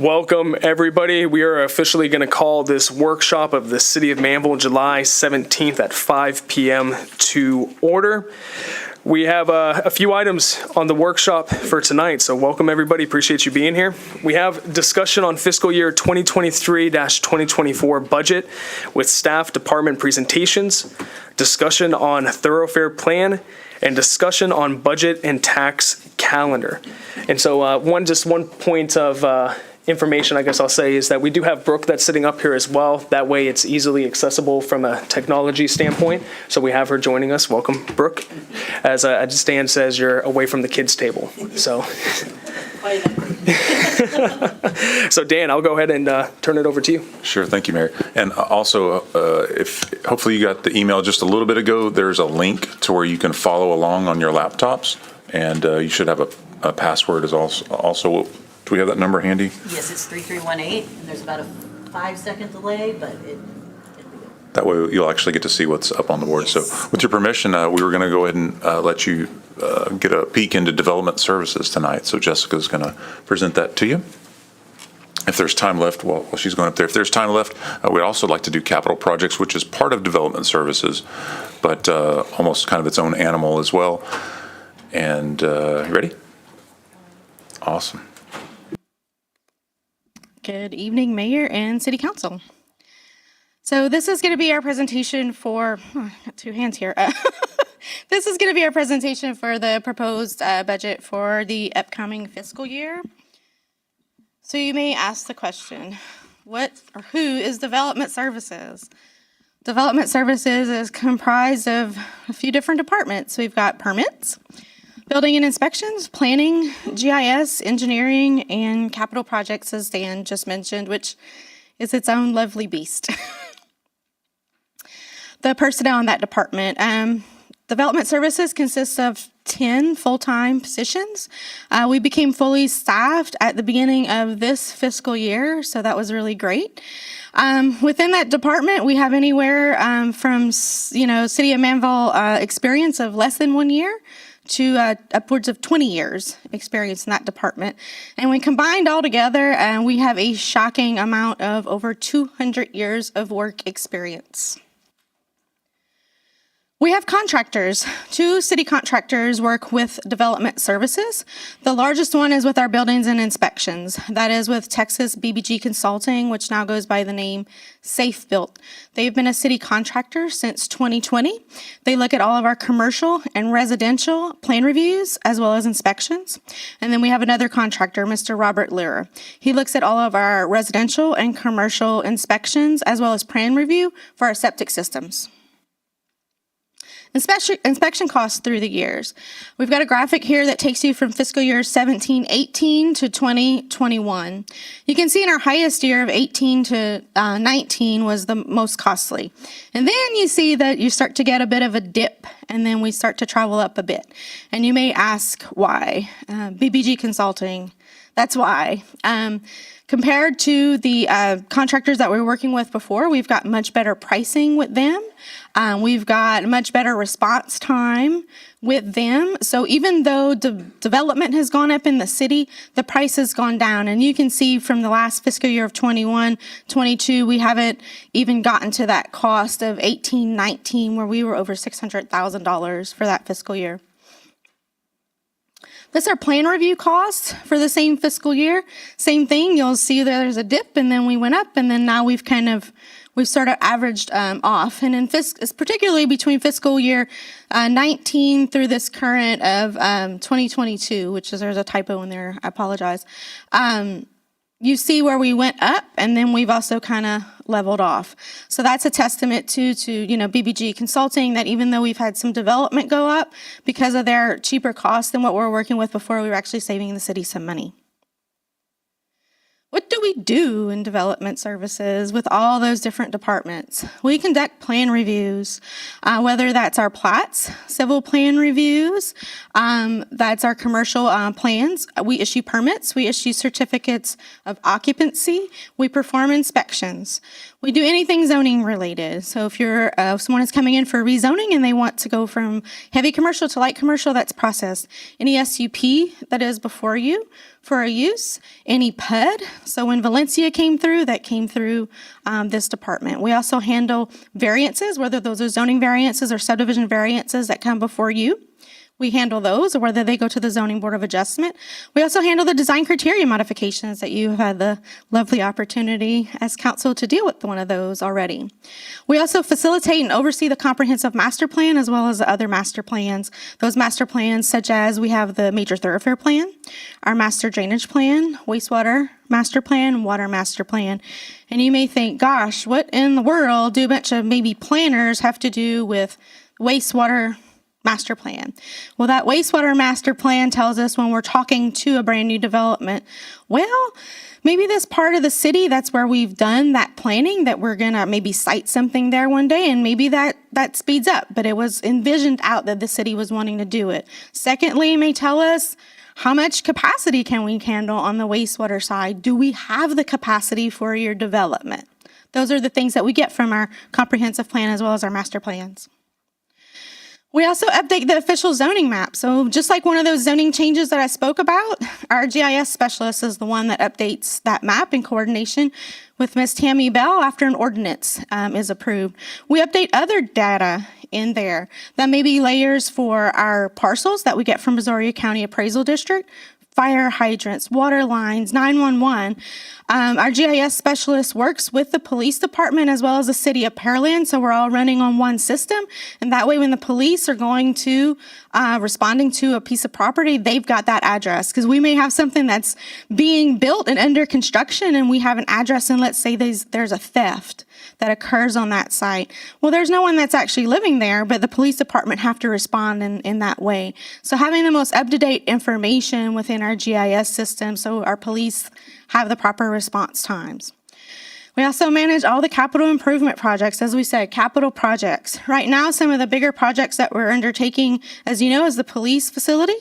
Welcome, everybody. We are officially going to call this workshop of the City of Manvel July 17th at 5 p.m. to order. We have a few items on the workshop for tonight, so welcome, everybody. Appreciate you being here. We have discussion on fiscal year 2023-2024 budget with staff department presentations, discussion on thoroughfare plan, and discussion on budget and tax calendar. And so one point of information, I guess I'll say, is that we do have Brooke that's sitting up here as well. That way it's easily accessible from a technology standpoint. So we have her joining us. Welcome, Brooke. As Dan says, you're away from the kids' table. So, so Dan, I'll go ahead and turn it over to you. Sure, thank you, Mayor. And also, if hopefully you got the email just a little bit ago, there's a link to where you can follow along on your laptops, and you should have a password as also. Do we have that number handy? Yes, it's 3318, and there's about a 5-second delay, but that way you'll actually get to see what's up on the board. Yes. So with your permission, we were going to go ahead and let you get a peek into development services tonight. So Jessica's going to present that to you. If there's time left, while she's going up there, if there's time left, we'd also like to do capital projects, which is part of development services, but almost kind of its own animal as well. And you ready? Awesome. Good evening, Mayor and City Council. So this is going to be our presentation for, I got two hands here. This is going to be our presentation for the proposed budget for the upcoming fiscal year. So you may ask the question, what or who is Development Services? Development Services is comprised of a few different departments. We've got permits, building and inspections, planning, GIS, engineering, and capital projects, as Dan just mentioned, which is its own lovely beast. The personnel in that department. Development Services consists of 10 full-time positions. We became fully staffed at the beginning of this fiscal year, so that was really great. Within that department, we have anywhere from, City of Manvel experience of less than 1 year to upwards of 20 years experience in that department. And when combined all together, we have a shocking amount of over 200 years of work experience. We have contractors. 2 city contractors work with Development Services. The largest one is with our buildings and inspections. That is with Texas BBG Consulting, which now goes by the name Safe Built. They've been a city contractor since 2020. They look at all of our commercial and residential plan reviews as well as inspections. And then we have another contractor, Mr. Robert Lehrer. He looks at all of our residential and commercial inspections as well as plan review for our septic systems. Inspection costs through the years. We've got a graphic here that takes you from fiscal year 17-18 to 2021. You can see in our highest year of 18 to 19 was the most costly. And then you see that you start to get a bit of a dip, and then we start to travel up a bit. And you may ask why. BBG Consulting, that's why. Compared to the contractors that we were working with before, we've got much better pricing with them. We've got much better response time with them. So even though development has gone up in the city, the price has gone down. And you can see from the last fiscal year of 21, 22, we haven't even gotten to that cost of 18, 19, where we were over $600,000 for that fiscal year. That's our plan review costs for the same fiscal year. Same thing, you'll see there's a dip, and then we went up, and then now we've sort of averaged off. And in particularly between fiscal year 19 through this current of 2022, which is, there's a typo in there, I apologize. You see where we went up, and then we've also kind of leveled off. So that's a testament to BBG Consulting, that even though we've had some development go up because of their cheaper costs than what we were working with before, we were actually saving the city some money. What do we we do in development services with all those different departments? We conduct plan reviews, whether that's our plats, civil plan reviews, that's our commercial plans. We issue permits, we issue certificates of occupancy, we perform inspections. We do anything zoning related. So if you're someone is coming in for rezoning and they want to go from heavy commercial to light commercial, that's processed. Any SUP that is before you for a use, any PUD. So when Valencia came through, that came through this department. We also handle variances, whether those are zoning variances or subdivision variances that come before you. We handle those, or whether they go to the Zoning Board of Adjustment. We also handle the design criteria modifications that you've had the lovely opportunity as council to deal with one of those already. We also facilitate and oversee the comprehensive master plan as well as the other master plans. Those master plans such as we have the major thoroughfare plan, our master drainage plan, wastewater master plan, water master plan. And you may think, gosh, what in the world do a bunch of maybe planners have to do with wastewater master plan? Well, that wastewater master plan tells us when we're talking to a brand new development, well, maybe this part of the city, that's where we've done that planning, that we're going to maybe site something there one day, and maybe that speeds up, but it was envisioned out that the city was wanting to do it. Secondly, it may tell us how much capacity can we handle on the wastewater side? Do we have the capacity for your development? Those are the things that we get from our comprehensive plan as well as our master plans. We also update the official zoning map. So just like one of those zoning changes that I spoke about, our GIS specialist is the one that updates that map in coordination with Ms. Tammy Bell after an ordinance is approved. We update other data in there. That may be layers for our parcels that we get from Brazoria County Appraisal District, fire hydrants, water lines, 911. Our GIS specialist works with the police department as well as the city of Pearland, so we're all running on one system. And that way when the police are going to responding to a piece of property, they've got that address. Because we may have something that's being built and under construction and we have an address, and let's say there's a theft that occurs on that site. Well, there's no one that's actually living there, but the police department have to respond in that way. So having the most up-to-date information within our GIS system so our police have the proper response times. We also manage all the capital improvement projects, as we said, capital projects. Right now, some of the bigger projects that we're undertaking, as you know, is the police facility.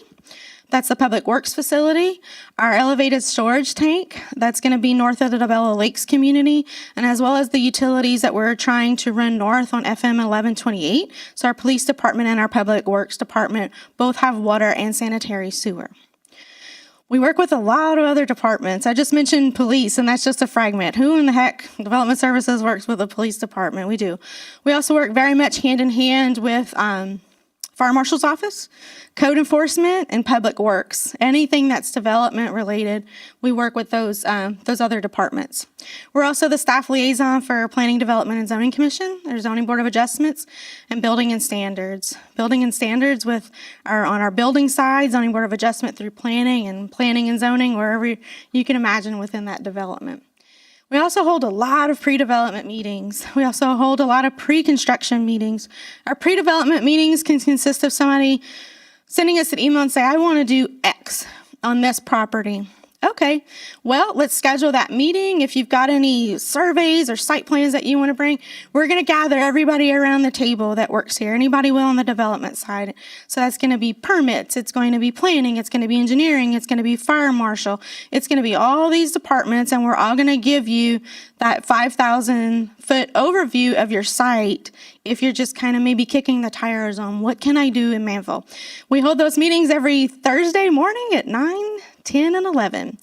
That's the Public Works facility, our elevated storage tank, that's going to be north of the DeBella Lakes community, and as well as the utilities that we're trying to run north on FM 1128. So our police department and our Public Works department both have water and sanitary sewer. We work with a lot of other departments. I just mentioned police, and that's just a fragment. Who in the heck, Development Services works with the police department? We do. We also work very much hand in hand with Fire Marshal's Office, Code Enforcement, and Public Works. Anything that's development related, we work with those other departments. We're also the staff liaison for Planning, Development, and Zoning Commission, their Zoning Board of Adjustments, and Building and Standards. Building and Standards on our building side, Zoning Board of Adjustment through planning and zoning, wherever you can imagine within that development. We also hold a lot of pre-development meetings. We also hold a lot of pre-construction meetings. Our pre-development meetings can consist of somebody sending us an email and say, I want to do X on this property. Okay, well, let's schedule that meeting. If you've got any surveys or site plans that you want to bring, we're going to gather everybody around the table that works here, anybody will on the development side. So that's going to be permits, it's going to be planning, it's going to be engineering, it's going to be fire marshal, it's going to be all these departments, and we're all going to give you that 5,000-foot overview of your site if you're just kind of maybe kicking the tires on what can I do in Manvel. We hold those meetings every Thursday morning at 9, 10, and 11.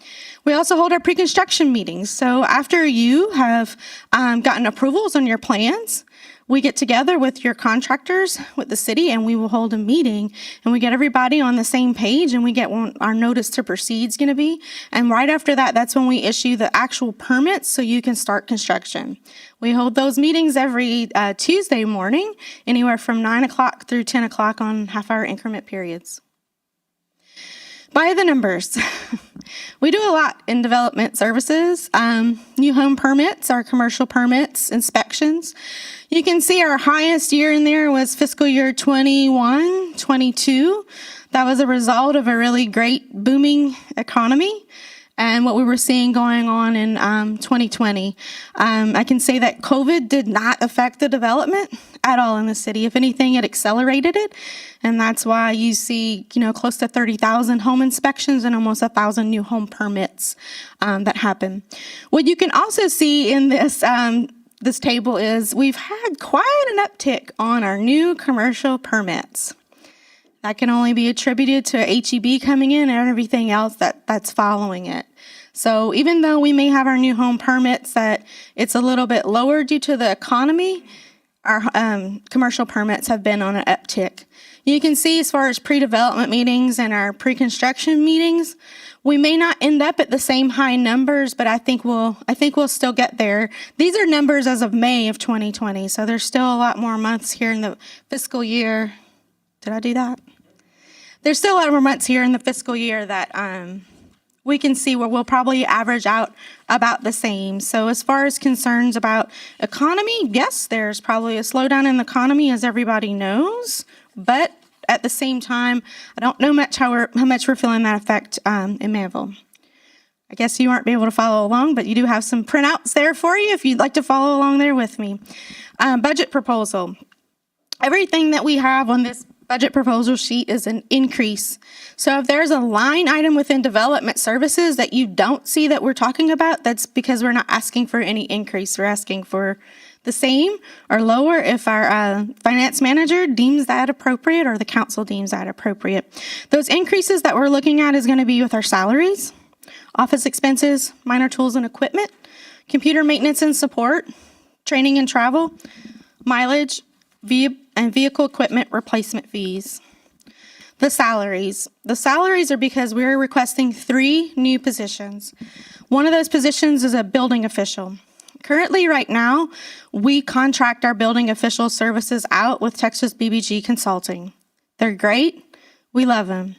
We also hold our pre-construction meetings. So after you have gotten approvals on your plans, we get together with your contractors, with the city, and we will hold a meeting, and we get everybody on the same page, and we get what our notice to proceed is going to be. And right after that, that's when we issue the actual permits so you can start construction. We hold those meetings every Tuesday morning, anywhere from 9 o'clock through 10 o'clock on half-hour increment periods. By the numbers, we do a lot in development services, new home permits, our commercial permits, inspections. You can see our highest year in there was fiscal year 21-22. That was a result of a really great booming economy. and what we were seeing going on in 2020. I can say that COVID did not affect the development at all in the city. If anything, it accelerated it, and that's why you see, close to 30,000 home inspections and almost 1,000 new home permits that happen. What you can also see in this table is we've had quite an uptick on our new commercial permits. That can only be attributed to HEB coming in and everything else that's following it. So even though we may have our new home permits that it's a little bit lower due to the economy, our commercial permits have been on an uptick. You can see as far as pre-development meetings and our pre-construction meetings, we may not end up at the same high numbers, but I think we'll still get there. These are numbers as of May of 2020, so there's still a lot more months here in the fiscal year. Did I do that? There's still a lot more months here in the fiscal year that we can see where we'll probably average out about the same. So as far as concerns about economy, yes, there's probably a slowdown in the economy, as everybody knows, but at the same time, I don't know how much we're feeling that effect in Manvel. I guess you aren't able to follow along, but you do have some printouts there for you if you'd like to follow along there with me. Budget proposal. Everything that we have on this budget proposal sheet is an increase. So if there's a line item within development services that you don't see that we're talking about, that's because we're not asking for any increase. We're asking for the same or lower if our finance manager deems that appropriate or the council deems that appropriate. Those increases that we're looking at is going to be with our salaries, office expenses, minor tools and equipment, computer maintenance and support, training and travel, mileage, and vehicle equipment replacement fees. The salaries. The salaries are because we're requesting 3 new positions. One of those positions is a building official. Currently, right now, we contract our building official services out with Texas BBG Consulting. They're great. We love them.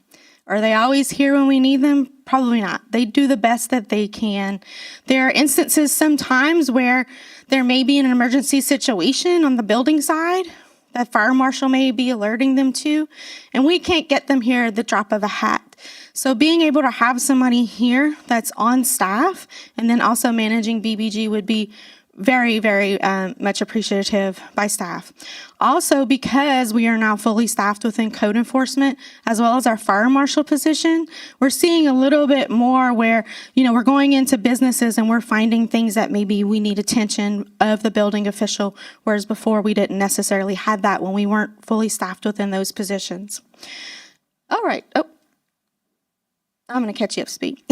Are they always here when we need them? Probably not. They do the best that they can. There are instances sometimes where there may be an emergency situation on the building side that fire marshal may be alerting them to, and we can't get them here at the drop of a hat. So being able to have somebody here that's on staff and then also managing BBG would be very, very much appreciative by staff. Also, because we are now fully staffed within code enforcement, as well as our fire marshal position, we're seeing a little bit more where, we're going into businesses and we're finding things that maybe we need attention of the building official, whereas before we didn't necessarily have that when we weren't fully staffed within those positions. All right. Oh, I'm going to catch you up to speed.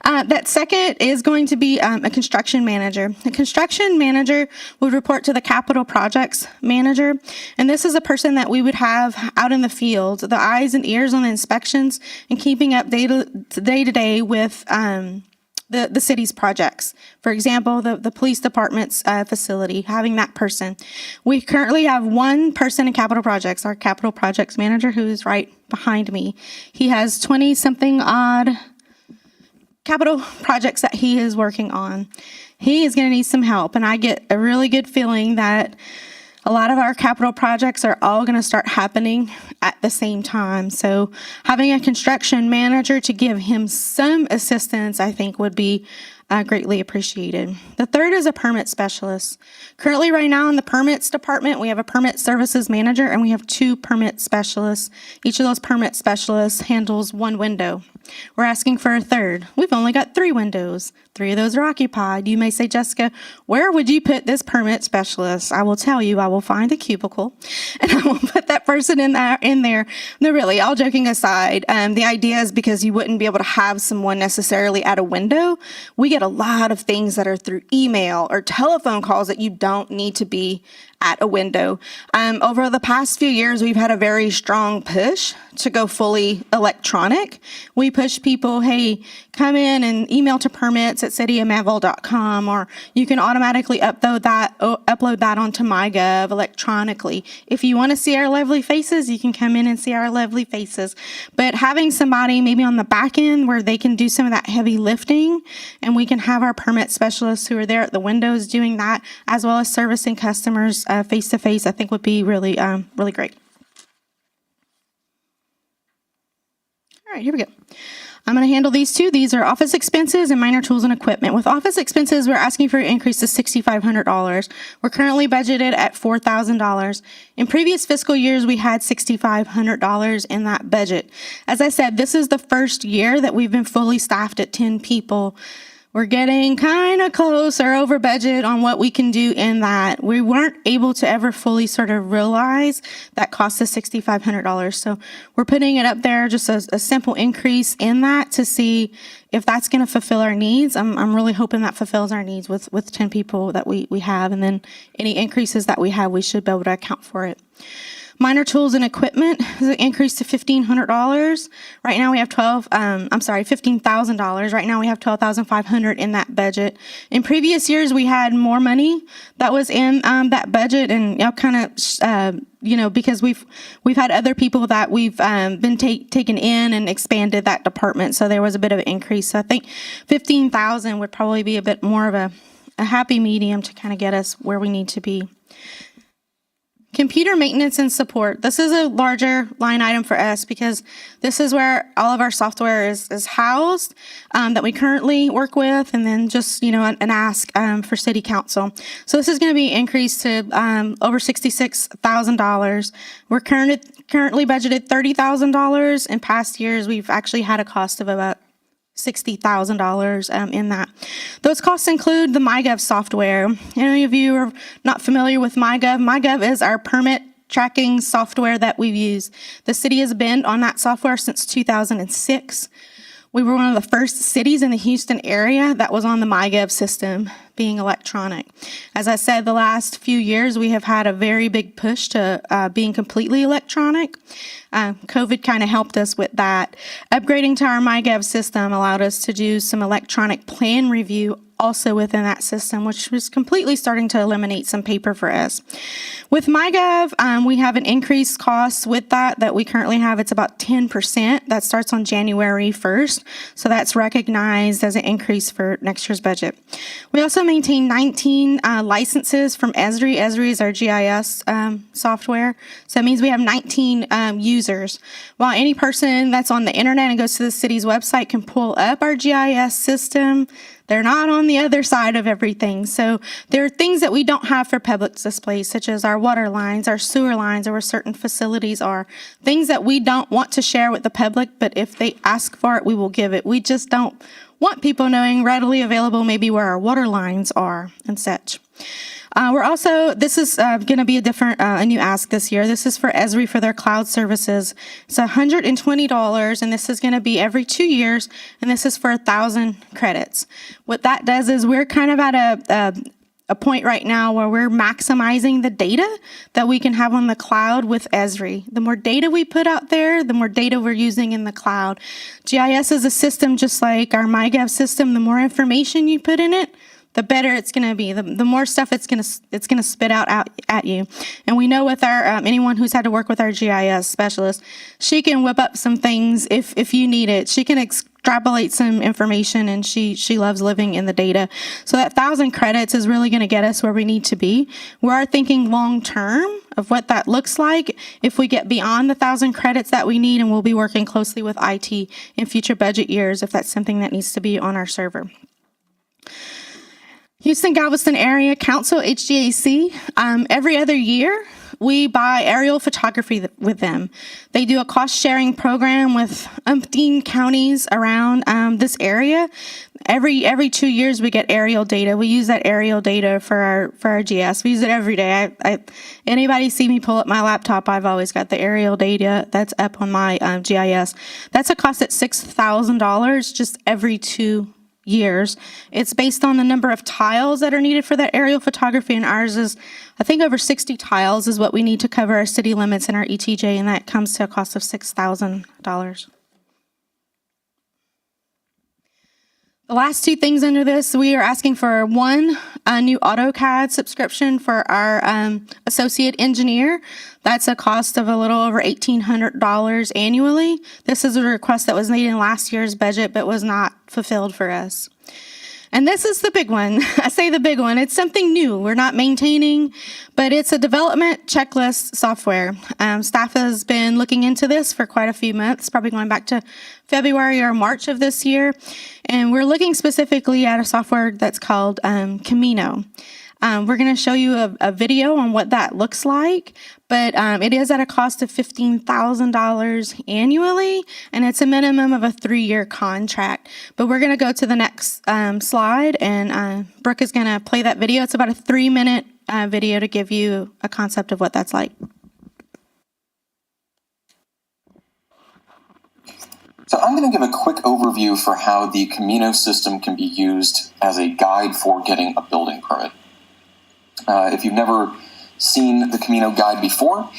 That second is going to be a construction manager. The construction manager would report to the capital projects manager, and this is a person that we would have out in the field, the eyes and ears on the inspections and keeping up day to day with the city's projects. For example, the police department's facility, having that person. We currently have one person in capital projects, our capital projects manager, who is right behind me. He has 20-something odd capital projects that he is working on. He is going to need some help, and I get a really good feeling that a lot of our capital projects are all going to start happening at the same time. So having a construction manager to give him some assistance, I think, would be greatly appreciated. The third is a permit specialist. Currently, right now in the permits department, we have a permit services manager and we have 2 permit specialists. Each of those permit specialists handles 1 window. We're asking for a third. We've only got 3 windows. 3 of those are occupied. You may say, Jessica, where would you put this permit specialist? I will tell you, I will find a cubicle and I will put that person in there. No, really, all joking aside, the idea is because you wouldn't be able to have someone necessarily at a window. We get a lot of things that are through email or telephone calls that you don't need to be at a window. Over the past few years, we've had a very strong push to go fully electronic. We push people, hey, come in and email to permits at cityofmanvel.com, or you can automatically upload that onto MyGov electronically. If you want to see our lovely faces, you can come in and see our lovely faces. But having somebody maybe on the back end where they can do some of that heavy lifting, and we can have our permit specialists who are there at the windows doing that, as well as servicing customers face to face, I think would be really, really great. All right, here we go. I'm going to handle these two. These are office expenses and minor tools and equipment. With office expenses, we're asking for an increase to $6,500. We're currently budgeted at $4,000. In previous fiscal years, we had $6,500 in that budget. As I said, this is the first year that we've been fully staffed at 10 people. We're getting kind of close or over budget on what we can do in that. We weren't able to ever fully sort of realize that cost us $6,500. So we're putting it up there, just a simple increase in that to see if that's going to fulfill our needs. I'm really hoping that fulfills our needs with 10 people that we have. And then any increases that we have, we should be able to account for it. Minor tools and equipment has increased to $1,500. Right now we have $15,000. Right now we have $12,500 in that budget. In previous years, we had more money that was in that budget, and because we've had other people that we've been taken in and expanded that department, so there was a bit of an increase. So I think $15,000 would probably be a bit more of a happy medium to kind of get us where we need to be. Computer maintenance and support. This is a larger line item for us because this is where all of our software is housed that we currently work with, and then just, an ask for city council. So this is going to be increased to over $66,000. We're currently budgeted $30,000. In past years, we've actually had a cost of about $60,000 in that. Those costs include the MyGov software. Any of you are not familiar with MyGov? MyGov is our permit tracking software that we've used. The city has been on that software since 2006. We were one of the first cities in the Houston area that was on the MyGov system, being electronic. As I said, the last few years, we have had a very big push to being completely electronic. COVID kind of helped us with that. Upgrading to our MyGov system allowed us to do some electronic plan review also within that system, which was completely starting to eliminate some paper for us. With MyGov, we have an increased cost with that we currently have. It's about 10%. That starts on January 1st. So that's recognized as an increase for next year's budget. We also maintain 19 licenses from Esri. Esri is our GIS software. So it means we have 19 users. While any person that's on the internet and goes to the city's website can pull up our GIS system, they're not on the other side of everything. So there are things that we don't have for public displays, such as our water lines, our sewer lines, or where certain facilities are. Things that we don't want to share with the public, but if they ask for it, we will give it. We just don't want people knowing readily available maybe where our water lines are and such. This is going to be a new ask this year. This is for Esri for their cloud services. It's $120, and this is going to be every 2 years, and this is for 1,000 credits. What that does is we're kind of at a point right now where we're maximizing the data that we can have on the cloud with Esri. The more data we put out there, the more data we're using in the cloud. GIS is a system just like our MyGov system. The more information you put in it, the better it's going to be. The more stuff it's going to spit out at you. And we know with our anyone who's had to work with our GIS specialist, she can whip up some things if you need it. She can extrapolate some information, and she loves living in the data. So that 1,000 credits is really going to get us where we need to be. We are thinking long term of what that looks like if we get beyond the 1,000 credits that we need, and we'll be working closely with IT in future budget years if that's something that needs to be on our server. Houston Galveston Area Council, HGAC, every other year we buy aerial photography with them. They do a cost-sharing program with umpteen counties around this area. Every 2 years we get aerial data. We use that aerial data for our GS. We use it every day. Anybody see me pull up my laptop, I've always got the aerial data that's up on my GIS. That's a cost at $6,000 just every 2 years. It's based on the number of tiles that are needed for that aerial photography, and ours is, I think, over 60 tiles is what we need to cover our city limits and our ETJ, and that comes to a cost of $6,000. The last two things under this, we are asking for a new AutoCAD subscription for our associate engineer. That's a cost of a little over $1,800 annually. This is a request that was made in last year's budget but was not fulfilled for us. And this is the big one. I say the big one. It's something new. We're not maintaining, but it's a development checklist software. Staff has been looking into this for quite a few months, probably going back to February or March of this year. And we're looking specifically at a software that's called Camino. We're going to show you a video on what that looks like, but it is at a cost of $15,000 annually, and it's a minimum of a 3-year contract. But we're going to go to the next slide, and Brooke is going to play that video. It's about a 3-minute video to give you a concept of what that's like. So I'm going to give a quick overview for how the Camino system can be used as a guide for getting a building permit. If you've never seen the Camino guide before,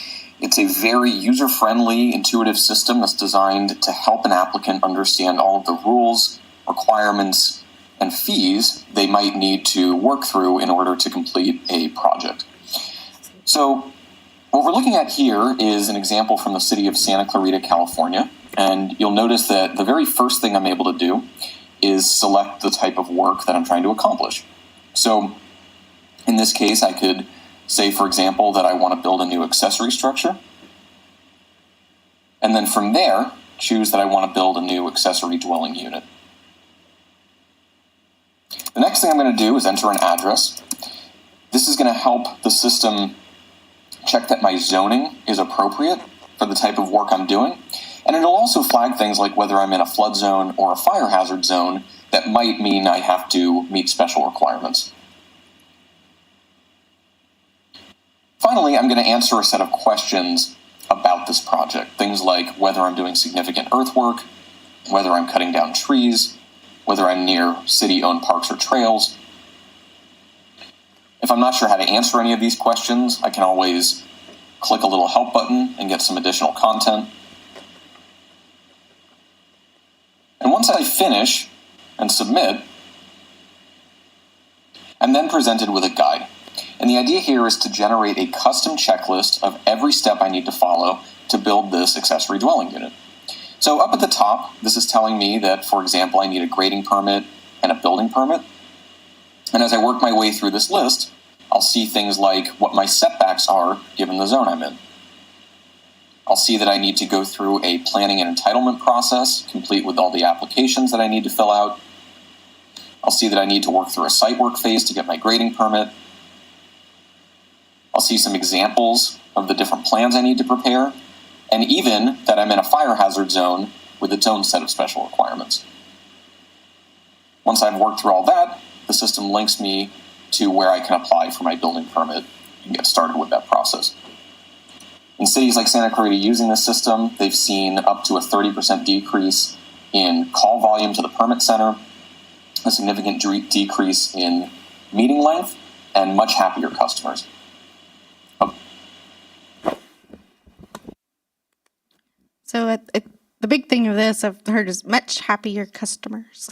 it's a very user-friendly, intuitive system that's designed to help an applicant understand all of the rules, requirements, and fees they might need to work through in order to complete a project. So what we're looking at here is an example from the city of Santa Clarita, California, and you'll notice that the very first thing I'm able to do is select the type of work that I'm trying to accomplish. So in this case, I could say, for example, that I want to build a new accessory structure. And then from there, choose that I want to build a new accessory dwelling unit. The next thing I'm going to do is enter an address. This is going to help the system check that my zoning is appropriate for the type of work I'm doing. And it'll also flag things like whether I'm in a flood zone or a fire hazard zone that might mean I have to meet special requirements. Finally, I'm going to answer a set of questions about this project. Things like whether I'm doing significant earthwork, whether I'm cutting down trees, whether I'm near city-owned parks or trails. If I'm not sure how to answer any of these questions, I can always click a little help button and get some additional content. And once I finish and submit, I'm then presented with a guide. And the idea here is to generate a custom checklist of every step I need to follow to build this accessory dwelling unit. So up at the top, this is telling me that, for example, I need a grading permit and a building permit. And as I work my way through this list, I'll see things like what my setbacks are given the zone I'm in. I'll see that I need to go through a planning and entitlement process, complete with all the applications that I need to fill out. I'll see that I need to work through a site work phase to get my grading permit. I'll see some examples of the different plans I need to prepare, and even that I'm in a fire hazard zone with its own set of special requirements. Once I've worked through all that, the system links me to where I can apply for my building permit and get started with that process. In cities like Santa Clarita using this system, they've seen up to a 30% decrease in call volume to the permit center, a significant decrease in meeting length, and much happier customers. So the big thing of this I've heard is much happier customers.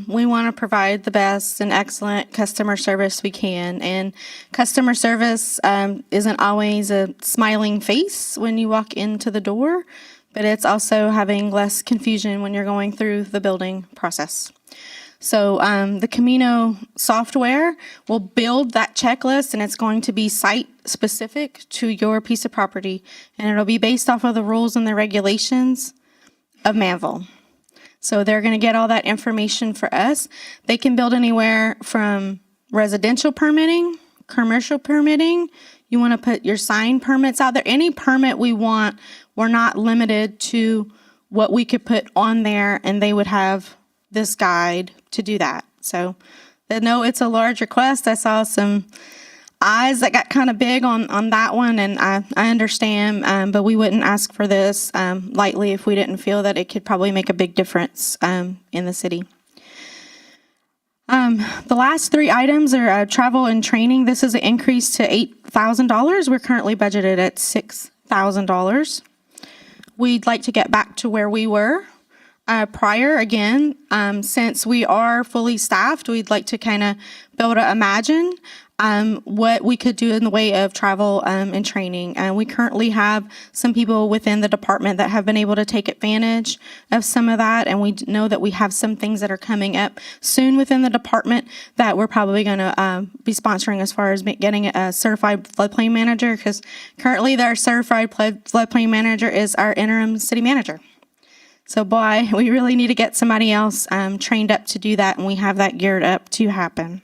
We want to provide the best and excellent customer service we can. And customer service isn't always a smiling face when you walk into the door, but it's also having less confusion when you're going through the building process. So the Camino software will build that checklist, and it's going to be site-specific to your piece of property, and it'll be based off of the rules and the regulations of Manvel. So they're going to get all that information for us. They can build anywhere from residential permitting, commercial permitting. You want to put your sign permits out there. Any permit we want, we're not limited to what we could put on there, and they would have this guide to do that. So I know it's a large request. I saw some eyes that got kind of big on that one, and I understand, but we wouldn't ask for this lightly if we didn't feel that it could probably make a big difference in the city. The last three items are travel and training. This is an increase to $8,000. We're currently budgeted at $6,000. We'd like to get back to where we were prior again. Since we are fully staffed, we'd like to kind of be able to imagine what we could do in the way of travel and training. We currently have some people within the department that have been able to take advantage of some of that, and we know that we have some things that are coming up soon within the department that we're probably going to be sponsoring as far as getting a certified floodplain manager, because currently our certified floodplain manager is our interim city manager. So boy, we really need to get somebody else trained up to do that, and we have that geared up to happen.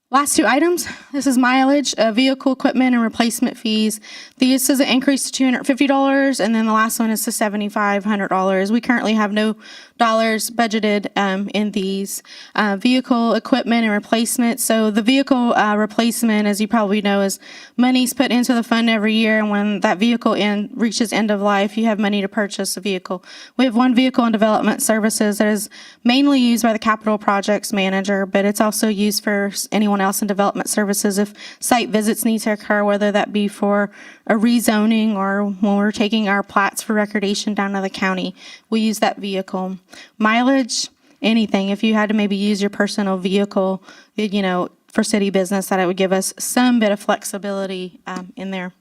Last two items, this is mileage, vehicle equipment and replacement fees. This is an increase to $250, and then the last one is to $7,500. We currently have no dollars budgeted in these vehicle equipment and replacement. So the vehicle replacement, as you probably know, is money's put into the fund every year, and when that vehicle reaches end of life, you have money to purchase a vehicle. We have one vehicle in development services that is mainly used by the capital projects manager, but it's also used for anyone else in development services if site visits need to occur, whether that be for a rezoning or when we're taking our plats for recordation down to the county. We use that vehicle. Mileage, anything. If you had to maybe use your personal vehicle, for city business, that it would give us some bit of flexibility in there.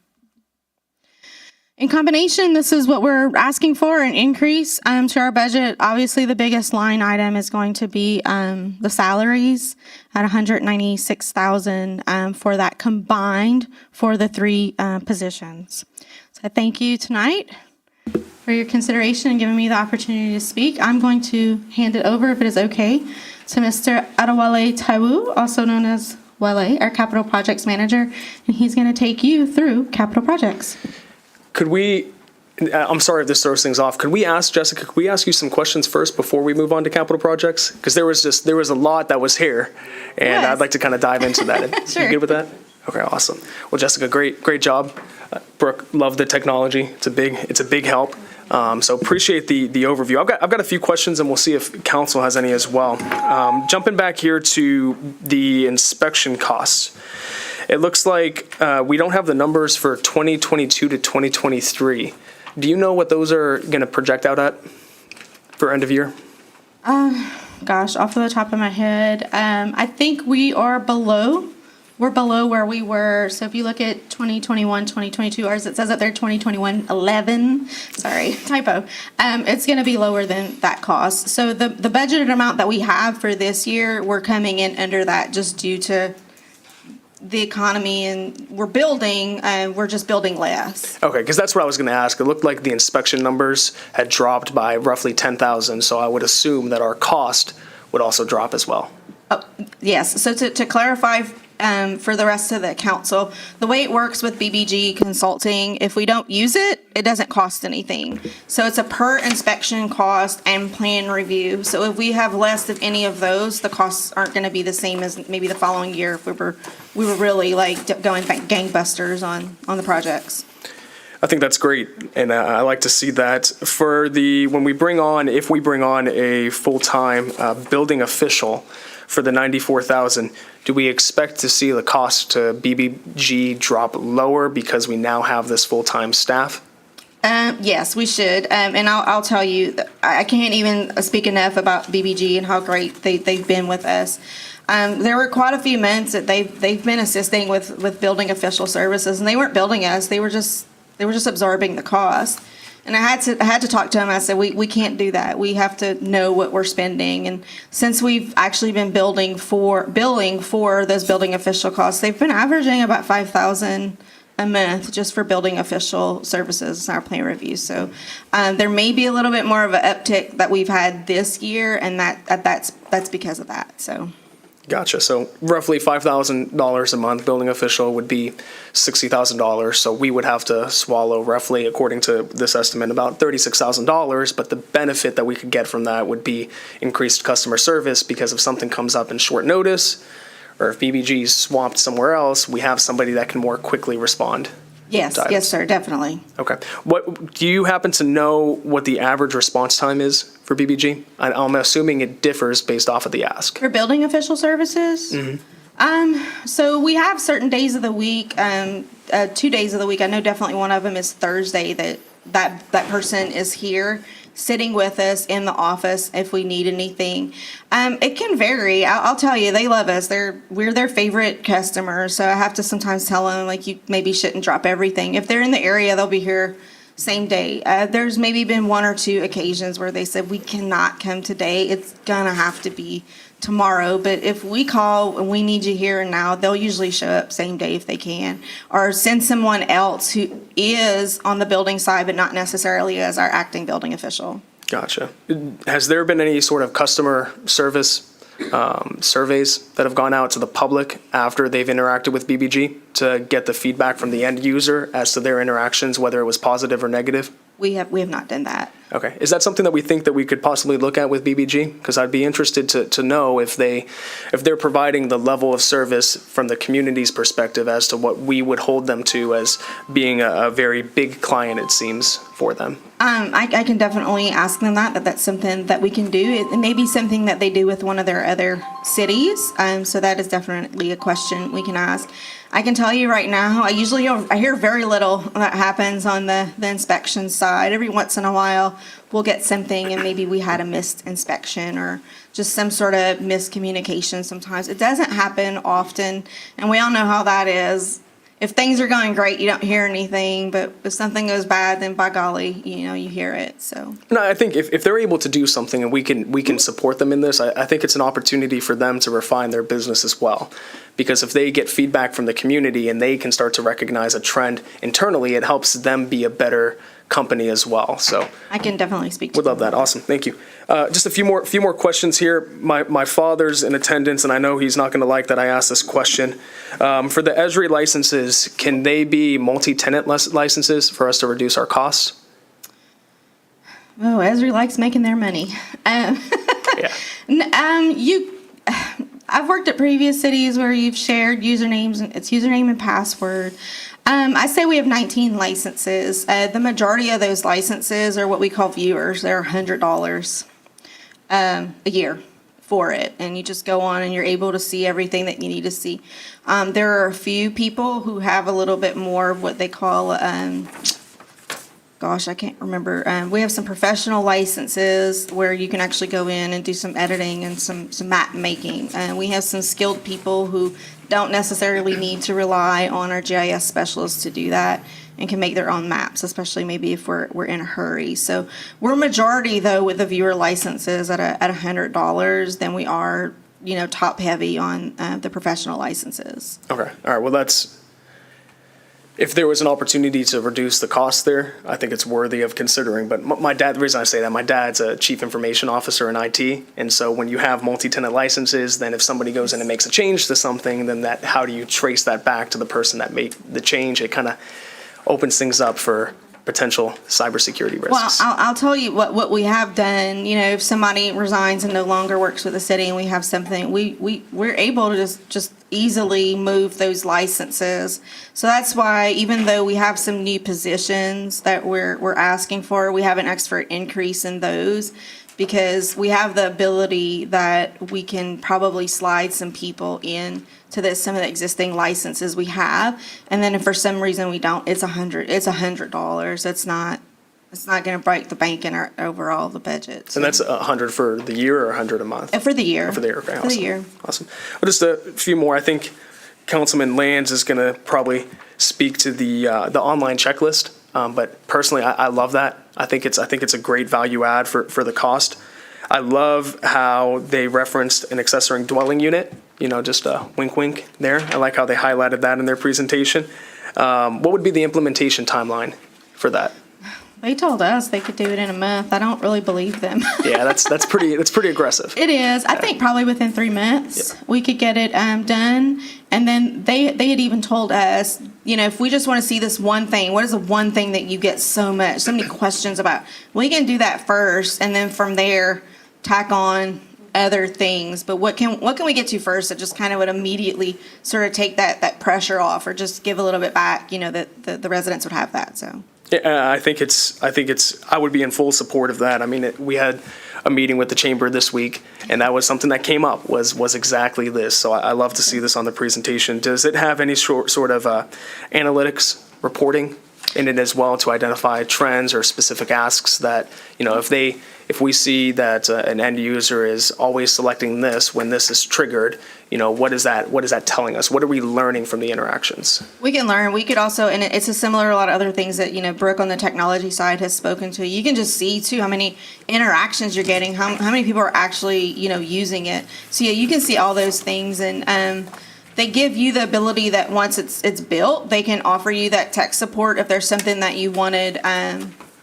In combination, this is what we're asking for, an increase to our budget. Obviously, the biggest line item is going to be the salaries at $196,000 for that combined for the three positions. So I thank you tonight for your consideration and giving me the opportunity to speak. I'm going to hand it over, if it is okay, to Mr. Adewale Taiwu, also known as Wale, our capital projects manager, and he's going to take you through capital projects. Could we, I'm sorry if this throws things off, could we ask you some questions first before we move on to capital projects? Because there was a lot that was here, and Yes. I'd like to kind of dive into that. Sure. You good with that? Okay, awesome. Well, Jessica, great job. Brooke, love the technology. It's a big help. So appreciate the overview. I've got a few questions, and we'll see if council has any as well. Jumping back here to the inspection costs. It looks like we don't have the numbers for 2022 to 2023. Do you know what those are going to project out at for end of year? Gosh, off the top of my head, I think we are below. We're below where we were. So if you look at 2021, 2022, ours, it says up there 2021, 11. Sorry, typo. It's going to be lower than that cost. So the budgeted amount that we have for this year, we're coming in under that just due to the economy, and we're just building less. Okay, because that's what I was going to ask. It looked like the inspection numbers had dropped by roughly 10,000, so I would assume that our cost would also drop as well. Yes, so to clarify for the rest of the council, the way it works with BBG Consulting, if we don't use it, it doesn't cost anything. So it's a per inspection cost and plan review. So if we have less of any of those, the costs aren't going to be the same as maybe the following year if we were really like going gangbusters on the projects. I think that's great, and I like to see that. For if we bring on a full-time building official for the 94,000, do we expect to see the cost to BBG drop lower because we now have this full-time staff? Yes, we should. And I'll tell you, I can't even speak enough about BBG and how great they've been with us. There were quite a few months that they've been assisting with building official services, and they weren't building us. They were just absorbing the cost. And I had to talk to them. I said, we can't do that. We have to know what we're spending. And since we've actually been billing for those building official costs, they've been averaging about $5,000 a month just for building official services in our plan review. So there may be a little bit more of an uptick that we've had this year, and that's because of that. So. Gotcha. So roughly $5,000 a month. Building official would be $60,000. So we would have to swallow roughly, according to this estimate, about $36,000. But the benefit that we could get from that would be increased customer service, because if something comes up in short notice, or if BBG is swamped somewhere else, we have somebody that can more quickly respond. Yes, sir, definitely. Okay. What do you happen to know what the average response time is for BBG? I'm assuming it differs based off of the ask. For building official services? Mm-hmm. So we have certain days of the week, 2 days of the week. I know definitely one of them is Thursday that person is here. sitting with us in the office if we need anything. It can vary. I'll tell you, they love us. We're their favorite customers. So I have to sometimes tell them, like, you maybe shouldn't drop everything. If they're in the area, they'll be here same day. There's maybe been one or two occasions where they said, we cannot come today. It's gonna have to be tomorrow. But if we call and we need you here and now, they'll usually show up same day if they can, or send someone else who is on the building side, but not necessarily as our acting building official. Gotcha. Has there been any sort of customer service surveys that have gone out to the public after they've interacted with BBG to get the feedback from the end user as to their interactions, whether it was positive or negative? We have not done that. Okay. Is that something that we think that we could possibly look at with BBG? Because I'd be interested to know if they're providing the level of service from the community's perspective as to what we would hold them to as being a very big client, it seems, for them. I can definitely ask them that's something that we can do. It may be something that they do with one of their other cities. So that is definitely a question we can ask. I can tell you right now, I hear very little that happens on the inspection side. Every once in a while, we'll get something and maybe we had a missed inspection or just some sort of miscommunication sometimes. It doesn't happen often, and we all know how that is. If things are going great, you don't hear anything, but if something goes bad, then by golly, you hear it. So No, I think if they're able to do something and we can support them in this, I think it's an opportunity for them to refine their business as well. Because if they get feedback from the community and they can start to recognize a trend internally, it helps them be a better company as well. So I can definitely speak to would love that. Awesome. Thank you. Just a few more questions here. My father's in attendance, and I know he's not going to like that I asked this question. For the Esri licenses, can they be multi-tenant licenses for us to reduce our costs? Oh, Esri likes making their money. Yeah. I've worked at previous cities where you've shared usernames, and it's username and password. I say we have 19 licenses. The majority of those licenses are what we call viewers. They're $100 a year for it, and you just go on and you're able to see everything that you need to see. There are a few people who have a little bit more of what they call I can't remember. We have some professional licenses where you can actually go in and do some editing and some map making. We have some skilled people who don't necessarily need to rely on our GIS specialists to do that and can make their own maps, especially maybe if we're in a hurry. So we're majority, though, with the viewer licenses at $100 than we are, top heavy on the professional licenses. Okay. All right. Well, if there was an opportunity to reduce the cost there, I think it's worthy of considering. But the reason I say that, my dad's a chief information officer in IT. And so when you have multi-tenant licenses, then if somebody goes in and makes a change to something, then how do you trace that back to the person that made the change? It kind of opens things up for potential cybersecurity risks. Well, I'll tell you what we have done. If somebody resigns and no longer works with the city, and we have something, we're able to just easily move those licenses. So that's why, even though we have some new positions that we're asking for, we have an expert increase in those, because we have the ability that we can probably slide some people in to some of the existing licenses we have, and then if for some reason we don't, it's $100. It's not going to break the bank in our overall the budget. So. And that's $100 for the year or $100 a month? For the year. For the year. Okay. For the year. Awesome. Well, just a few more. I think Councilman Lands is going to probably speak to the online checklist. But personally, I love that. I think it's a great value add for the cost. I love how they referenced an accessory dwelling unit. Just a wink, wink there. I like how they highlighted that in their presentation. What would be the implementation timeline for that? They told us they could do it in a month. I don't really believe them. Yeah, that's pretty aggressive. It is. I think probably within 3 months we could get it done. And then they had even told us, if we just want to see this one thing, what is the one thing that you get so many questions about? We can do that first, and then from there tack on other things. But what can we get to first that just kind of would immediately sort of take that pressure off, or just give a little bit back? That the residents would have that. So. Yeah, I think I would be in full support of that. I mean, we had a meeting with the chamber this week, and that was something that came up was exactly this. So I love to see this on the presentation. Does it have any sort of analytics reporting in it as well to identify trends or specific asks that, if we see that an end user is always selecting this when this is triggered, what is that telling us? What are we learning from the interactions? We can learn. We could also, and it's a similar a lot of other things that, Brooke on the technology side has spoken to. You can just see too how many interactions you're getting, how many people are actually, using it. So yeah, you can see all those things, and they give you the ability that once it's built, they can offer you that tech support if there's something that you wanted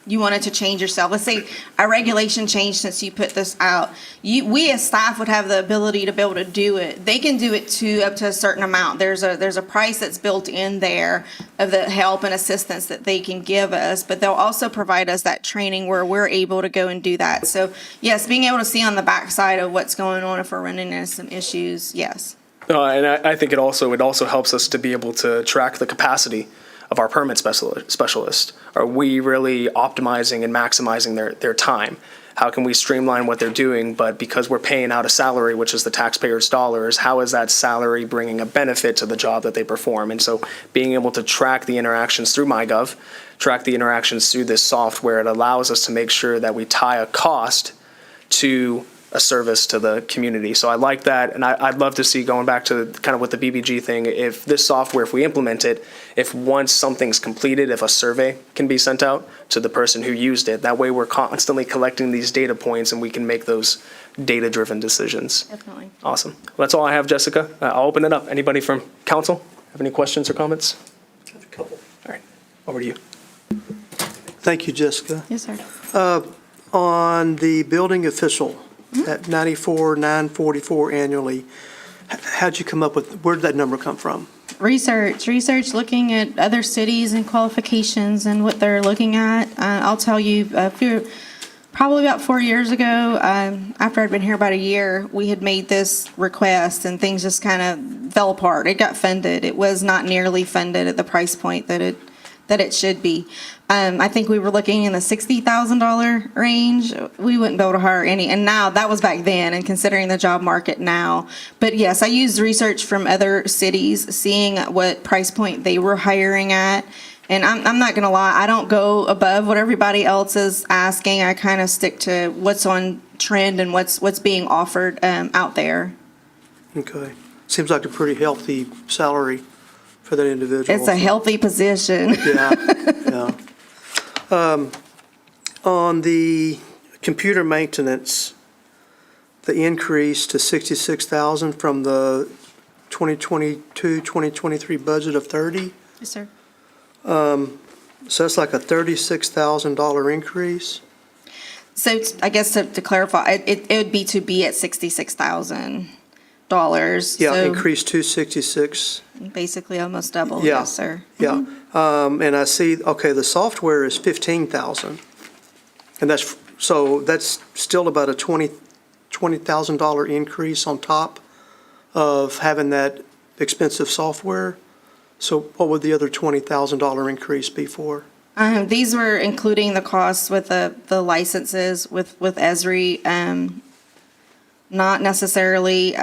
to change yourself. Let's say a regulation changed since you put this out. We as staff would have the ability to be able to do it. They can do it too up to a certain amount. There's a price that's built in there of the help and assistance that they can give us, but they'll also provide us that training where we're able to go and do that. So yes, being able to see on the backside of what's going on if we're running into some issues, yes. And I think it also helps us to be able to track the capacity of our permit specialist. Are we really optimizing and maximizing their time? How can we streamline what they're doing? But because we're paying out a salary, which is the taxpayers' dollars, how is that salary bringing a benefit to the job that they perform? And so being able to track the interactions through MyGov, track the interactions through this software, it allows us to make sure that we tie a cost to a service to the community. So I like that, and I'd love to see, going back to kind of with the BBG thing, if this software, if we implement it, if once something's completed, if a survey can be sent out to the person who used it, that way we're constantly collecting these data points and we can make those data-driven decisions. Definitely. Awesome. Well, that's all I have, Jessica. I'll open it up. Anybody from council have any questions or comments? I have a couple. All right, over to you. Thank you, Jessica. Yes, sir. On the building official, at 94,944 annually, how'd you come up with, where did that number come from? Research, looking at other cities and qualifications and what they're looking at. I'll tell you, probably about 4 years ago, after I'd been here about a year, we had made this request and things just kind of fell apart. It got funded. It was not nearly funded at the price point that it should be. I think we were looking in the $60,000 range. We wouldn't be able to hire any, and now that was back then, and considering the job market now. But yes, I used research from other cities, seeing what price point they were hiring at. And I'm not gonna lie, I don't go above what everybody else is asking. I kind of stick to what's on trend and what's being offered out there. Okay. Seems like a pretty healthy salary for that individual. It's a healthy position. Yeah. On the computer maintenance, the increase to 66,000 from the 2022-2023 budget of 30. Yes, sir. So that's like a $36,000 increase. So I guess to clarify, it would be at $66,000. Yeah, So increase 266. basically almost double. Yeah. Yes, sir. Yeah. And I see, okay, the software is 15,000. And that's still about a $20,000 increase on top of having that expensive software. So what would the other $20,000 increase be for? These were including the costs with the licenses with Esri. Not necessarily.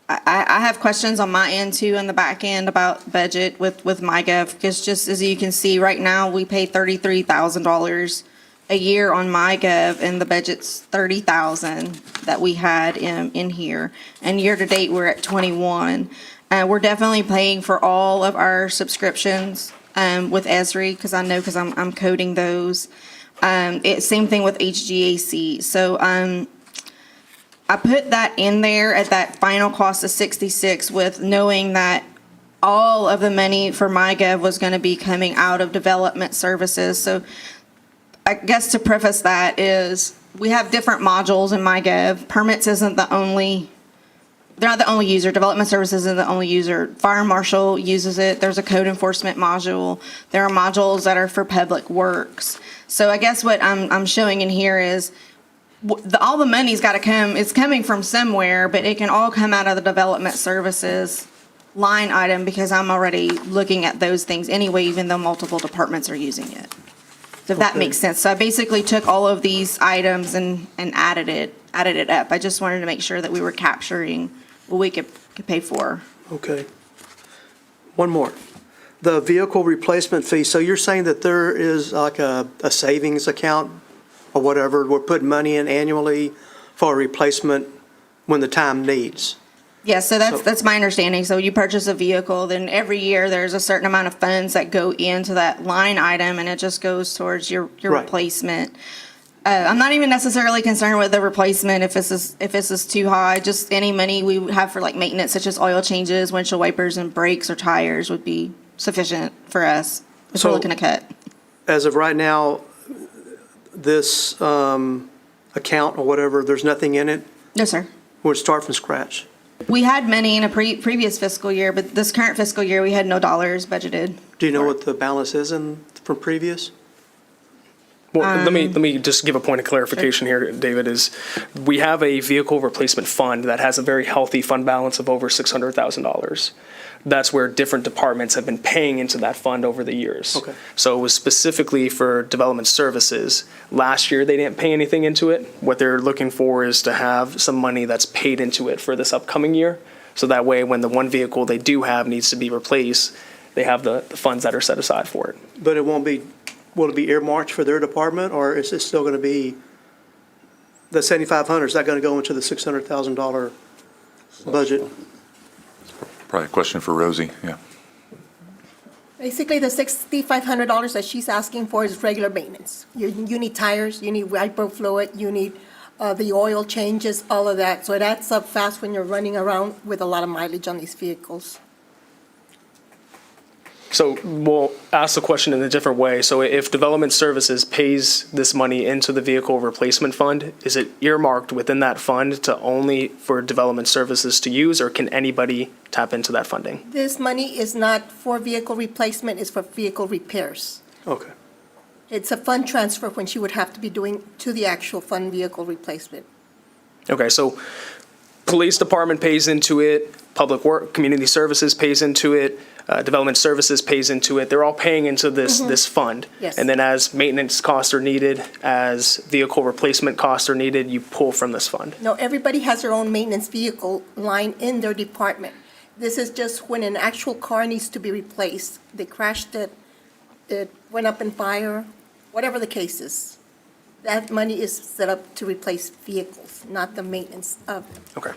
I have questions on my end too, on the back end about budget with MyGov, because just as you can see right now, we pay $33,000 a year on MyGov, and the budget's $30,000 that we had in here. And year to date, we're at 21. We're definitely paying for all of our subscriptions with Esri, because I'm coding those. Same thing with HGAC. So I put that in there at that final cost of 66, with knowing that all of the money for MyGov was going to be coming out of development services. So I guess to preface that is we have different modules in MyGov. Permits isn't the only. They're not the only user. Development services isn't the only user. Fire marshal uses it. There's a code enforcement module. There are modules that are for public works. So I guess what I'm showing in here is all the money's got to come. It's coming from somewhere, but it can all come out of the development services line item, because I'm already looking at those things anyway, even though multiple departments are using it. So if that makes sense. So I basically took all of these items and added it up. I just wanted to make sure that we were capturing what we could pay for. Okay. One more. The vehicle replacement fee, so you're saying that there is like a savings account or whatever, we're putting money in annually for a replacement when the time needs? Yes, so that's my understanding. So you purchase a vehicle, then every year there's a certain amount of funds that go into that line item, and it just goes towards your Right. replacement. I'm not even necessarily concerned with the replacement if this is too high. Just any money we would have for like maintenance, such as oil changes, windshield wipers, and brakes or tires would be sufficient for us if So- we're looking to cut. As of right now, this account or whatever, there's nothing in it? No, sir. We'll start from scratch? We had money in a previous fiscal year, but this current fiscal year, we had no dollars budgeted. Do you know what the balance is from previous? Well, let me just give a point of clarification here, David, is we have a vehicle replacement fund that has a very healthy fund balance of over $600,000. That's where different departments have been paying into that fund over the years. Okay. So it was specifically for development services. Last year, they didn't pay anything into it. What they're looking for is to have some money that's paid into it for this upcoming year. So that way, when the one vehicle they do have needs to be replaced, they have the funds that are set aside for it. But it won't be, will it be earmarked for their department, or is it still going to be, the 7,500, is that going to go into the $600,000 budget? Probably a question for Rosie, yeah. Basically, the $6,500 that she's asking for is regular maintenance. You need tires, you need wiper fluid, you need the oil changes, all of that. So it adds up fast when you're running around with a lot of mileage on these vehicles. So we'll ask the question in a different way. So if development services pays this money into the vehicle replacement fund, is it earmarked within that fund to only for development services to use, or can anybody tap into that funding? This money is not for vehicle replacement, it's for vehicle repairs. Okay. It's a fund transfer when she would have to be doing to the actual fund vehicle replacement. Okay, so police department pays into it, public work, community services pays into it, development services pays into it. They're all paying into this fund. Yes. And then as maintenance costs are needed, as vehicle replacement costs are needed, you pull from this fund. No, everybody has their own maintenance vehicle line in their department. This is just when an actual car needs to be replaced. They crashed it, it went up in fire, whatever the case is. That money is set up to replace vehicles, not the maintenance of them. Okay.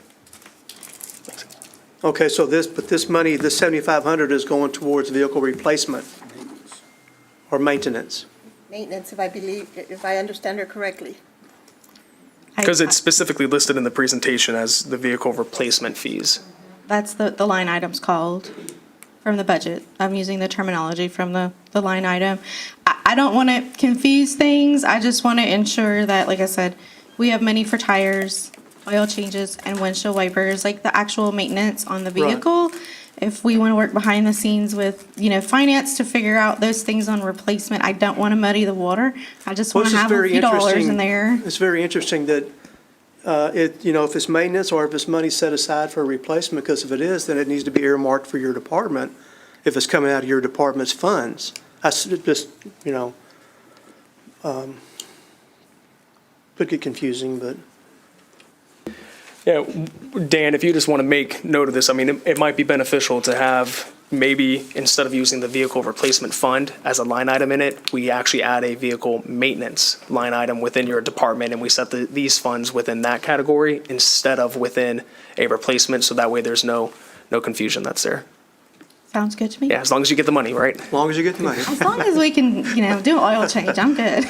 Okay, so this money, this 7,500 is going towards vehicle replacement or maintenance? Maintenance, if I understand her correctly. Because it's specifically listed in the presentation as the vehicle replacement fees. That's the line item's called from the budget. I'm using the terminology from the line item. I don't want to confuse things. I just want to ensure that, like I said, we have money for tires, oil changes, and windshield wipers, like the actual maintenance on the Right. vehicle. If we want to work behind the scenes with, finance to figure out those things on replacement, I don't want to muddy the water. I just Well, want this to is have a very few dollars interesting. in there. It's very interesting that if it's maintenance or if it's money set aside for a replacement, because if it is, then it needs to be earmarked for your department if it's coming out of your department's funds. That's just, could get confusing, but. Yeah, Dan, if you just want to make note of this, I mean, it might be beneficial to have maybe instead of using the vehicle replacement fund as a line item in it, we actually add a vehicle maintenance line item within your department, and we set these funds within that category instead of within a replacement, so that way there's no confusion that's there. Sounds good to me. Yeah, as long as you get the money, right? As long as you get the money. As long as we can, do an oil change, I'm good.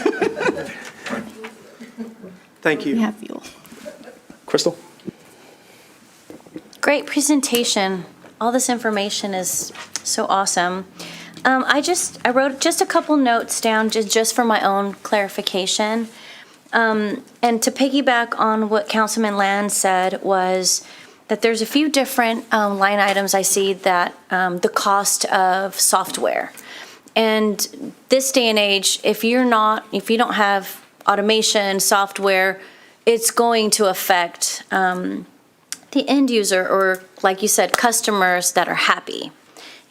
Thank We you. have fuel. Crystal? Great presentation. All this information is so awesome. I wrote just a couple notes down just for my own clarification. And to piggyback on what Councilman Land said was that there's a few different line items I see that the cost of software. And this day and age, if you don't have automation, software, it's going to affect the end user, or like you said, customers that are happy.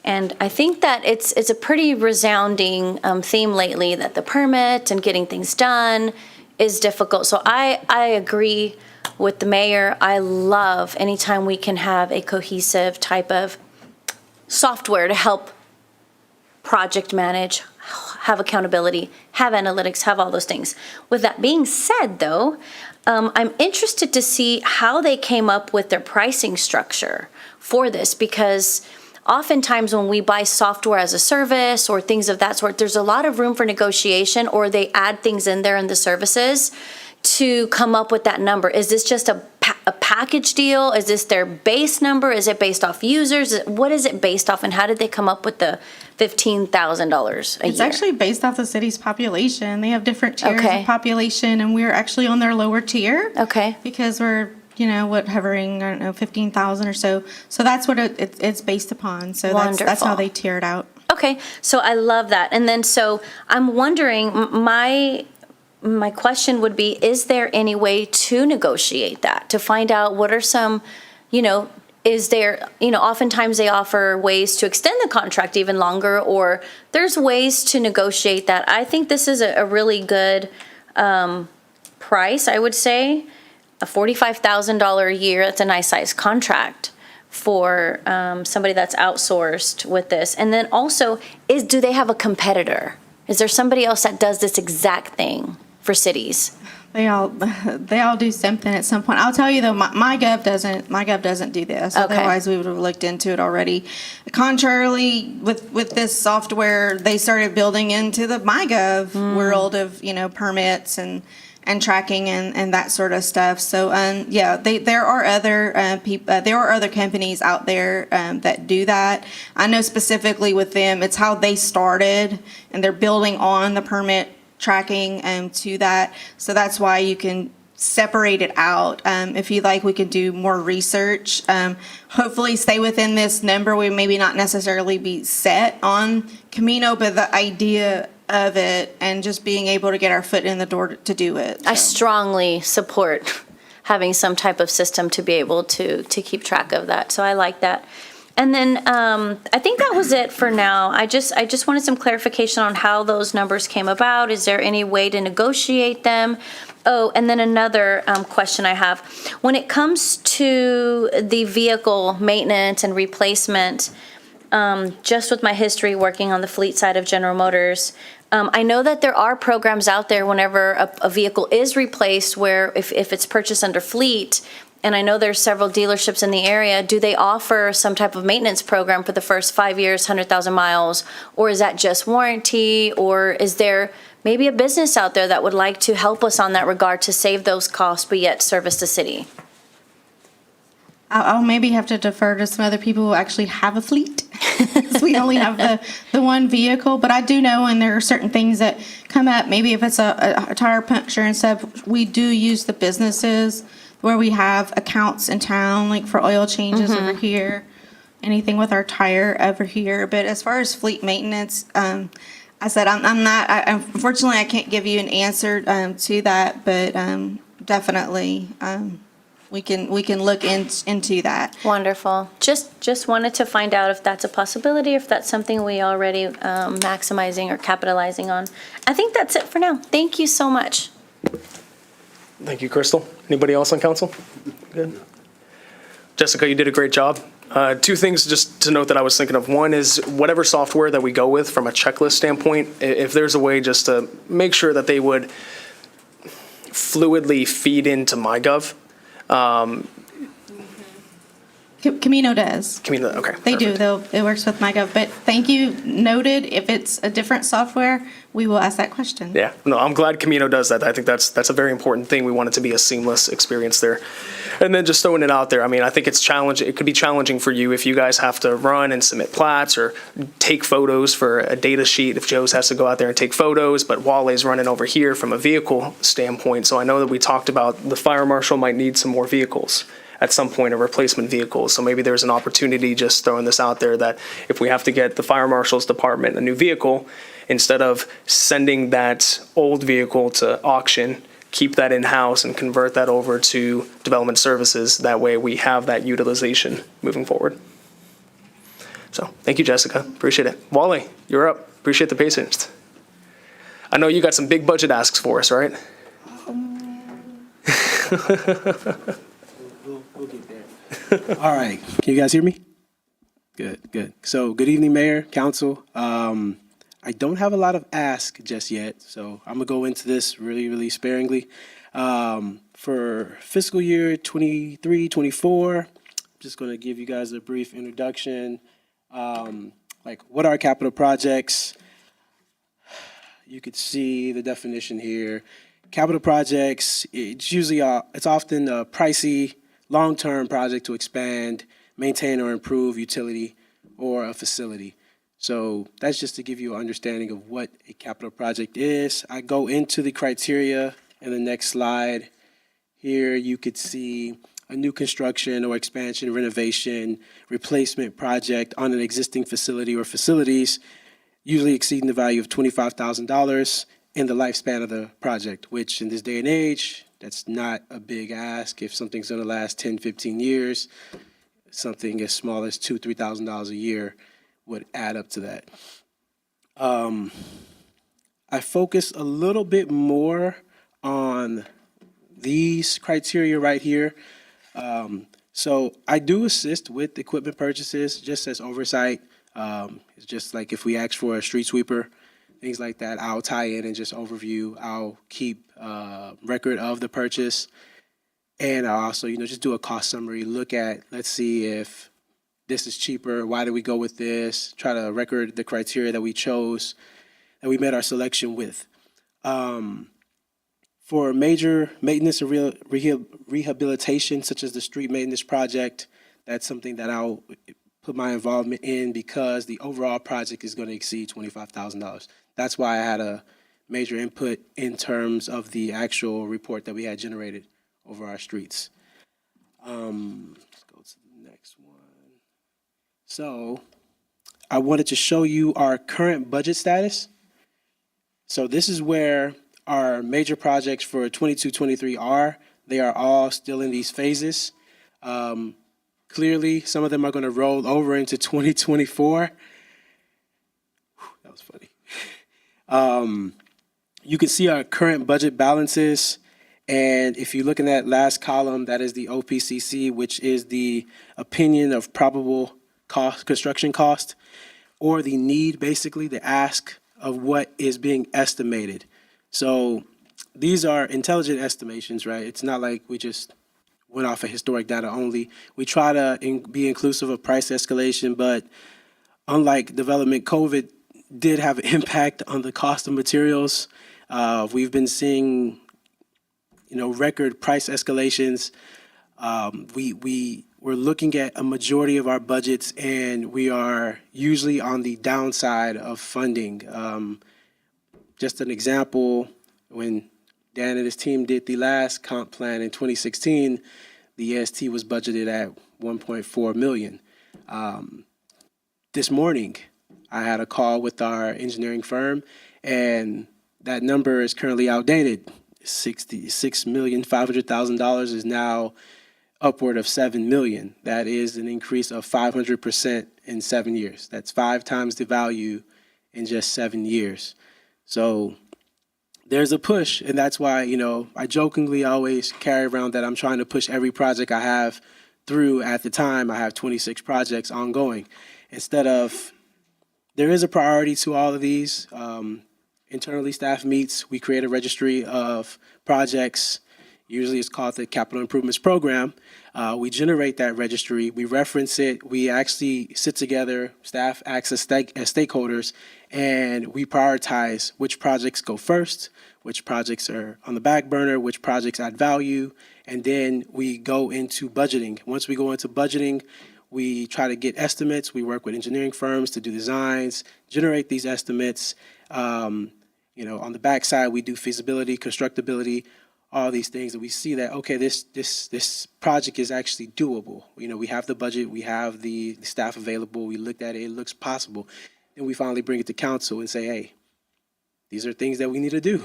And I think that it's a pretty resounding theme lately that the permit and getting things done is difficult. So I agree with the mayor. I love anytime we can have a cohesive type of software to help project manage, have accountability, have analytics, have all those things. With that being said, though, I'm interested to see how they came up with their pricing structure for this, because oftentimes when we buy software as a service or things of that sort, there's a lot of room for negotiation, or they add things in there in the services to come up with that number. Is this just a package deal? Is this their base number? Is it based off users? What is it based off, and how did they come up with the $15,000 a year? It's actually based off the city's population. They have different tiers Okay. of population, and we're actually on their lower tier. Okay. Because we're, hovering, 15,000 or so. So that's what it's based upon. So that's Wonderful. how they tier it out. Okay, so I love that. And then, so I'm wondering, my question would be, is there any way to negotiate that, to find out what are some, is there, oftentimes they offer ways to extend the contract even longer, or there's ways to negotiate that. I think this is a really good price, I would say. A $45,000 a year, that's a nice size contract for somebody that's outsourced with this. And then also, do they have a competitor? Is there somebody else that does this exact thing for cities? They all do something at some point. I'll tell you though, MyGov doesn't do this. Okay. Otherwise, we would have looked into it already. Contrarily, with this software, they started building into the MyGov world of permits and tracking and that sort of stuff. So there are other companies out there that do that. I know specifically with them, it's how they started, and they're building on the permit tracking to that. So that's why you can separate it out. If you like, we can do more research. Hopefully stay within this number. We maybe not necessarily be set on Camino, but the idea of it and just being able to get our foot in the door to do it. I So. strongly support having some type of system to be able to keep track of that. So I like that. And then I think that was it for now. I just wanted some clarification on how those numbers came about. Is there any way to negotiate them? Oh, and then another question I have. When it comes to the vehicle maintenance and replacement, just with my history working on the fleet side of General Motors, I know that there are programs out there whenever a vehicle is replaced where if it's purchased under fleet, and I know there's several dealerships in the area, do they offer some type of maintenance program for the first 5 years, 100,000 miles? Or is that just warranty? Or is there maybe a business out there that would like to help us on that regard to save those costs but yet service the city? I'll maybe have to defer to some other people who actually have a fleet. So we only have the one vehicle, but I do know when there are certain things that come up, maybe if it's a tire puncture and stuff, we do use the businesses where we have accounts in town, like for oil changes over here, anything with our tire over here. But as far as fleet maintenance, I said, unfortunately, I can't give you an answer to that, but definitely we can look into that. Wonderful. Just wanted to find out if that's a possibility, if that's something we already maximizing or capitalizing on. I think that's it for now. Thank you so much. Thank you, Crystal. Anybody else on council? Good. Jessica, you did a great job. Two things just to note that I was thinking of. One is whatever software that we go with from a checklist standpoint, if there's a way just to make sure that they would fluidly feed into MyGov. Camino does. Camino, okay. They perfect. do. It works with MyGov. But thank you. Noted. If it's a different software, we will ask that question. Yeah, no, I'm glad Camino does that. I think that's a very important thing. We want it to be a seamless experience there. And then just throwing it out there, I mean, I think it's challenging. It could be challenging for you if you guys have to run and submit plats or take photos for a data sheet. If Joe's has to go out there and take photos, but Wally's running over here from a vehicle standpoint. So I know that we talked about the fire marshal might need some more vehicles at some point, a replacement vehicle. So maybe there's an opportunity, just throwing this out there, that if we have to get the fire marshal's department a new vehicle, instead of sending that old vehicle to auction, keep that in-house and convert that over to development services. That way we have that utilization moving forward. So thank you, Jessica. Appreciate it. Wally, you're up. Appreciate the patience. I know you got some big budget asks for us, right? We'll get there. All right. Can you guys hear me? Good. So good evening, Mayor, Council. I don't have a lot of ask just yet, so I'm gonna go into this really, really sparingly. For fiscal year 23, 24, just gonna give you guys a brief introduction. Like, what are capital projects? You could see the definition here. Capital projects, it's often a pricey, long-term project to expand, maintain, or improve utility or a facility. So that's just to give you an understanding of what a capital project is. I go into the criteria in the next slide. Here you could see a new construction or expansion, renovation, replacement project on an existing facility or facilities, usually exceeding the value of $25,000 in the lifespan of the project, which in this day and age, that's not a big ask. If something's gonna last 10, 15 years, something as small as $2,000, $3,000 a year would add up to that. I focus a little bit more on these criteria right here. So I do assist with equipment purchases just as oversight. It's just like if we ask for a street sweeper, things like that, I'll tie in and just overview. I'll keep record of the purchase. And I'll also, just do a cost summary, look at, let's see if this is cheaper, why did we go with this, try to record the criteria that we chose, that we met our selection with. For major maintenance and rehabilitation, such as the street maintenance project, that's something that I'll put my involvement in because the overall project is going to exceed $25,000. That's why I had a major input in terms of the actual report that we had generated over our streets. Let's go to the next one. So I wanted to show you our current budget status. So this is where our major projects for 22-23 are. They are all still in these phases. Clearly, some of them are going to roll over into 2024. That was funny. You can see our current budget balances. And if you look in that last column, that is the OPCC, which is the opinion of probable cost, construction cost, or the need, basically, the ask of what is being estimated. So these are intelligent estimations, right? It's not like we just went off of historic data only. We try to be inclusive of price escalation, but unlike development, COVID did have an impact on the cost of materials. We've been seeing, record price escalations. We're looking at a majority of our budgets, and we are usually on the downside of funding. Just an example, when Dan and his team did the last comp plan in 2016, the EST was budgeted at $1.4 million. This morning, I had a call with our engineering firm, and that number is currently outdated. $66,500,000 is now upward of $7 million. That is an increase of 500% in 7 years. That's 5 times the value in just 7 years. So there's a push, and that's why, I jokingly always carry around that I'm trying to push every project I have through. At the time, I have 26 projects ongoing. Instead of, there is a priority to all of these. Internally, staff meets, we create a registry of projects. Usually it's called the Capital Improvements Program. We generate that registry, we reference it, we actually sit together, staff acts as stakeholders, and we prioritize which projects go first, which projects are on the back burner, which projects add value, and then we go into budgeting. Once we go into budgeting, we try to get estimates. We work with engineering firms to do designs, generate these estimates. On the backside, we do feasibility, constructability, all these things, and we see that, okay, this project is actually doable. We have the budget, we have the staff available, we looked at it, it looks possible. Then we finally bring it to council and say, hey, these are things that we need to do.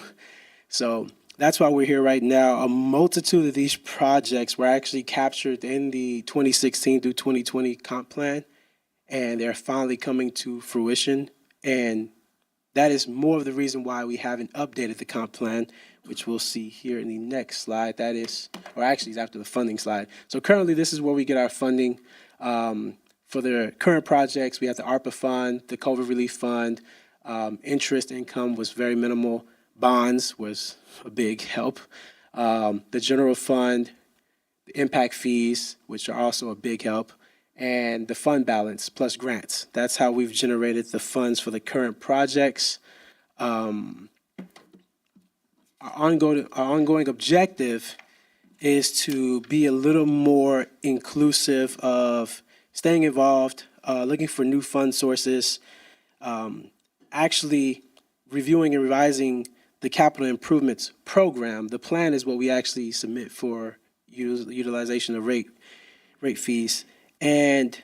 So that's why we're here right now. A multitude of these projects were actually captured in the 2016 through 2020 comp plan, and they're finally coming to fruition. And that is more of the reason why we haven't updated the comp plan, which we'll see here in the next slide. That is, or actually it's after the funding slide. So currently this is where we get our funding. For the current projects, we have the ARPA fund, the COVID relief fund, Interest income was very minimal. Bonds was a big help. The general fund, the impact fees, which are also a big help, and the fund balance plus grants. That's how we've generated the funds for the current projects. Our ongoing objective is to be a little more inclusive of staying involved, looking for new fund sources, actually reviewing and revising the capital improvements program. The plan is what we actually submit for utilization of rate fees, and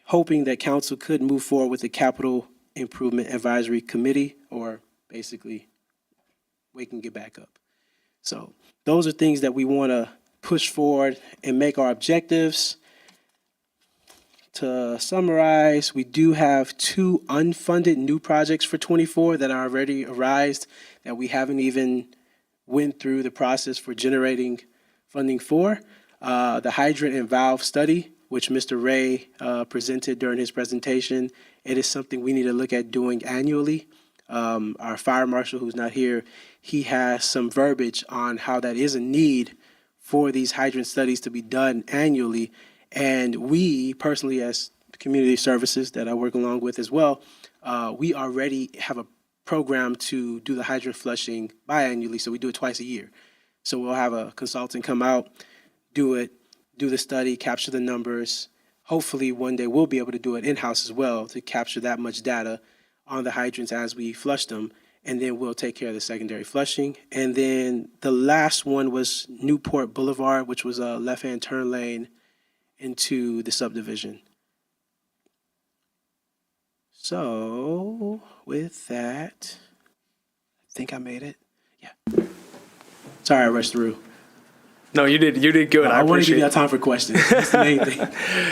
hoping that council could move forward with the capital improvement advisory committee, or basically waking it back up. So those are things that we want to push forward and make our objectives. To summarize, we do have 2 unfunded new projects for 24 that are already arised that we haven't even went through the process for generating funding for. The hydrant and valve study, which Mr. Ray presented during his presentation, it is something we need to look at doing annually. Our fire marshal, who's not here, he has some verbiage on how that is a need for these hydrant studies to be done annually. And we personally, as community services that I work along with as well, we already have a program to do the hydrant flushing biannually, so we do it twice a year. So we'll have a consultant come out, do it, do the study, capture the numbers. Hopefully one day we'll be able to do it in-house as well to capture that much data on the hydrants as we flush them, and then we'll take care of the secondary flushing. And then the last one was Newport Boulevard, which was a left-hand turn lane into the subdivision. So with that, I think I made it. Yeah. Sorry I rushed through. No, you did good. I want to give appreciate you time for questions. That's the main thing.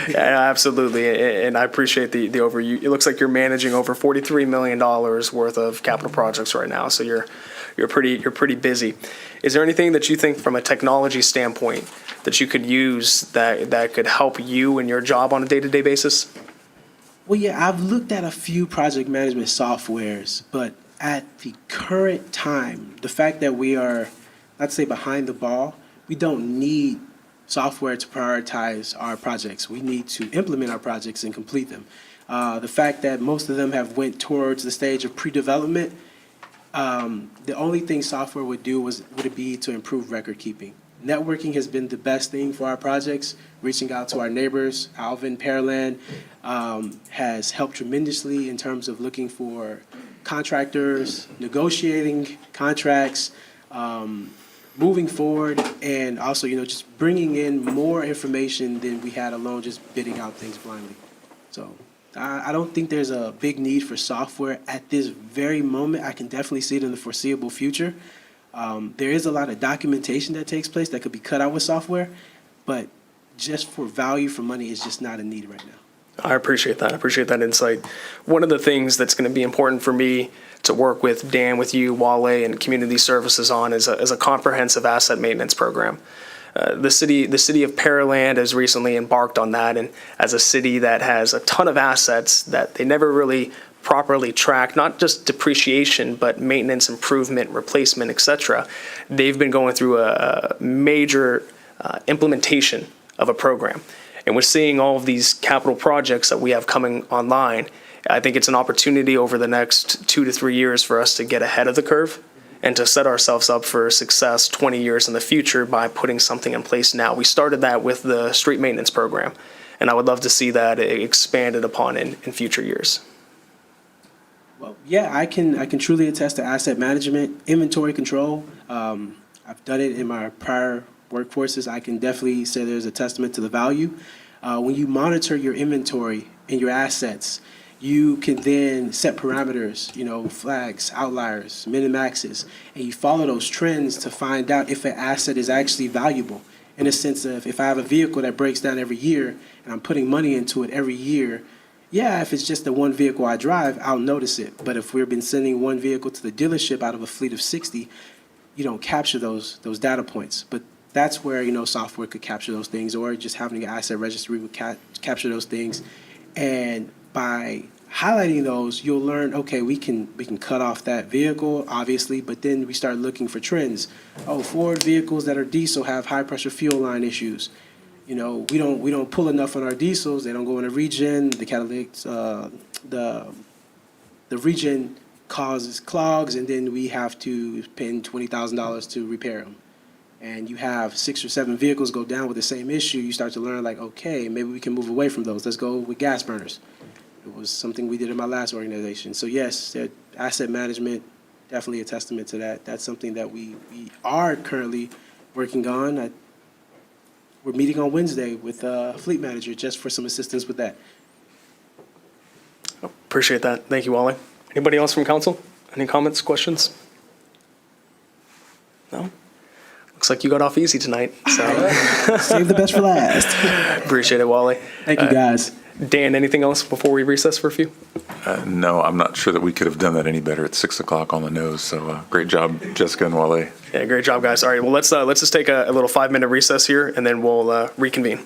Yeah, absolutely. And I appreciate the overview. It looks like you're managing over $43 million worth of capital projects right now. So you're pretty busy. Is there anything that you think from a technology standpoint that you could use that could help you in your job on a day-to-day basis? Well, yeah, I've looked at a few project management softwares, but at the current time, the fact that we are, let's say, behind the ball, we don't need software to prioritize our projects. We need to implement our projects and complete them. The fact that most of them have went towards the stage of pre-development, the only thing software would do would it be to improve record keeping. Networking has been the best thing for our projects. Reaching out to our neighbors, Alvin, Pearland, has helped tremendously in terms of looking for contractors, negotiating contracts, moving forward, and also, just bringing in more information than we had alone just bidding out things blindly. So I don't think there's a big need for software at this very moment. I can definitely see it in the foreseeable future. There is a lot of documentation that takes place that could be cut out with software, but just for value for money is just not a need right now. I appreciate that. I appreciate that insight. One of the things that's going to be important for me to work with Dan, with you, Wale, and community services on is a comprehensive asset maintenance program. The city of Pearland has recently embarked on that, and as a city that has a ton of assets that they never really properly track, not just depreciation, but maintenance, improvement, replacement, etc. They've been going through a major implementation of a program. And we're seeing all of these capital projects that we have coming online. I think it's an opportunity over the next 2 to 3 years for us to get ahead of the curve and to set ourselves up for success 20 years in the future by putting something in place now. We started that with the street maintenance program, and I would love to see that expanded upon in future years. Well, yeah, I can truly attest to asset management, inventory control. I've done it in my prior workforces. I can definitely say there's a testament to the value. When you monitor your inventory and your assets, you can then set parameters, flags, outliers, min and maxes, and you follow those trends to find out if an asset is actually valuable. In a sense of, if I have a vehicle that breaks down every year and I'm putting money into it every year, yeah, if it's just the one vehicle I drive, I'll notice it. But if we've been sending one vehicle to the dealership out of a fleet of 60, you don't capture those data points. But that's where, software could capture those things, or just having an asset registry would capture those things. And by highlighting those, you'll learn, okay, we can cut off that vehicle, obviously, but then we start looking for trends. Oh, Ford vehicles that are diesel have high pressure fuel line issues. You know, we don't pull enough on our diesels. They don't go in a regen. The catalytic, the regen causes clogs, and then we have to spend $20,000 to repair them. And you have 6 or 7 vehicles go down with the same issue. You start to learn, like, okay, maybe we can move away from those. Let's go with gas burners. It was something we did in my last organization. So yes, asset management, definitely a testament to that. That's something that we are currently working on. We're meeting on Wednesday with a fleet manager just for some assistance with that. Appreciate that. Thank you, Wally. Anybody else from council? Any comments, questions? No? Looks like you got off easy tonight. So Save the best for last. appreciate it, Wally. Thank you, guys. Dan, anything else before we recess for a few? No, I'm not sure that we could have done that any better at 6 o'clock on the nose. So great job, Jessica and Wale. Yeah, great job, guys. All right, well, let's just take a little 5-minute recess here, and then we'll reconvene.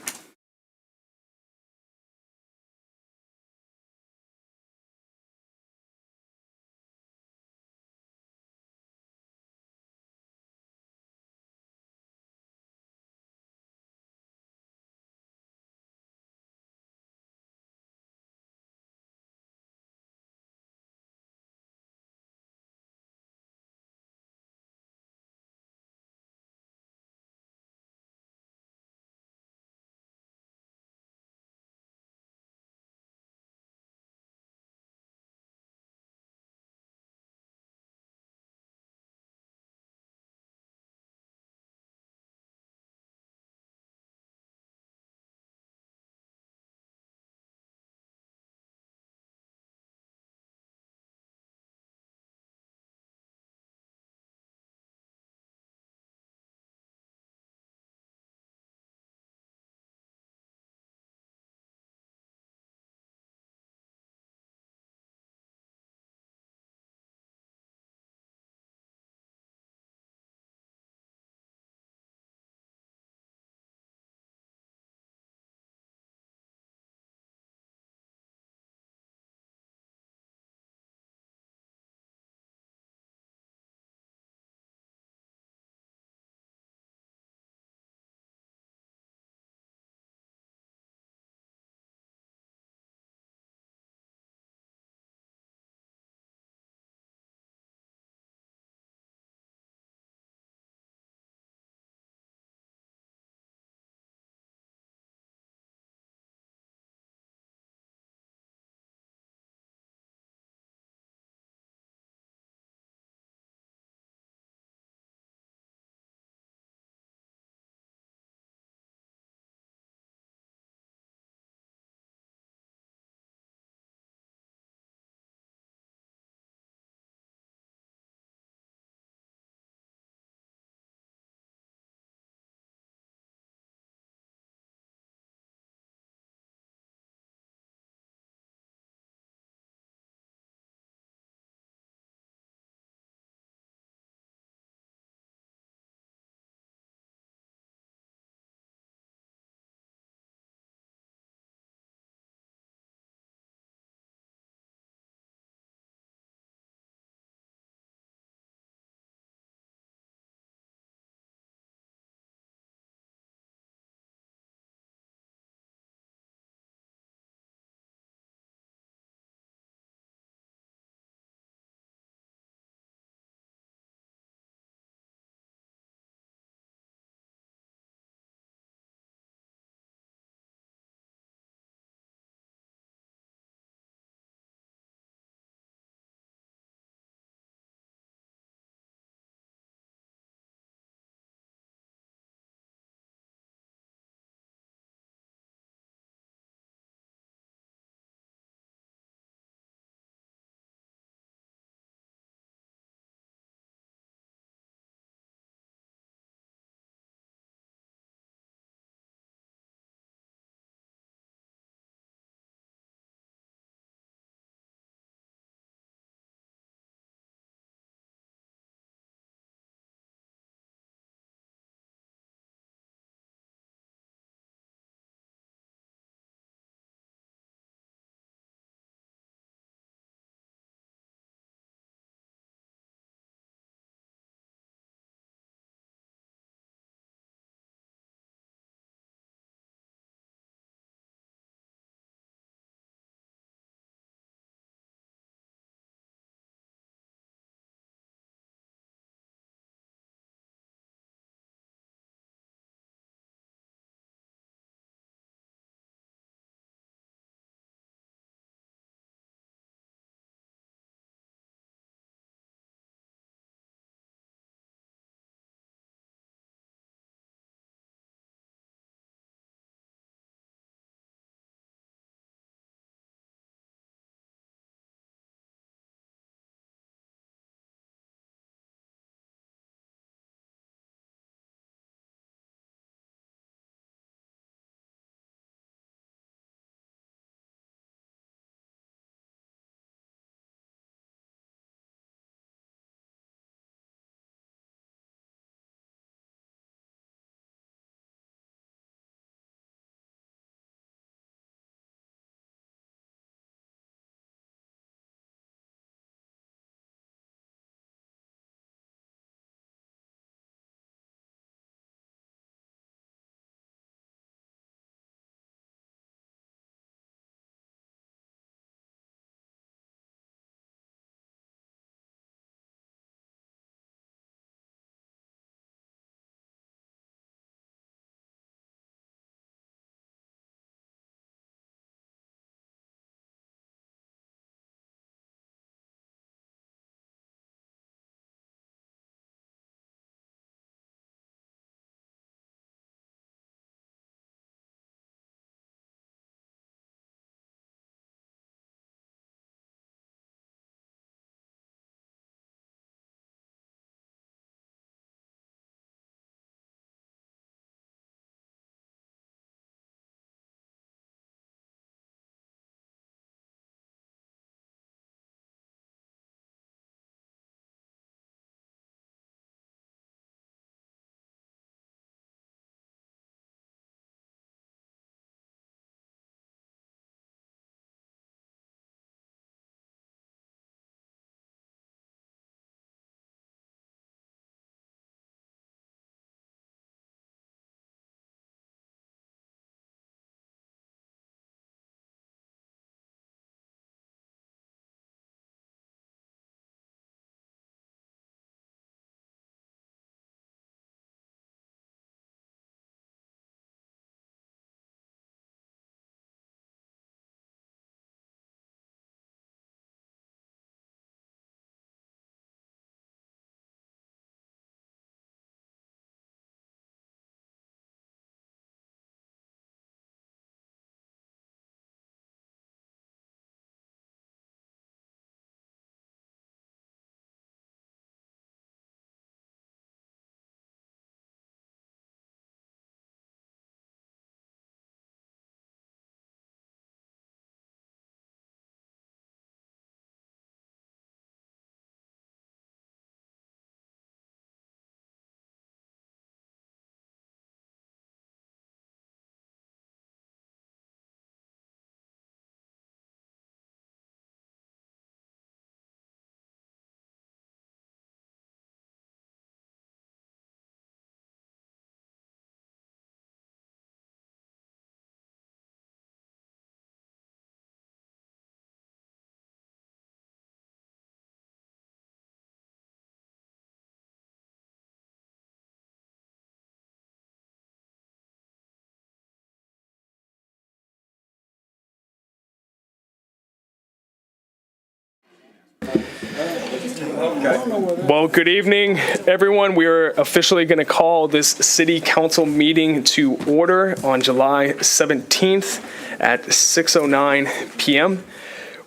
Well, good evening, everyone. We are officially going to call this city council meeting to order on July 17th at 6:09 p.m.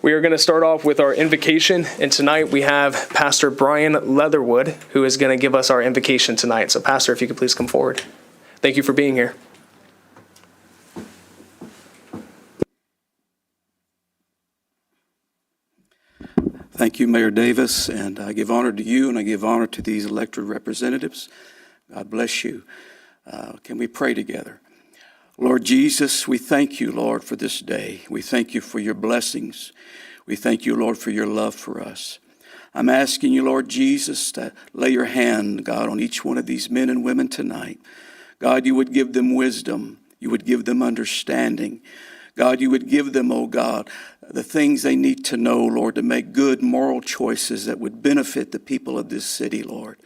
We are going to start off with our invocation, and tonight we have Pastor Brian Leatherwood, who is going to give us our invocation tonight. So, Pastor, if you could please come forward. Thank you for being here. Thank you, Mayor Davis, and I give honor to you and I give honor to these elected representatives. God bless you. Can we pray together? Lord Jesus, we thank you, Lord, for this day. We thank you for your blessings. We thank you, Lord, for your love for us. I'm asking you, Lord Jesus, to lay your hand, God, on each one of these men and women tonight. God, you would give them wisdom. You would give them understanding. God, you would give them, oh God, the things they need to know, Lord, to make good moral choices that would benefit the people of this city, Lord.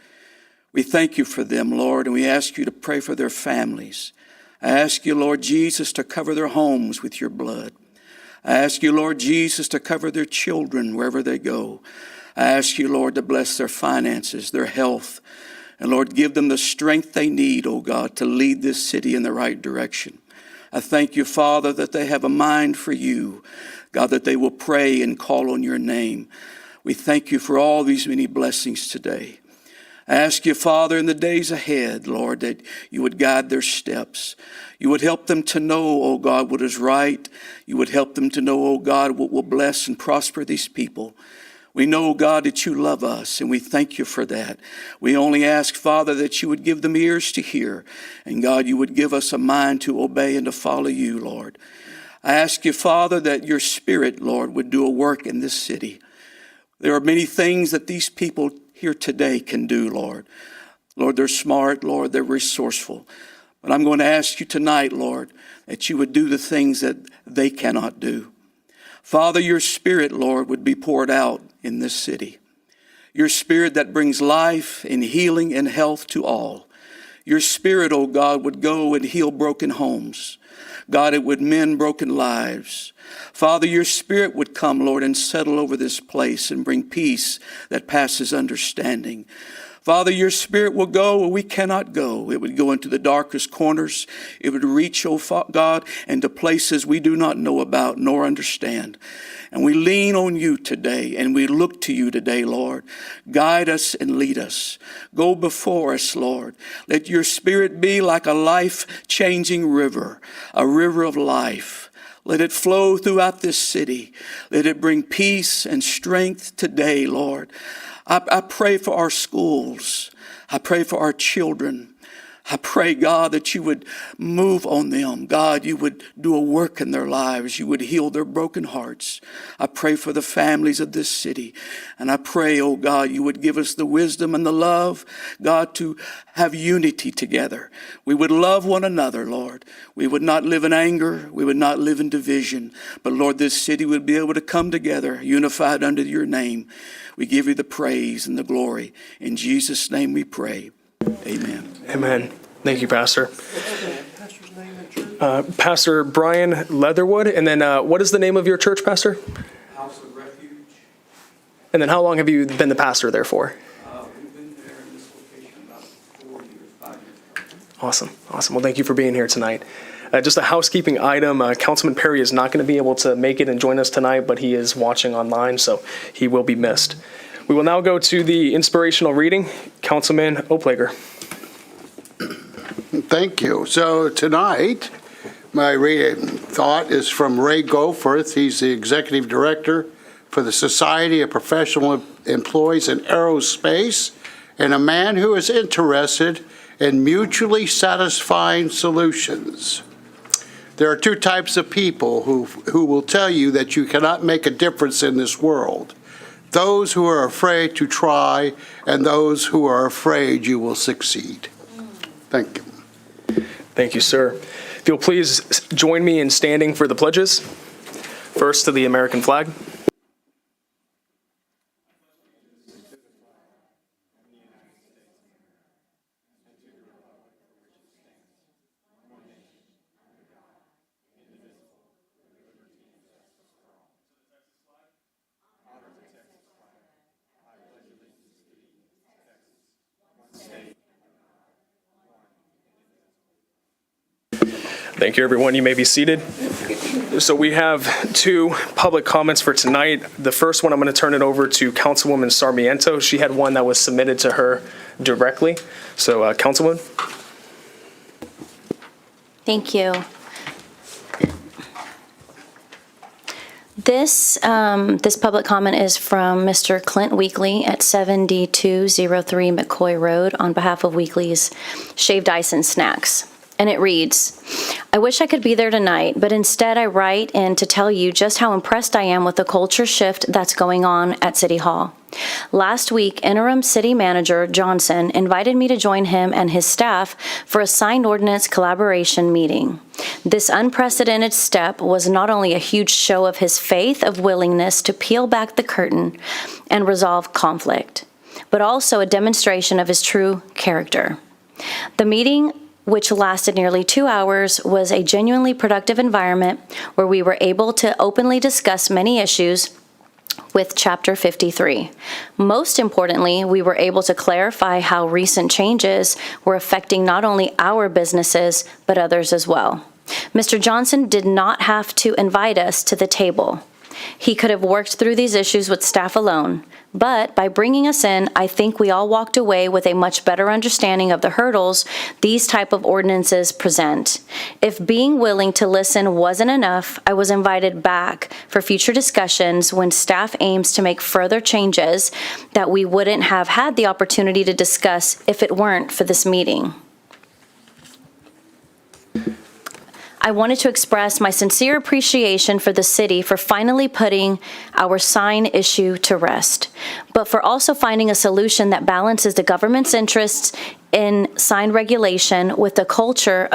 We thank you for them, Lord, and we ask you to pray for their families. I ask you, Lord Jesus, to cover their homes with your blood. I ask you, Lord Jesus, to cover their children wherever they go. I ask you, Lord, to bless their finances, their health, and Lord, give them the strength they need, oh God, to lead this city in the right direction. I thank you, Father, that they have a mind for you. God, that they will pray and call on your name. We thank you for all these many blessings today. I ask you, Father, in the days ahead, Lord, that you would guide their steps. You would help them to know, oh God, what is right. You would help them to know, oh God, what will bless and prosper these people. We know, God, that you love us, and we thank you for that. We only ask, Father, that you would give them ears to hear, and God, you would give us a mind to obey and to follow you, Lord. I ask you, Father, that your Spirit, Lord, would do a work in this city. There are many things that these people here today can do, Lord. Lord, they're smart, Lord, they're resourceful. But I'm going to ask you tonight, Lord, that you would do the things that they cannot do. Father, your Spirit, Lord, would be poured out in this city. Your Spirit that brings life and healing and health to all. Your Spirit, oh God, would go and heal broken homes. God, it would mend broken lives. Father, your Spirit would come, Lord, and settle over this place and bring peace that passes understanding. Father, your Spirit will go where we cannot go. It would go into the darkest corners. It would reach, oh God, into places we do not know about nor understand. And we lean on you today, and we look to you today, Lord. Guide us and lead us. Go before us, Lord. Let your Spirit be like a life-changing river, a river of life. Let it flow throughout this city. Let it bring peace and strength today, Lord. I pray for our schools. I pray for our children. I pray, God, that you would move on them. God, you would do a work in their lives. You would heal their broken hearts. I pray for the families of this city. And I pray, oh God, you would give us the wisdom and the love, God, to have unity together. We would love one another, Lord. We would not live in anger. We would not live in division. But Lord, this city would be able to come together, unified under your name. We give you the praise and the glory. In Jesus' name we pray. Amen. Amen. Thank you, Pastor. Pastor Brian Leatherwood. And then what is the name of your church, Pastor? House of Refuge. And then how long have you been the pastor there for? We've been there in this location about 4 years, 5 years. Awesome. Awesome. Well, thank you for being here tonight. Just a housekeeping item. Councilman Perry is not going to be able to make it and join us tonight, but he is watching online, so he will be missed. We will now go to the inspirational reading. Councilman Oplager. Thank you. So tonight, my reading thought is from Ray Goforth. He's the Executive Director for the Society of Professional Employees in Aerospace, and a man who is interested in mutually satisfying solutions. There are two types of people who will tell you that you cannot make a difference in this world. Those who are afraid to try, and those who are afraid you will succeed. Thank you. Thank you, sir. If you'll please join me in standing for the pledges. First to the American flag. Thank you, everyone. You may be seated. So we have 2 public comments for tonight. The first one, I'm going to turn it over to Councilwoman Sarmiento. She had one that was submitted to her directly. So, Councilwoman. Thank you. This public comment is from Mr. Clint Weekly at 7203 McCoy Road on behalf of Weekly's Shaved Ice and Snacks. And it reads, I wish I could be there tonight, but instead I write in to tell you just how impressed I am with the culture shift that's going on at City Hall. Last week, Interim City Manager Johnson invited me to join him and his staff for a signed ordinance collaboration meeting. This unprecedented step was not only a huge show of his faith of willingness to peel back the curtain and resolve conflict, but also a demonstration of his true character. The meeting, which lasted nearly 2 hours, was a genuinely productive environment where we were able to openly discuss many issues with Chapter 53. Most importantly, we were able to clarify how recent changes were affecting not only our businesses, but others as well. Mr. Johnson did not have to invite us to the table. He could have worked through these issues with staff alone, but by bringing us in, I think we all walked away with a much better understanding of the hurdles these type of ordinances present. If being willing to listen wasn't enough, I was invited back for future discussions when staff aims to make further changes that we wouldn't have had the opportunity to discuss if it weren't for this meeting. I wanted to express my sincere appreciation for the city for finally putting our sign issue to rest, but for also finding a solution that balances the government's interests in sign regulation with the culture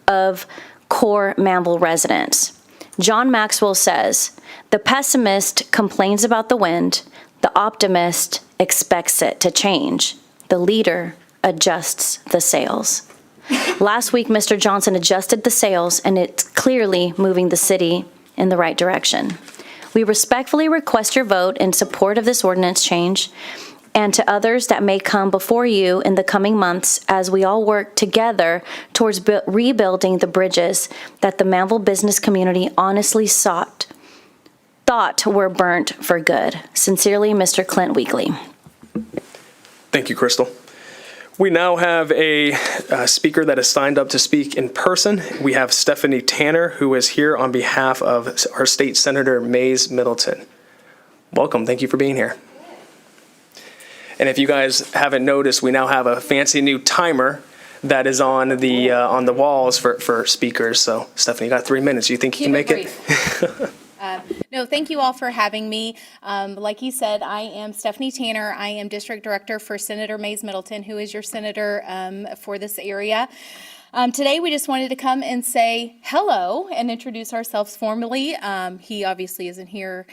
of core Manvel residents. John Maxwell says, "The pessimist complains about the wind, the optimist expects it to change, the leader adjusts the sails." Last week, Mr. Johnson adjusted the sails, and it's clearly moving the city in the right direction. We respectfully request your vote in support of this ordinance change and to others that may come before you in the coming months as we all work together towards rebuilding the bridges that the Manvel business community honestly thought were burnt for good. Sincerely, Mr. Clint Weekly. Thank you, Crystal. We now have a speaker that is signed up to speak in person. We have Stephanie Tanner, who is here on behalf of our state senator, Mays Middleton. Welcome. Thank you for being here. And if you guys haven't noticed, we now have a fancy new timer that is on the walls for speakers. So, Stephanie, you got 3 minutes. You think you can make it? No, thank you all for having me. Like you said, I am Stephanie Tanner. I am District Director for Senator Mays Middleton, who is your senator for this area. Today, we just wanted to come and say hello and introduce ourselves formally. He obviously isn't here,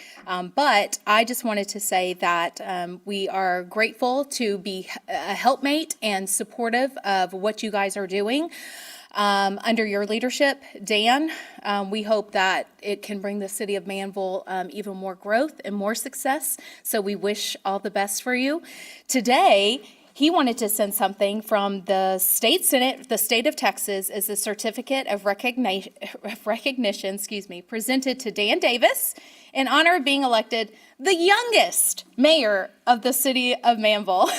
but I just wanted to say that we are grateful to be a helpmate and supportive of what you guys are doing. Under your leadership, Dan, we hope that it can bring the city of Manvel even more growth and more success. So we wish all the best for you. Today, he wanted to send something from the state senate, the state of Texas, is a certificate of recognition, presented to Dan Davis in honor of being elected the youngest mayor of the city of Manvel.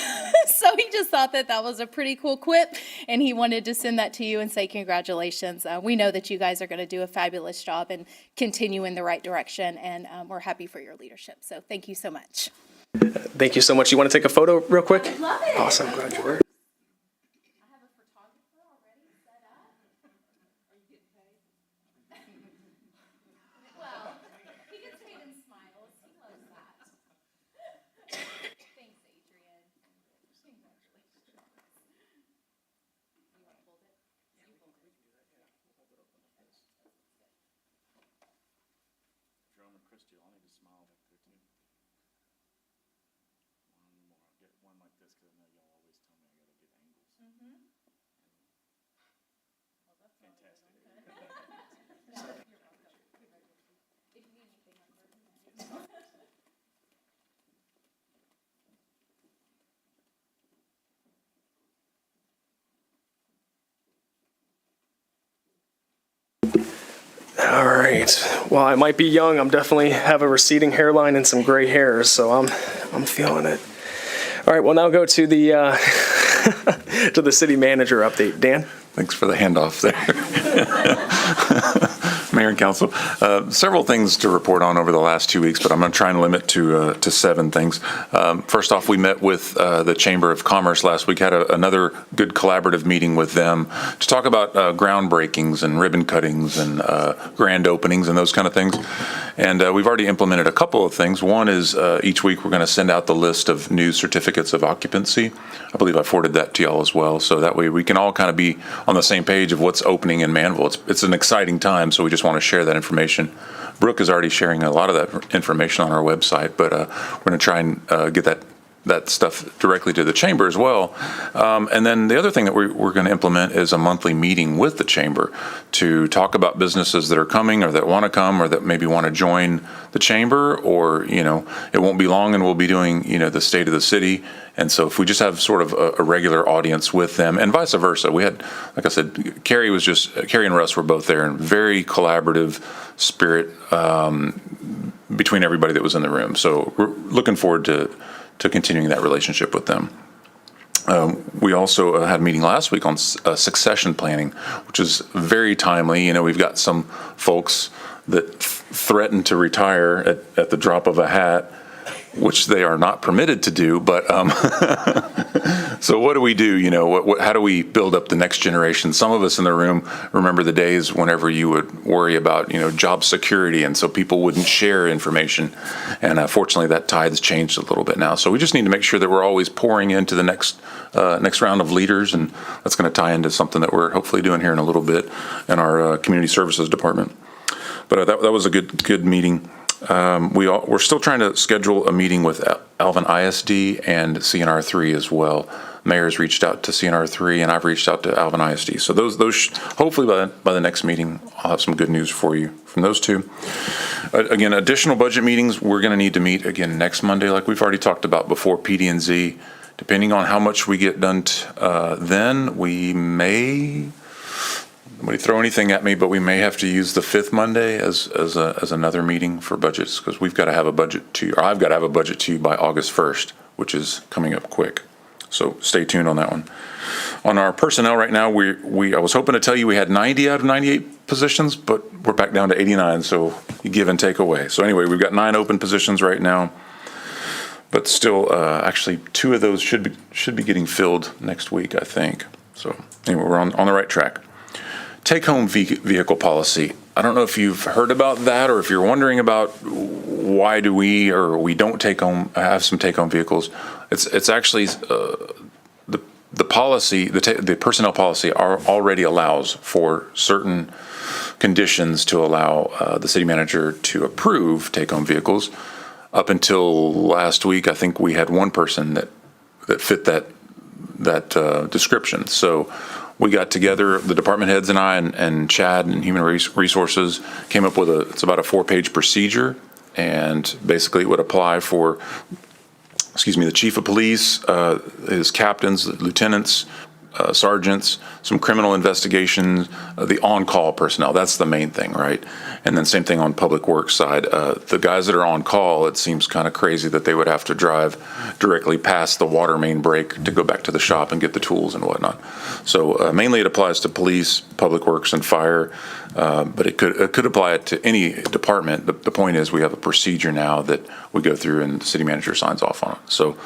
So he just thought that was a pretty cool quip, and he wanted to send that to you and say congratulations. We know that you guys are going to do a fabulous job and continue in the right direction, and we're happy for your leadership. So thank you so much. Thank you so much. You want to take a photo real quick? I love it. Awesome. Glad you were. All right. Well, I might be young. I'm definitely have a receding hairline and some gray hairs, so I'm feeling it. All right. Well, now go to the to the city manager update. Dan. Thanks for the handoff there. Mayor and Council, several things to report on over the last 2 weeks, but I'm going to try and limit to 7 things. First off, we met with the Chamber of Commerce last week, had another good collaborative meeting with them to talk about groundbreakings and ribbon cuttings and grand openings and those kind of things. And we've already implemented a couple of things. One is each week we're going to send out the list of new certificates of occupancy. I believe I forwarded that to y'all as well, so that way we can all kind of be on the same page of what's opening in Manvel. It's an exciting time, so we just want to share that information. Brooke is already sharing a lot of that information on our website, but we're going to try and get that stuff directly to the chamber as well. And then the other thing that we're going to implement is a monthly meeting with the chamber to talk about businesses that are coming or that want to come or that maybe want to join the chamber, or, it won't be long and we'll be doing, the state of the city. And so if we just have sort of a regular audience with them and vice versa, we had, like I said, Carrie and Russ were both there, and very collaborative spirit between everybody that was in the room. So we're looking forward to continuing that relationship with them. We also had a meeting last week on succession planning, which is very timely. We've got some folks that threaten to retire at the drop of a hat, which they are not permitted to do. But so what do we do? How do we build up the next generation? Some of us in the room remember the days whenever you would worry about, job security, and so people wouldn't share information. And fortunately, that tide's changed a little bit now. So we just need to make sure that we're always pouring into the next round of leaders, and that's going to tie into something that we're hopefully doing here in a little bit in our community services department. But that was a good meeting. We're still trying to schedule a meeting with Alvin ISD and CNR3 as well. Mayor's reached out to CNR3, and I've reached out to Alvin ISD. So those hopefully by the next meeting, I'll have some good news for you from those two. Again, additional budget meetings, we're going to need to meet again next Monday, like we've already talked about before, PD&Z. Depending on how much we get done then, we may... Nobody throw anything at me, but we may have to use the 5th Monday as another meeting for budgets, because we've got to have a budget to you, or I've got to have a budget to you by August 1st, which is coming up quick. So stay tuned on that one. On our personnel right now, I was hoping to tell you we had 90 out of 98 positions, but we're back down to 89, so you give and take away. So anyway, we've got 9 open positions right now, but still, actually 2 of those should be getting filled next week, I think. So anyway, we're on the right track. Take-home vehicle policy. I don't know if you've heard about that, or if you're wondering about why do we or we don't have some take-home vehicles. It's actually the policy, the personnel policy already allows for certain conditions to allow the city manager to approve take-home vehicles. Up until last week, I think we had one person that fit that description. So we got together, the department heads and I, and Chad and Human Resources came up with it's about a 4-page procedure, and basically it would apply for, the chief of police, his captains, lieutenants, sergeants, some criminal investigations, the on-call personnel. That's the main thing, right? And then same thing on public works side. The guys that are on call, it seems kind of crazy that they would have to drive directly past the water main break to go back to the shop and get the tools and whatnot. So mainly it applies to police, public works, and fire, but it could apply to any department. The point is we have a procedure now that we go through and the city manager signs off on it. So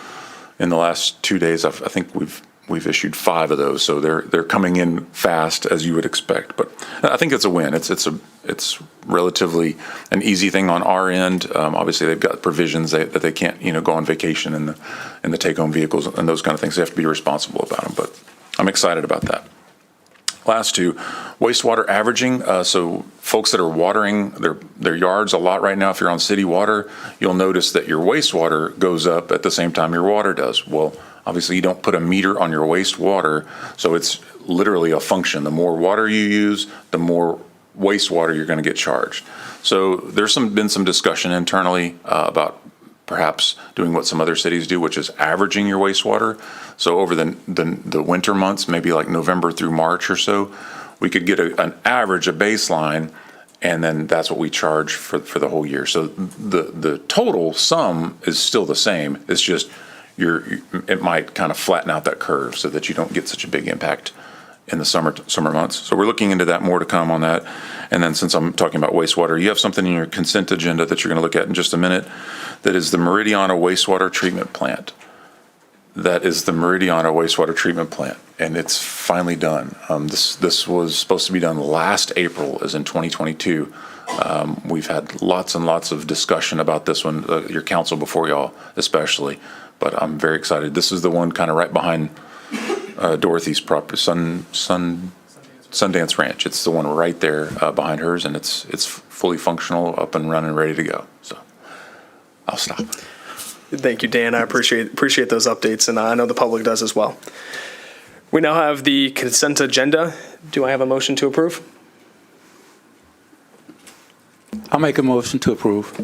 in the last 2 days, I think we've issued 5 of those, so they're coming in fast as you would expect. But I think it's a win. It's relatively an easy thing on our end. Obviously, they've got provisions that they can't go on vacation in the take-home vehicles and those kind of things. They have to be responsible about them. But I'm excited about that. Last 2, wastewater averaging. So folks that are watering their yards a lot right now, if you're on city water, you'll notice that your wastewater goes up at the same time your water does. Well, obviously, you don't put a meter on your wastewater, so it's literally a function. The more water you use, the more wastewater you're going to get charged. So there's been some discussion internally about perhaps doing what some other cities do, which is averaging your wastewater. So over the winter months, maybe like November through March or so, we could get an average, a baseline, and then that's what we charge for the whole year. So the total sum is still the same. It's just it might kind of flatten out that curve so that you don't get such a big impact in the summer months. So we're looking into that, more to come on that. And then since I'm talking about wastewater, you have something in your consent agenda that you're going to look at in just a minute. That is the Meridiana wastewater treatment plant. That is the Meridiana wastewater treatment plant, and it's finally done. This was supposed to be done last April, as in 2022. We've had lots and lots of discussion about this one, your council before y'all especially, but I'm very excited. This is the one kind of right behind Dorothy's property, Sundance Ranch. It's the one right there behind hers, and it's fully functional, up and running, ready to go. So I'll stop. Thank you, Dan. I appreciate those updates, and I know the public does as well. We now have the consent agenda. Do I have a motion to approve? I'll make a motion to approve.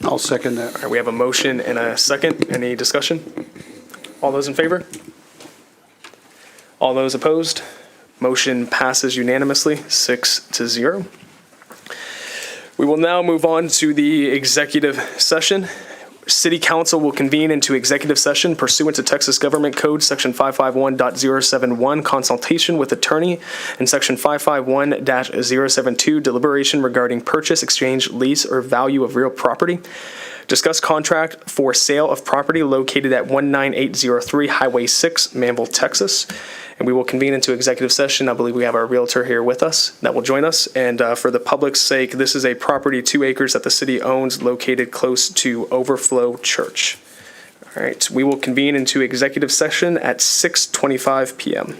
I'll second that. All right, we have a motion and a second. Any discussion? All those in favor? All those opposed? Motion passes unanimously, 6-0. We will now move on to the executive session. City Council will convene into executive session pursuant to Texas Government Code Section 551.071, consultation with attorney, and Section 551-072, deliberation regarding purchase, exchange, lease, or value of real property. Discuss contract for sale of property located at 19803 Highway 6, Manvel, Texas. And we will convene into executive session. I believe we have our realtor here with us that will join us. And for the public's sake, this is a property, 2 acres that the city owns, located close to Overflow Church. All right, we will convene into executive session at 6:25 p.m.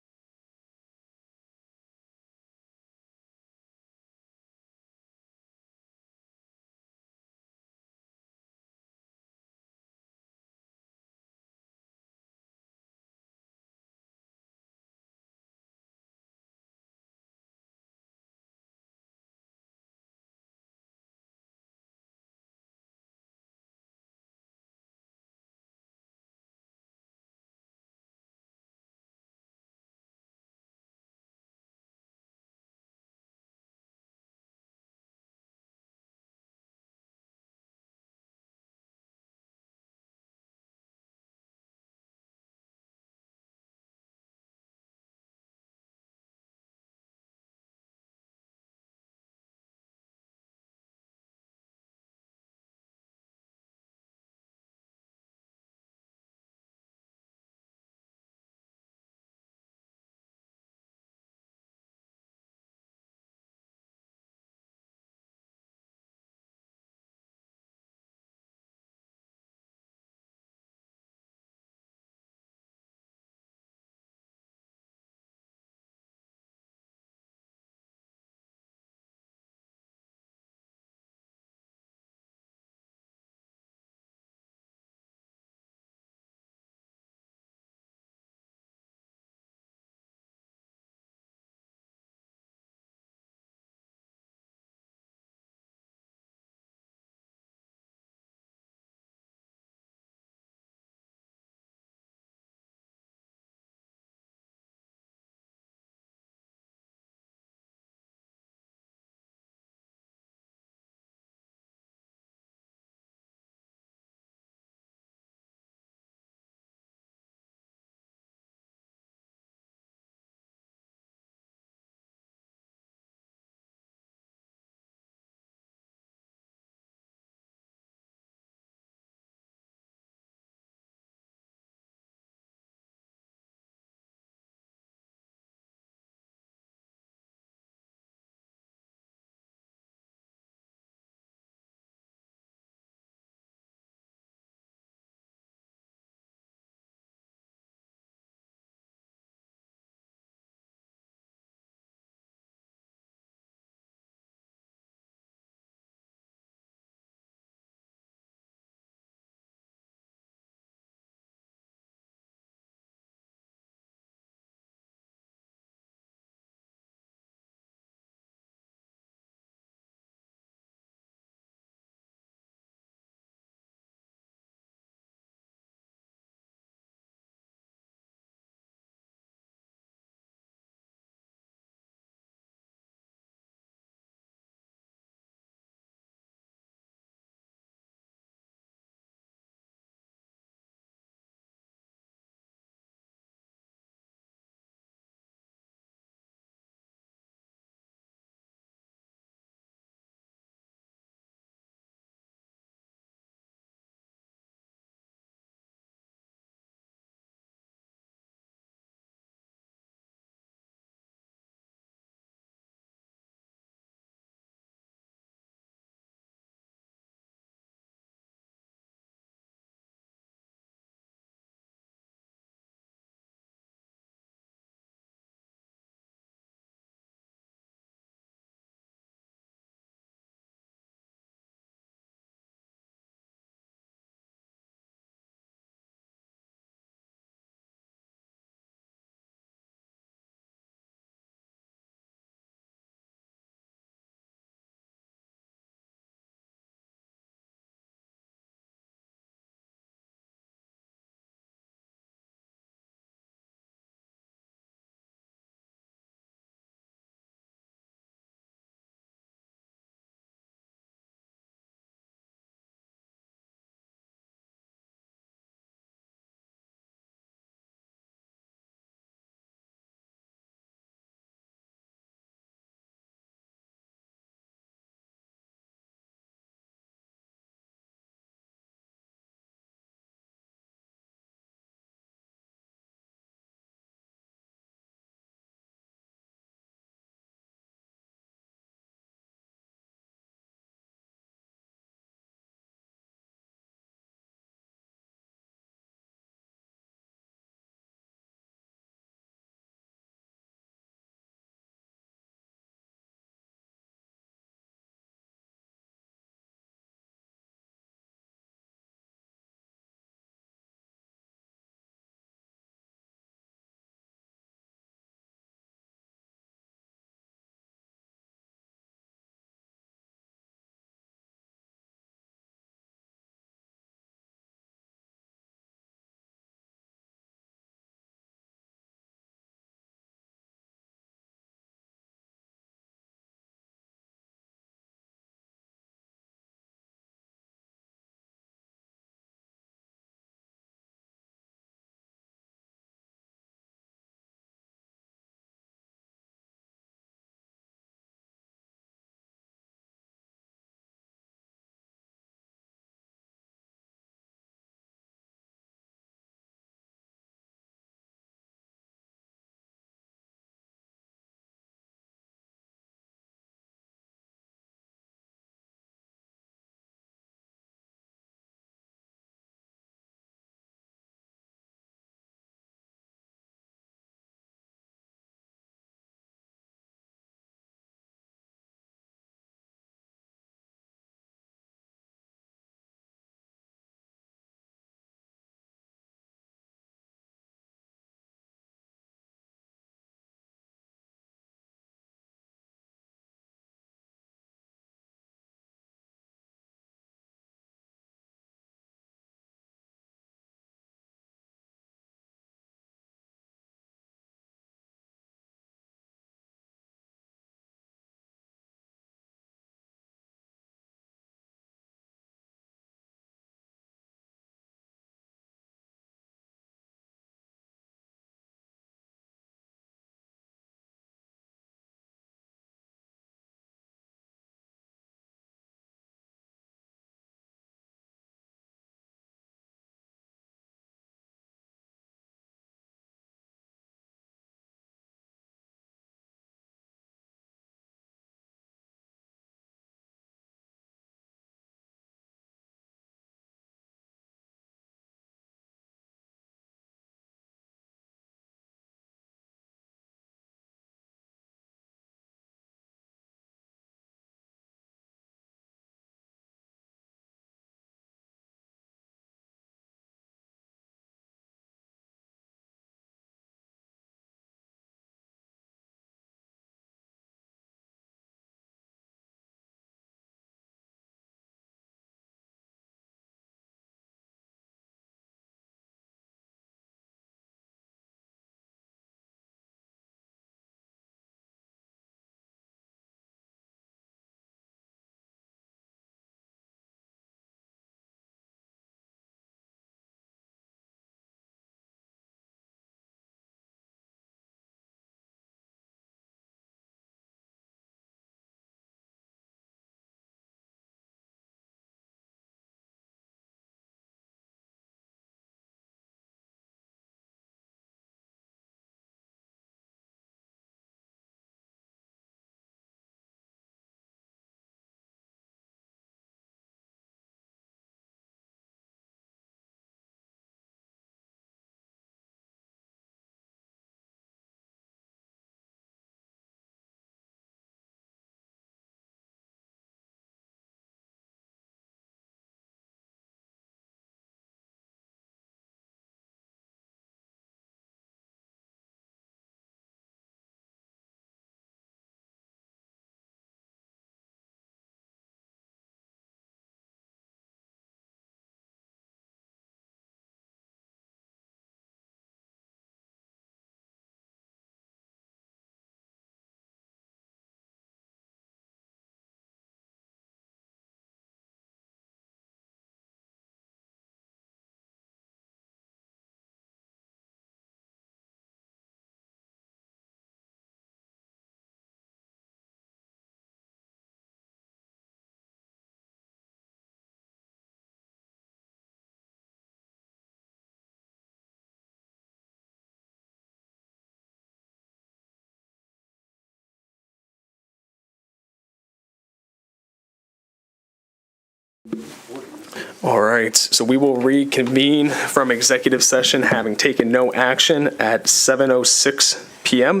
All right, so we will reconvene from executive session, having taken no action at 7:06 p.m.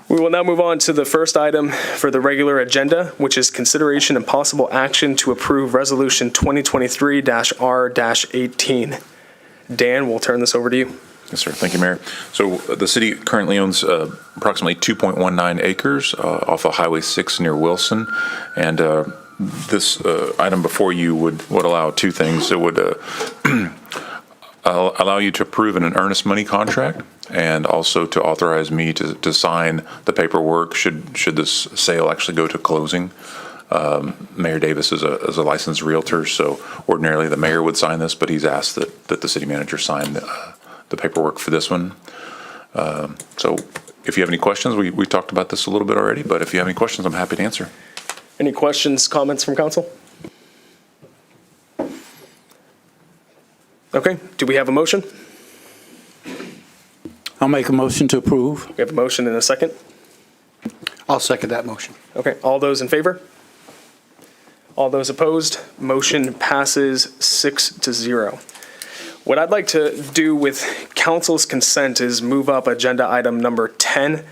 We will now move on to the first item for the regular agenda, which is consideration and possible action to approve Resolution 2023-R-18. Dan, we'll turn this over to you. Yes, sir. Thank you, Mayor. So the city currently owns approximately 2.19 acres off of Highway 6 near Wilson. And this item before you would allow two things. It would allow you to approve an earnest money contract and also to authorize me to sign the paperwork should this sale actually go to closing. Mayor Davis is a licensed realtor, so ordinarily the mayor would sign this, but he's asked that the city manager sign the paperwork for this one. So if you have any questions, we talked about this a little bit already, but if you have any questions, I'm happy to answer. Any questions, comments from council? Okay, do we have a motion? I'll make a motion to approve. We have a motion and a second. I'll second that motion. Okay, all those in favor? All those opposed? Motion passes 6-0. What I'd like to do with council's consent is move up agenda item number 10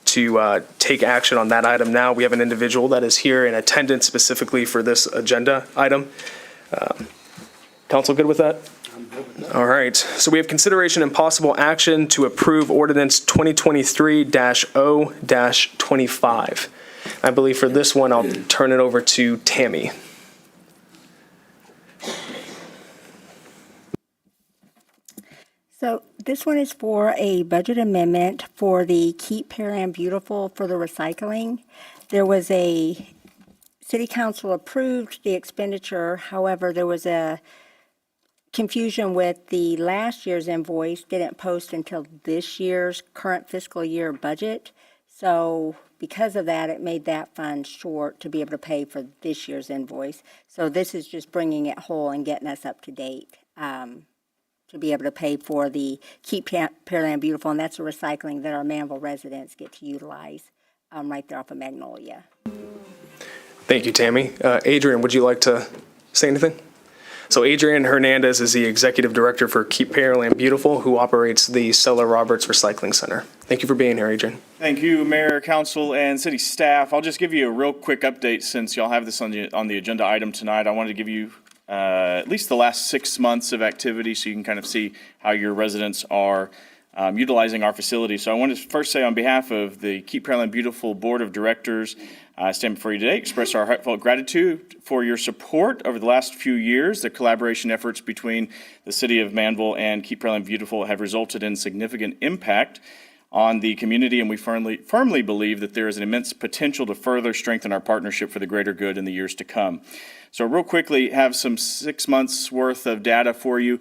to take action on that item now. We have an individual that is here in attendance specifically for this agenda item. Council good with that? I'm good with that. All right, so we have consideration and possible action to approve ordinance 2023-0-25. I believe for this one, I'll turn it over to Tammy. So this one is for a budget amendment for the Keep Pearland Beautiful for the recycling. There was a, city council approved the expenditure. However, there was a confusion with the last year's invoice didn't post until this year's current fiscal year budget. So because of that, it made that fund short to be able to pay for this year's invoice. So this is just bringing it whole and getting us up to date. To be able to pay for the Keep Pearland Beautiful, and that's the recycling that our Manvel residents get to utilize right there off of Magnolia. Thank you, Tammy. Adrian, would you like to say anything? So Adrian Hernandez is the executive director for Keep Pearland Beautiful, who operates the Stella Roberts Recycling Center. Thank you for being here, Adrian. Thank you, Mayor, Council, and City staff. I'll just give you a real quick update since y'all have this on the agenda item tonight. I wanted to give you at least the last 6 months of activity so you can kind of see how your residents are utilizing our facility. So I want to first say on behalf of the Keep Pearland Beautiful Board of Directors, I stand before you today, express our heartfelt gratitude for your support over the last few years. The collaboration efforts between the City of Manvel and Keep Pearland Beautiful have resulted in significant impact on the community, and we firmly believe that there is an immense potential to further strengthen our partnership for the greater good in the years to come. So real quickly, have some 6 months worth of data for you.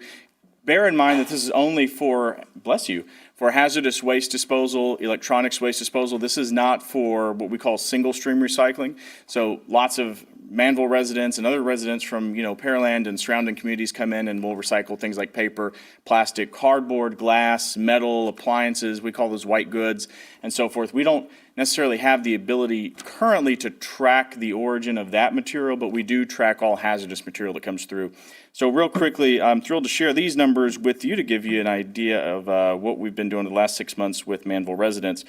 Bear in mind that this is only for, bless you, for hazardous waste disposal, electronics waste disposal. This is not for what we call single stream recycling. So lots of Manvel residents and other residents from, Pearland and surrounding communities come in and will recycle things like paper, plastic, cardboard, glass, metal, appliances. We call those white goods and so forth. We don't necessarily have the ability currently to track the origin of that material, but we do track all hazardous material that comes through. So real quickly, I'm thrilled to share these numbers with you to give you an idea of what we've been doing the last 6 months with Manvel residents.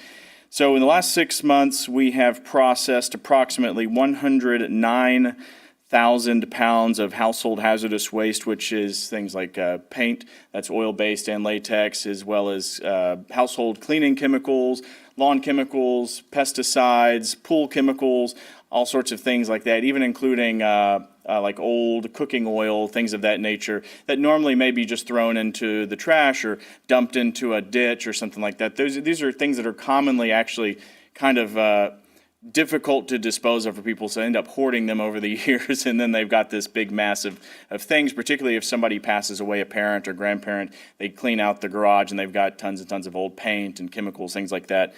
So in the last 6 months, we have processed approximately 109,000 pounds of household hazardous waste, which is things like paint, that's oil-based and latex, as well as household cleaning chemicals, lawn chemicals, pesticides, pool chemicals, all sorts of things like that, even including like old cooking oil, things of that nature that normally may be just thrown into the trash or dumped into a ditch or something like that. These are things that are commonly actually kind of difficult to dispose of for people, so they end up hoarding them over the years, and then they've got this big mass of things, particularly if somebody passes away, a parent or grandparent, they clean out the garage and they've got tons and tons of old paint and chemicals, things like that.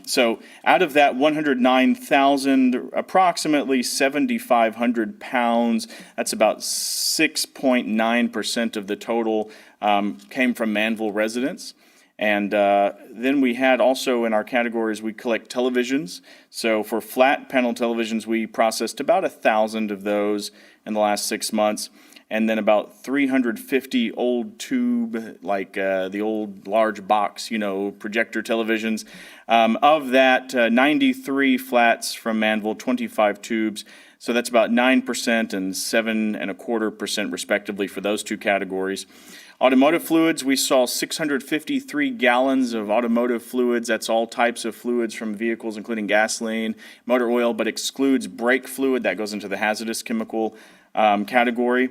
So out of that 109,000, approximately 7,500 pounds, that's about 6.9% of the total, came from Manvel residents. And then we had also in our categories, we collect televisions. So for flat panel televisions, we processed about 1,000 of those in the last 6 months. And then about 350 old tube, like the old large box, projector televisions. Of that, 93 flats from Manvel, 25 tubes. So that's about 9% and 7.25% respectively for those two categories. Automotive fluids, we saw 653 gallons of automotive fluids. That's all types of fluids from vehicles, including gasoline, motor oil, but excludes brake fluid. That goes into the hazardous chemical category.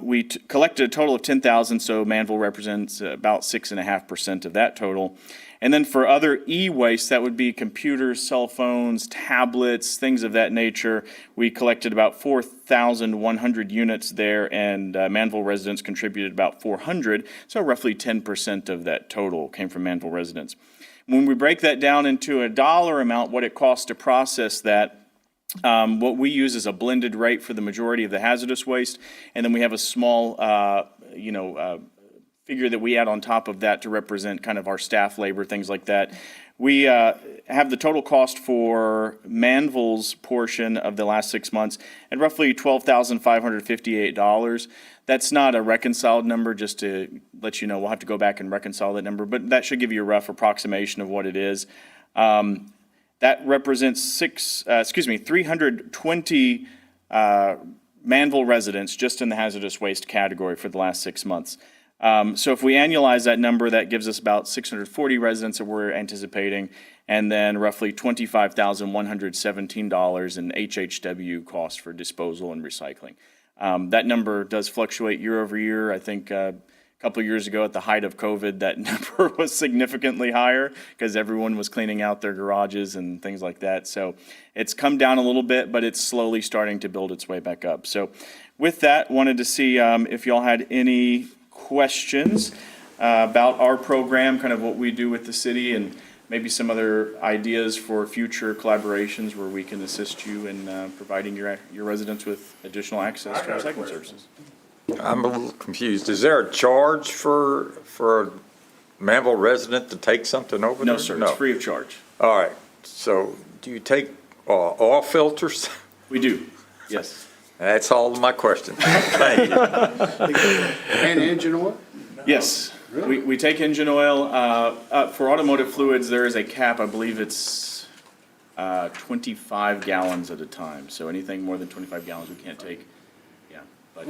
We collected a total of 10,000, so Manvel represents about 6.5% of that total. And then for other e-waste, that would be computers, cell phones, tablets, things of that nature. We collected about 4,100 units there, and Manvel residents contributed about 400, so roughly 10% of that total came from Manvel residents. When we break that down into a dollar amount, what it costs to process that, what we use is a blended rate for the majority of the hazardous waste, and then we have a small, figure that we add on top of that to represent kind of our staff labor, things like that. We have the total cost for Manvel's portion of the last 6 months at roughly $12,558. That's not a reconciled number, just to let you know. We'll have to go back and reconcile that number, but that should give you a rough approximation of what it is. That represents 320 Manvel residents just in the hazardous waste category for the last 6 months. So if we annualize that number, that gives us about 640 residents that we're anticipating, and then roughly $25,117 in HHW cost for disposal and recycling. That number does fluctuate year over year. I think a couple of years ago at the height of COVID, that number was significantly higher because everyone was cleaning out their garages and things like that. So it's come down a little bit, but it's slowly starting to build its way back up. So with that, wanted to see if y'all had any questions about our program, kind of what we do with the city, and maybe some other ideas for future collaborations where we can assist you in providing your residents with additional access to recycling services. I'm a little confused. Is there a charge for a Manvel resident to take something over there? No, sir. It's free of charge. All right. So do you take oil filters? We do, yes. That's all of my questions. Thank you. And engine oil? Yes, we take engine oil. For automotive fluids, there is a cap. I believe it's 25 gallons at a time. So anything more than 25 gallons, we can't take. Yeah, but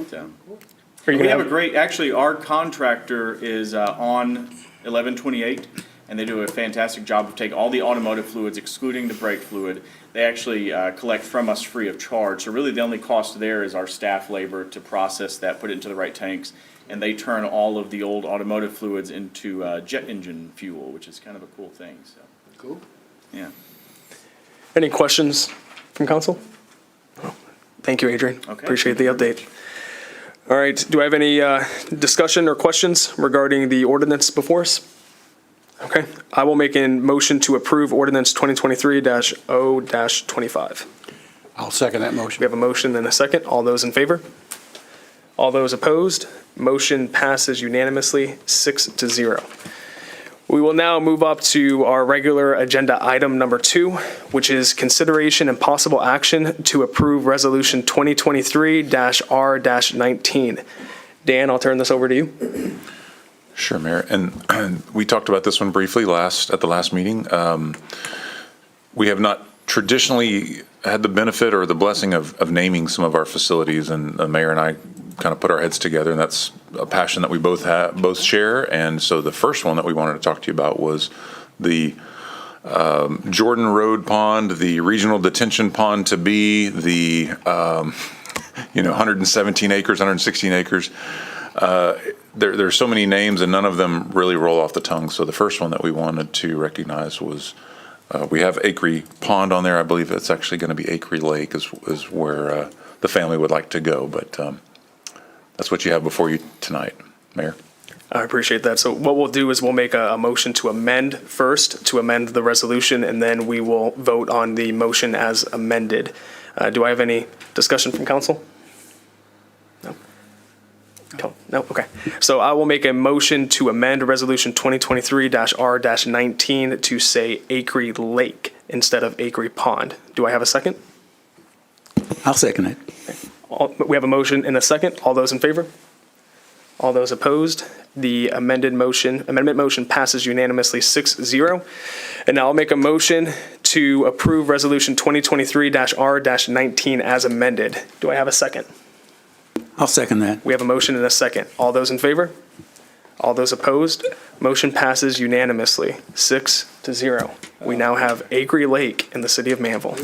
we have a great. Actually, our contractor is on 1128, and they do a fantastic job of taking all the automotive fluids, excluding the brake fluid. They actually collect from us free of charge. So really the only cost there is our staff labor to process that, put it into the right tanks, and they turn all of the old automotive fluids into jet engine fuel, which is kind of a cool thing. So Cool. Yeah. Any questions from council? Thank you, Adrian. Okay. Appreciate the update. All right, do I have any discussion or questions regarding the ordinance before us? Okay, I will make a motion to approve ordinance 2023-0-25. I'll second that motion. We have a motion and a second. All those in favor? All those opposed? Motion passes unanimously, 6-0. We will now move up to our regular agenda item number 2, which is consideration and possible action to approve resolution 2023-R-19. Dan, I'll turn this over to you. Sure, Mayor. And we talked about this one briefly at the last meeting. We have not traditionally had the benefit or the blessing of naming some of our facilities, and the mayor and I kind of put our heads together, and that's a passion that we both share. And so the first one that we wanted to talk to you about was the Jordan Road Pond, the regional detention pond to be, the 117 acres, 116 acres. There's so many names, and none of them really roll off the tongue. So the first one that we wanted to recognize was we have Acre Pond on there. I believe it's actually going to be Acre Lake is where the family would like to go. But that's what you have before you tonight, Mayor. I appreciate that. So what we'll do is we'll make a motion to amend first, to amend the resolution, and then we will vote on the motion as amended. Do I have any discussion from council? No. No? Okay. So I will make a motion to amend Resolution 2023-R-19 to say Acre Lake instead of Acre Pond. Do I have a second? I'll second it. We have a motion and a second. All those in favor? All those opposed? The amendment motion passes unanimously 6-0. And now I'll make a motion to approve Resolution 2023-R-19 as amended. Do I have a second? I'll second that. We have a motion and a second. All those in favor? All those opposed? Motion passes unanimously 6-0. We now have Acre Lake in the city of Manvel.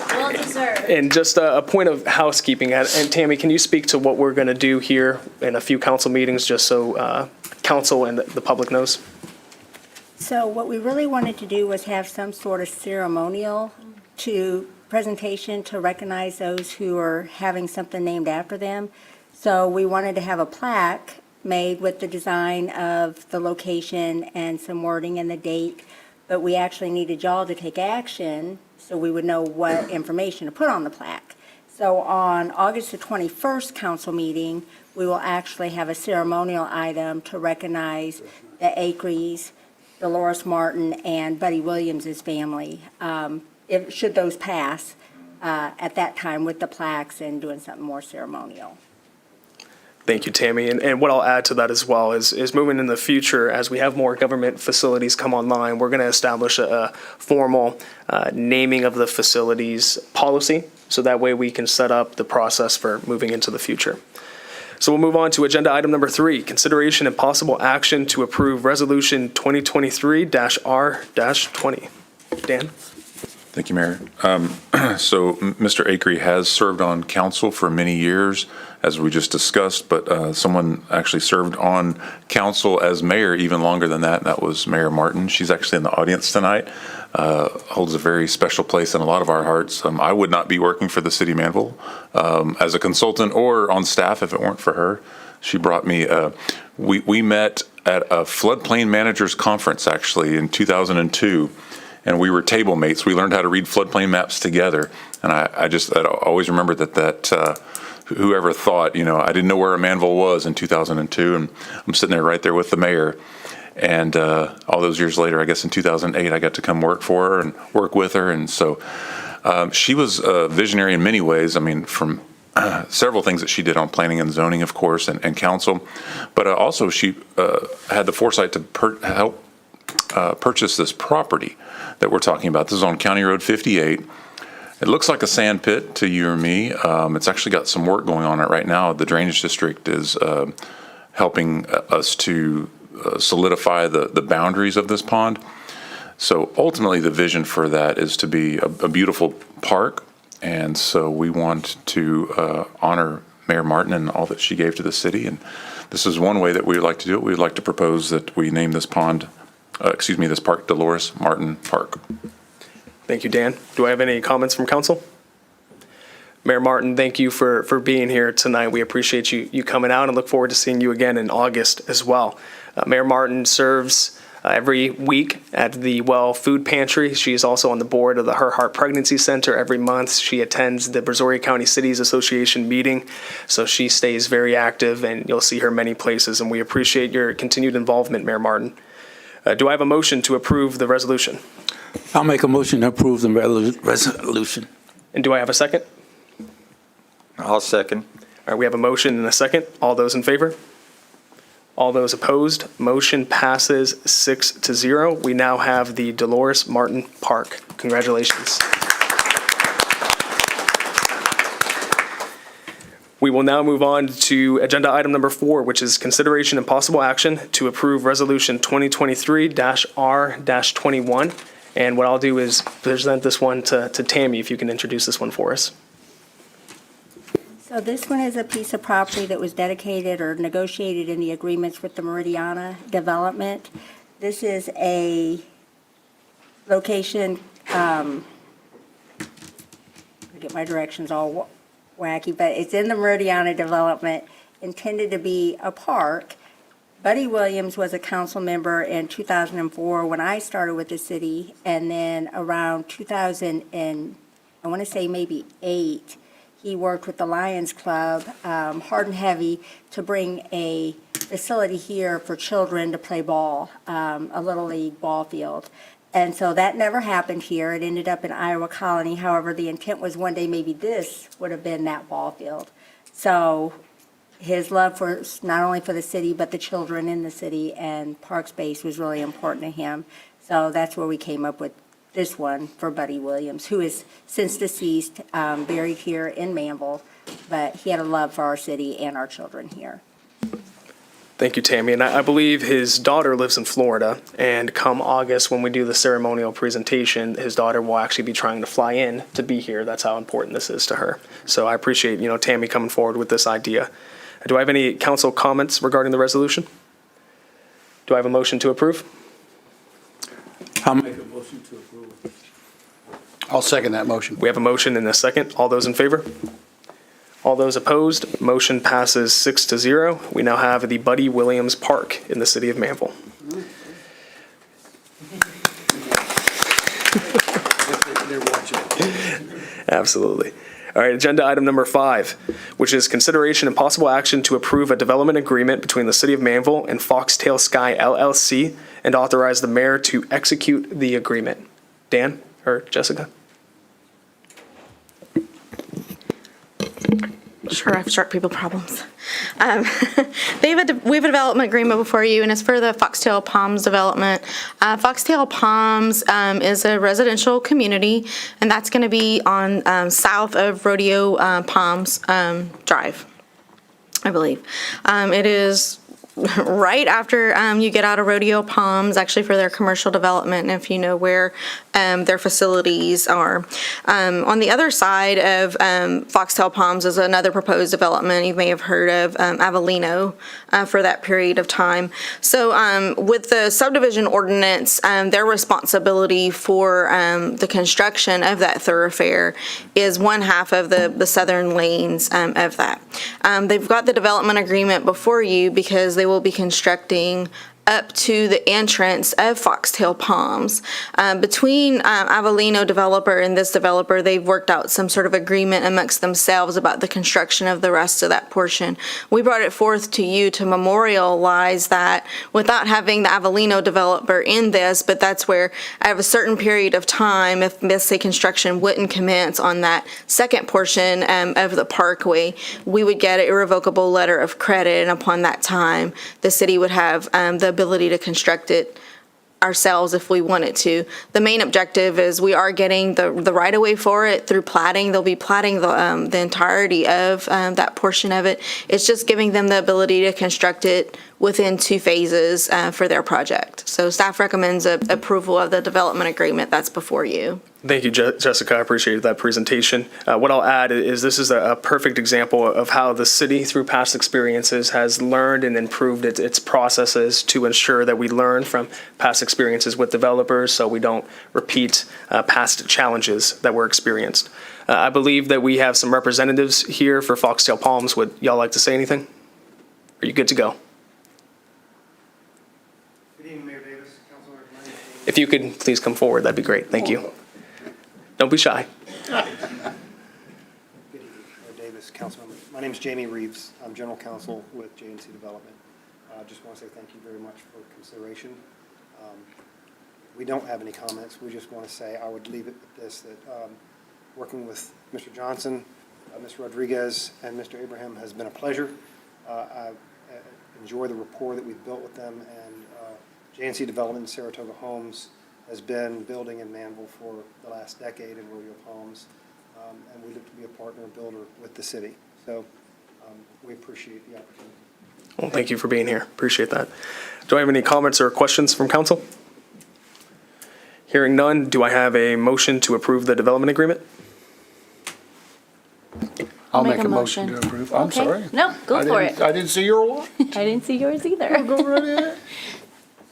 Well deserved. And just a point of housekeeping, and Tammy, can you speak to what we're going to do here in a few council meetings, just so council and the public knows? So what we really wanted to do was have some sort of ceremonial presentation to recognize those who are having something named after them. So we wanted to have a plaque made with the design of the location and some wording and the date, but we actually needed y'all to take action so we would know what information to put on the plaque. So on August the 21st council meeting, we will actually have a ceremonial item to recognize the Acres, Dolores Martin, and Buddy Williams' family. Should those pass at that time with the plaques and doing something more ceremonial. Thank you, Tammy. And what I'll add to that as well is moving in the future, as we have more government facilities come online, we're going to establish a formal naming of the facilities policy, so that way we can set up the process for moving into the future. So we'll move on to agenda item number 3, consideration and possible action to approve Resolution 2023-R-20. Dan? Thank you, Mayor. So Mr. Acre has served on council for many years, as we just discussed, but someone actually served on council as mayor even longer than that, and that was Mayor Martin. She's actually in the audience tonight, holds a very special place in a lot of our hearts. I would not be working for the city of Manvel as a consultant or on staff if it weren't for her. She brought me, we met at a floodplain managers conference actually in 2002. And we were table mates. We learned how to read floodplain maps together. And I always remember that whoever thought, I didn't know where a Manvel was in 2002. And I'm sitting there right there with the mayor. And all those years later, I guess in 2008, I got to come work for her and work with her. And so she was a visionary in many ways. I mean, from several things that she did on planning and zoning, of course, and council. But also she had the foresight to help purchase this property that we're talking about. This is on County Road 58. It looks like a sand pit to you or me. It's actually got some work going on it right now. The drainage district is helping us to solidify the boundaries of this pond. So ultimately the vision for that is to be a beautiful park. And so we want to honor Mayor Martin and all that she gave to the city. And this is one way that we would like to do it. We would like to propose that we name this pond this park Dolores Martin Park. Thank you, Dan. Do I have any comments from council? Mayor Martin, thank you for being here tonight. We appreciate you coming out and look forward to seeing you again in August as well. Mayor Martin serves every week at the Well Food Pantry. She is also on the board of the Her Heart Pregnancy Center. Every month she attends the Brazoria County Cities Association meeting, so she stays very active and you'll see her many places, and we appreciate your continued involvement, Mayor Martin. Do I have a motion to approve the resolution? I'll make a motion to approve the resolution. And do I have a second? I'll second. All right, we have a motion and a second. All those in favor? All those opposed? Motion passes 6-0. We now have the Dolores Martin Park. Congratulations. We will now move on to agenda item number 4, which is consideration and possible action to approve Resolution 2023-R-21. And what I'll do is present this one to Tammy, if you can introduce this one for us. So this one is a piece of property that was dedicated or negotiated in the agreements with the Meridiana development. This is a location, I get my directions all wacky, but it's in the Meridiana development, intended to be a park. Buddy Williams was a council member in 2004 when I started with the city, and then around 2000 and I want to say maybe 8, he worked with the Lions Club, hard and heavy, to bring a facility here for children to play ball, a Little League ball field. And so that never happened here. It ended up in Iowa Colony. However, the intent was one day maybe this would have been that ball field. So his love for not only for the city, but the children in the city and park space was really important to him. So that's where we came up with this one for Buddy Williams, who is since deceased, buried here in Manvel, but he had a love for our city and our children here. Thank you, Tammy. And I believe his daughter lives in Florida, and come August, when we do the ceremonial presentation, his daughter will actually be trying to fly in to be here. That's how important this is to her. So I appreciate, Tammy coming forward with this idea. Do I have any council comments regarding the resolution? Do I have a motion to approve? I'll make a motion to approve. I'll second that motion. We have a motion and a second. All those in favor? All those opposed? Motion passes 6-0. We now have the Buddy Williams Park in the city of Manvel. Absolutely. All right, agenda item number 5, which is consideration and possible action to approve a development agreement between the City of Manvel and Foxtail Sky LLC and authorize the mayor to execute the agreement. Dan or Jessica? Sure, I have short people problems. We have a development agreement before you, and it's for the Foxtail Palms development. Foxtail Palms is a residential community, and that's going to be on south of Rodeo Palms Drive, I believe. It is right after you get out of Rodeo Palms, actually for their commercial development, if you know where their facilities are. On the other side of Foxtail Palms is another proposed development you may have heard of, Avellino, for that period of time. So with the subdivision ordinance, their responsibility for the construction of that thoroughfare is one half of the southern lanes of that. They've got the development agreement before you because they will be constructing up to the entrance of Foxtail Palms. Between Avellino developer and this developer, they've worked out some sort of agreement amongst themselves about the construction of the rest of that portion. We brought it forth to you to memorialize that without having the Avellino developer in this, but that's where I have a certain period of time, if let's say construction wouldn't commence on that second portion of the parkway, we would get an irrevocable letter of credit, and upon that time, the city would have the ability to construct it ourselves if we wanted to. The main objective is we are getting the right-of-way for it through platting. They'll be platting the entirety of that portion of it. It's just giving them the ability to construct it within 2 phases for their project. So staff recommends approval of the development agreement that's before you. Thank you, Jessica. I appreciated that presentation. What I'll add is this is a perfect example of how the city, through past experiences, has learned and improved its processes to ensure that we learn from past experiences with developers so we don't repeat past challenges that were experienced. I believe that we have some representatives here for Foxtail Palms. Would y'all like to say anything? Are you good to go? Good evening, Mayor Davis, Councilor. If you could please come forward, that'd be great. Thank you. Don't be shy. Good evening, Mayor Davis, Councilmember. My name is Jamie Reeves. I'm General Counsel with J&C Development. I just want to say thank you very much for consideration. We don't have any comments. We just want to say, I would leave it with this, that working with Mr. Johnson, Mr. Rodriguez, and Mr. Abraham has been a pleasure. I enjoy the rapport that we've built with them, and J&C Development in Saratoga Homes has been building in Manvel for the last decade in Rodeo Palms, and we look to be a partner and builder with the city. So we appreciate the opportunity. Well, thank you for being here. Appreciate that. Do I have any comments or questions from council? Hearing none, do I have a motion to approve the development agreement? I'll make a motion to approve. I'm Okay. sorry. No, go for it. I didn't see your one. I didn't see yours either. Go right ahead.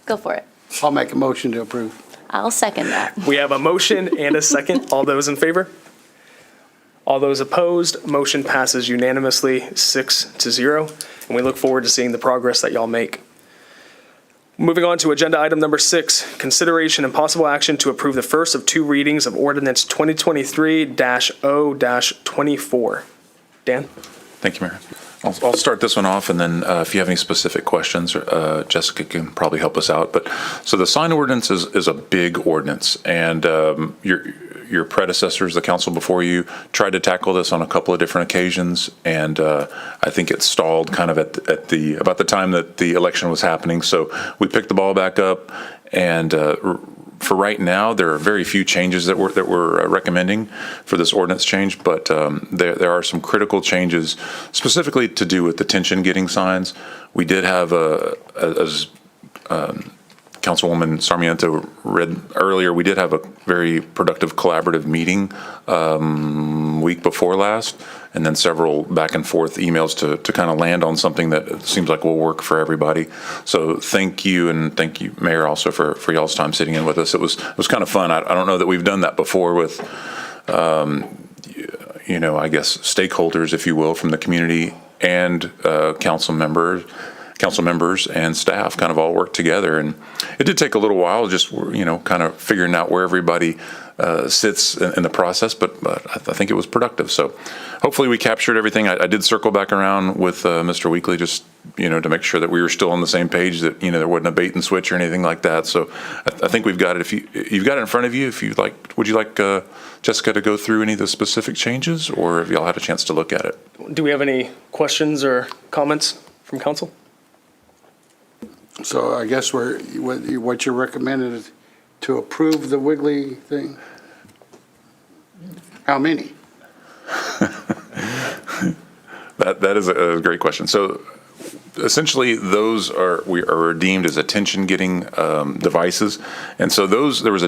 Go for it. I'll make a motion to approve. I'll second that. We have a motion and a second. All those in favor? All those opposed? Motion passes unanimously 6-0, and we look forward to seeing the progress that y'all make. Moving on to agenda item number 6, consideration and possible action to approve the first of 2 readings of ordinance 2023-0-24. Dan? Thank you, Mayor. I'll start this one off, and then if you have any specific questions, Jessica can probably help us out. But so the sign ordinance is a big ordinance, and your predecessors, the council before you, tried to tackle this on a couple of different occasions, and I think it stalled kind of at about the time that the election was happening. So we picked the ball back up, and for right now, there are very few changes that we're recommending for this ordinance change, but there are some critical changes specifically to do with detention getting signs. We did have as Councilwoman Sarmiento read earlier, we did have a very productive collaborative meeting week before last, and then several back and forth emails to kind of land on something that seems like will work for everybody. So thank you, and thank you, Mayor, also for y'all's time sitting in with us. It was kind of fun. I don't know that we've done that before with, I guess, stakeholders, if you will, from the community and council members and staff kind of all work together. And it did take a little while, just, kind of figuring out where everybody sits in the process, but I think it was productive. So hopefully we captured everything. I did circle back around with Mr. Weekly just, to make sure that we were still on the same page, that, there wasn't a bait and switch or anything like that. So I think we've got it. If you've got it in front of you, if you'd like, would you like Jessica to go through any of the specific changes, or have y'all had a chance to look at it? Do we have any questions or comments from council? So I guess what you're recommending is to approve the Wiggly thing? How many? That is a great question. So essentially, those are deemed as attention-getting devices, and so there's a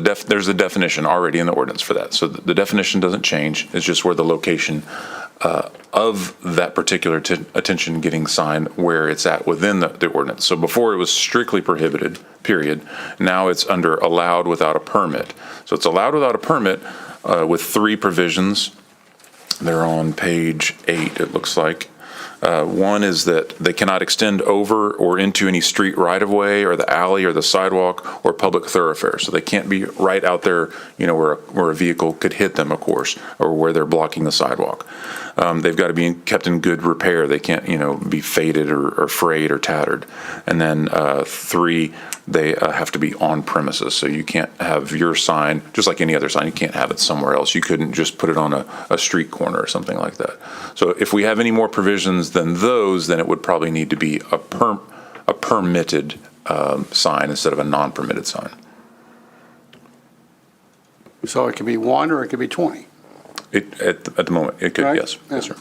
definition already in the ordinance for that. So the definition doesn't change. It's just where the location of that particular attention-getting sign, where it's at within the ordinance. So before it was strictly prohibited, period. Now it's under allowed without a permit. So it's allowed without a permit with 3 provisions. They're on page 8, it looks like. One is that they cannot extend over or into any street right-of-way or the alley or the sidewalk or public thoroughfare. So they can't be right out there, where a vehicle could hit them, of course, or where they're blocking the sidewalk. They've got to be kept in good repair. They can't, be faded or frayed or tattered. And then 3, they have to be on premises. So you can't have your sign, just like any other sign, you can't have it somewhere else. You couldn't just put it on a street corner or something like that. So if we have any more provisions than those, then it would probably need to be a permitted sign instead of a non-permitted sign. So it could be 1 or it could be 20? At the moment, it could, Right? yes. Yeah. Yes, sir.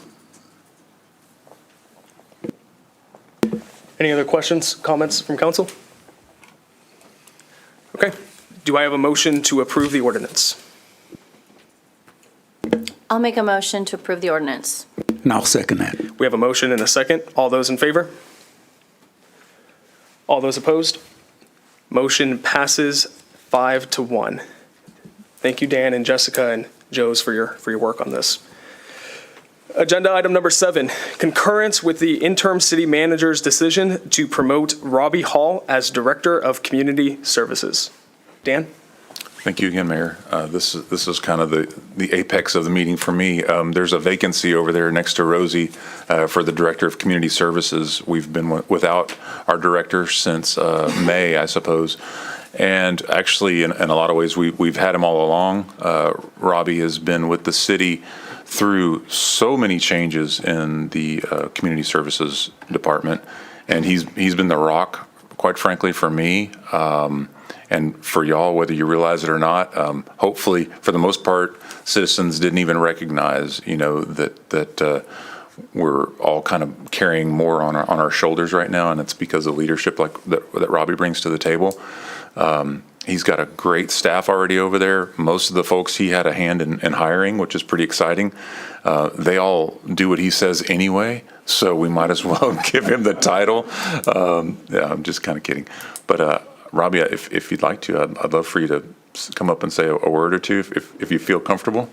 Any other questions, comments from council? Okay. Do I have a motion to approve the ordinance? I'll make a motion to approve the ordinance. And I'll second that. We have a motion and a second. All those in favor? All those opposed? Motion passes 5-1. Thank you, Dan and Jessica and Joes, for your work on this. Agenda item number 7, concurrence with the interim city manager's decision to promote Robbie Hall as Director of Community Services. Dan? Thank you again, Mayor. This is kind of the apex of the meeting for me. There's a vacancy over there next to Rosie for the Director of Community Services. We've been without our director since May, I suppose. And actually, in a lot of ways, we've had him all along. Robbie has been with the city through so many changes in the Community Services Department. And he's been the rock, quite frankly, for me. And for y'all, whether you realize it or not, hopefully, for the most part, citizens didn't even recognize, that we're all kind of carrying more on our shoulders right now, and it's because of leadership like that Robbie brings to the table. He's got a great staff already over there. Most of the folks he had a hand in hiring, which is pretty exciting. They all do what he says anyway, so we might as well give him the title. Yeah, I'm just kind of kidding, but. Robbie, if you'd like to, I'd love for you to come up and say a word or two if you feel comfortable.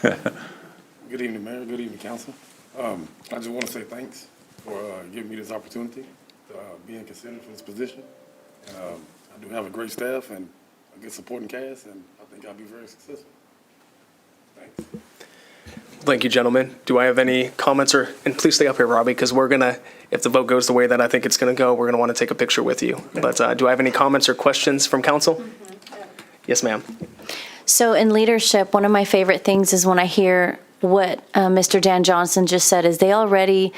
Good evening, Mayor. Good evening, Council. I just want to say thanks for giving me this opportunity to being considered for this position. I do have a great staff, and a good supporting cast, and I think I'll be very successful. Thanks. Thank you, gentlemen. Do I have any comments and please stay up here, Robbie, because if the vote goes the way that I think it's going to go, we're going to want to take a picture with you. But do I have any comments or questions from council? Yes, ma'am. So in leadership, one of my favorite things is when I hear what Mr. Dan Johnson just said is they already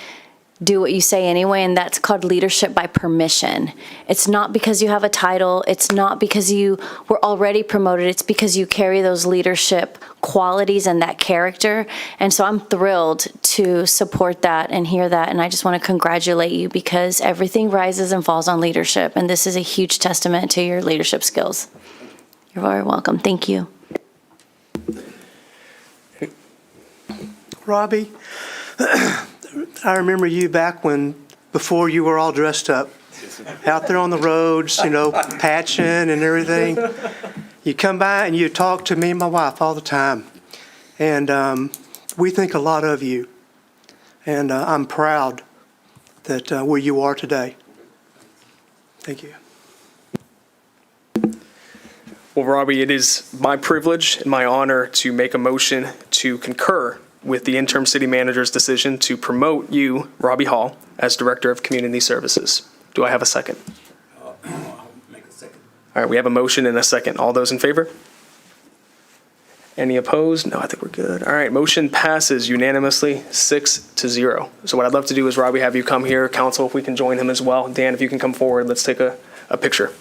do what you say anyway, and that's called leadership by permission. It's not because you have a title. It's not because you were already promoted. It's because you carry those leadership qualities and that character. And so I'm thrilled to support that and hear that. And I just want to congratulate you because everything rises and falls on leadership. And this is a huge testament to your leadership skills. You're very welcome. Thank you. Robbie, I remember you back before you were all dressed up, out there on the roads, patching and everything. You come by and you talk to me and my wife all the time. And we think a lot of you. And I'm proud that where you are today. Thank you. Well, Robbie, it is my privilege and my honor to make a motion to concur with the interim city manager's decision to promote you, Robbie Hall, as Director of Community Services. Do I have a second? I'll make a second. All right, we have a motion and a second. All those in favor? Any opposed? No, I think we're good. All right, motion passes unanimously 6-0. So what I'd love to do is, Robbie, have you come here. Council, if we can join him as well. Dan, if you can come forward, let's take a picture.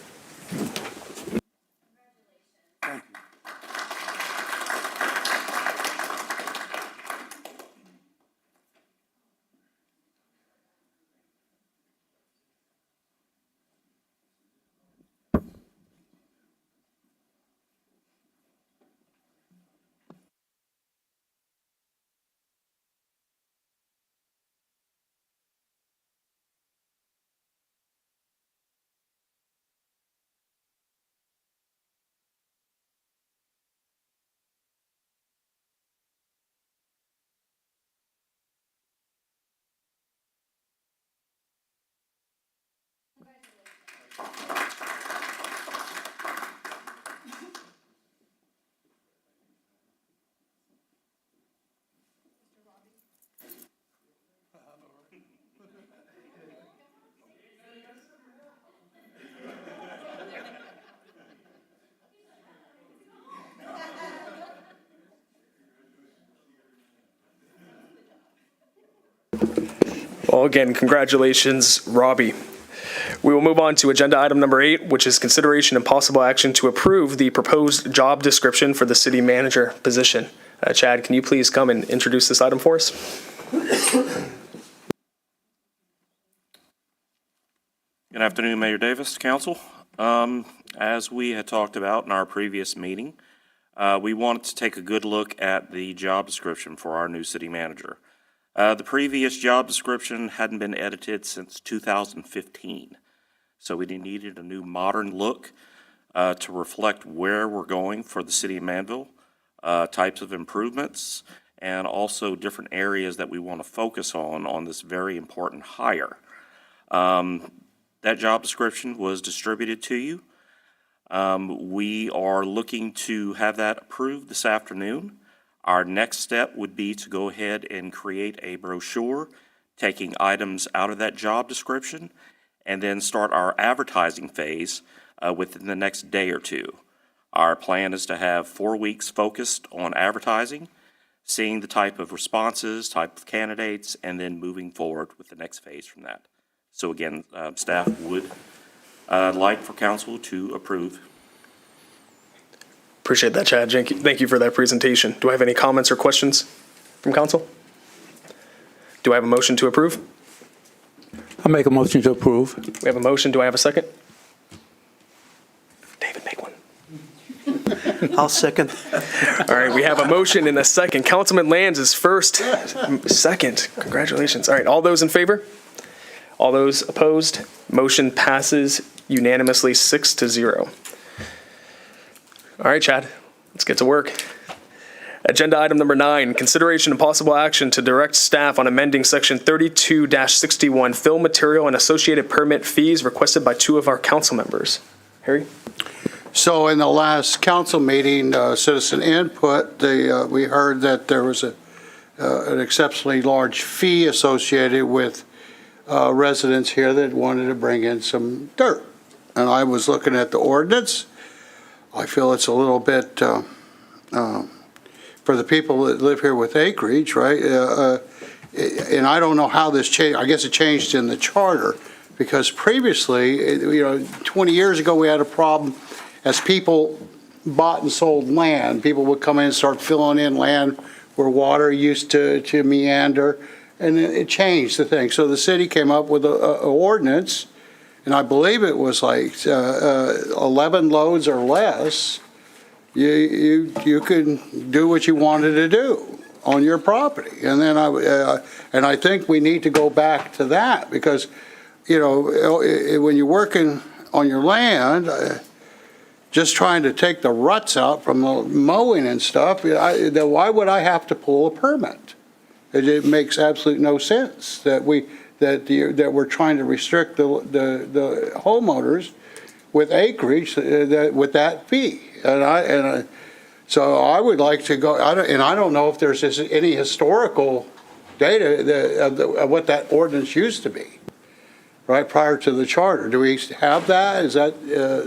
Well, again, congratulations, Robbie. We will move on to agenda item number 8, which is consideration and possible action to approve the proposed job description for the city manager position. Chad, can you please come and introduce this item for us? Good afternoon, Mayor Davis, Council. As we had talked about in our previous meeting, we wanted to take a good look at the job description for our new city manager. The previous job description hadn't been edited since 2015, so we needed a new modern look to reflect where we're going for the city of Manvel, types of improvements, and also different areas that we want to focus on this very important hire. That job description was distributed to you. We are looking to have that approved this afternoon. Our next step would be to go ahead and create a brochure, taking items out of that job description, and then start our advertising phase within the next day or two. Our plan is to have 4 weeks focused on advertising, seeing the type of responses, type of candidates, and then moving forward with the next phase from that. So again, staff would like for council to approve. Appreciate that, Chad. Thank you for that presentation. Do I have any comments or questions from council? Do I have a motion to approve? I'll make a motion to approve. We have a motion. Do I have a second? David, make one. I'll second. All right, we have a motion and a second. Councilman Lands is first. Second. Congratulations. All right, all those in favor? All those opposed? Motion passes unanimously 6-0. All right, Chad, let's get to work. Agenda item number 9, consideration and possible action to direct staff on amending section 32-61 fill material and associated permit fees requested by 2 of our council members. Harry? So in the last council meeting, citizen input, we heard that there was an exceptionally large fee associated with residents here that wanted to bring in some dirt. And I was looking at the ordinance. I feel it's a little bit, for the people that live here with acreage, right? And I don't know how this changed. I guess it changed in the charter, because previously, 20 years ago, we had a problem. As people bought and sold land, people would come in and start filling in land where water used to meander, and it changed the thing. So the city came up with an ordinance, and I believe it was like 11 loads or less. You can do what you wanted to do on your property. And then I think we need to go back to that, because when you're working on your land, just trying to take the ruts out from the mowing and stuff, why would I have to pull a permit? It makes absolutely no sense that we're trying to restrict the homeowners with acreage with that fee. So I would like to go, and I don't know if there's any historical data of what that ordinance used to be, right, prior to the charter. Do we have that? Is that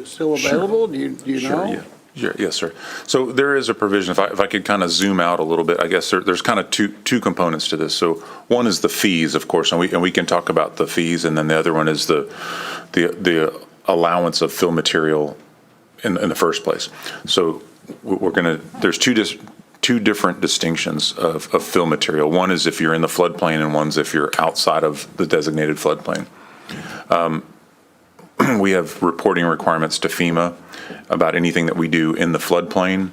still available? Sure. Do you know? Yeah. Sure. Yes, sir. So there is a provision. If I could kind of zoom out a little bit, I guess there's kind of two components to this. So one is the fees, of course, and we can talk about the fees, and then the other one is the allowance of fill material in the first place. So there's two different distinctions of fill material. One is if you're in the floodplain, and one's if you're outside of the designated floodplain. We have reporting requirements to FEMA about anything that we do in the floodplain.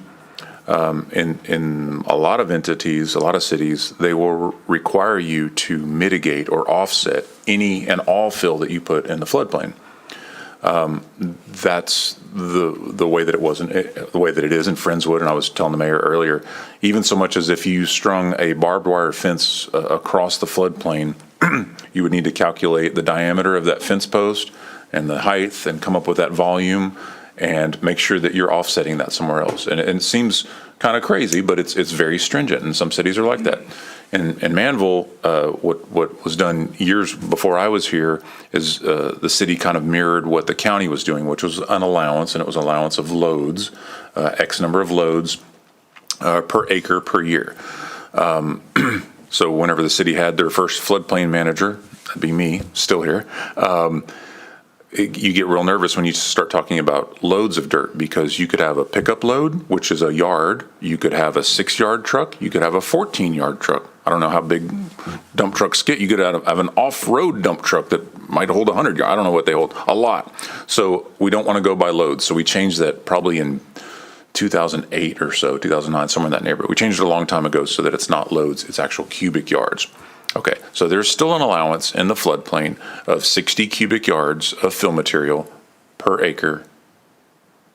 In a lot of entities, a lot of cities, they will require you to mitigate or offset any and all fill that you put in the floodplain. That's the way that the way that it is in Friendswood. And I was telling the mayor earlier, even so much as if you strung a barbed wire fence across the floodplain, you would need to calculate the diameter of that fence post and the height and come up with that volume and make sure that you're offsetting that somewhere else. And it seems kind of crazy, but it's very stringent, and some cities are like that. In Manvel, what was done years before I was here is the city kind of mirrored what the county was doing, which was an allowance, and it was an allowance of loads, X number of loads per acre per year. So whenever the city had their first floodplain manager, that'd be me, still here, you get real nervous when you start talking about loads of dirt, because you could have a pickup load, which is a yard. You could have a 6-yard truck. You could have a 14-yard truck. I don't know how big dump trucks get. You could have an off-road dump truck that might hold 100 yards. I don't know what they hold. A lot. So we don't want to go by loads. So we changed that probably in 2008 or so, 2009, somewhere in that neighborhood. We changed it a long time ago so that it's not loads, it's actual cubic yards. Okay, so there's still an allowance in the floodplain of 60 cubic yards of fill material per acre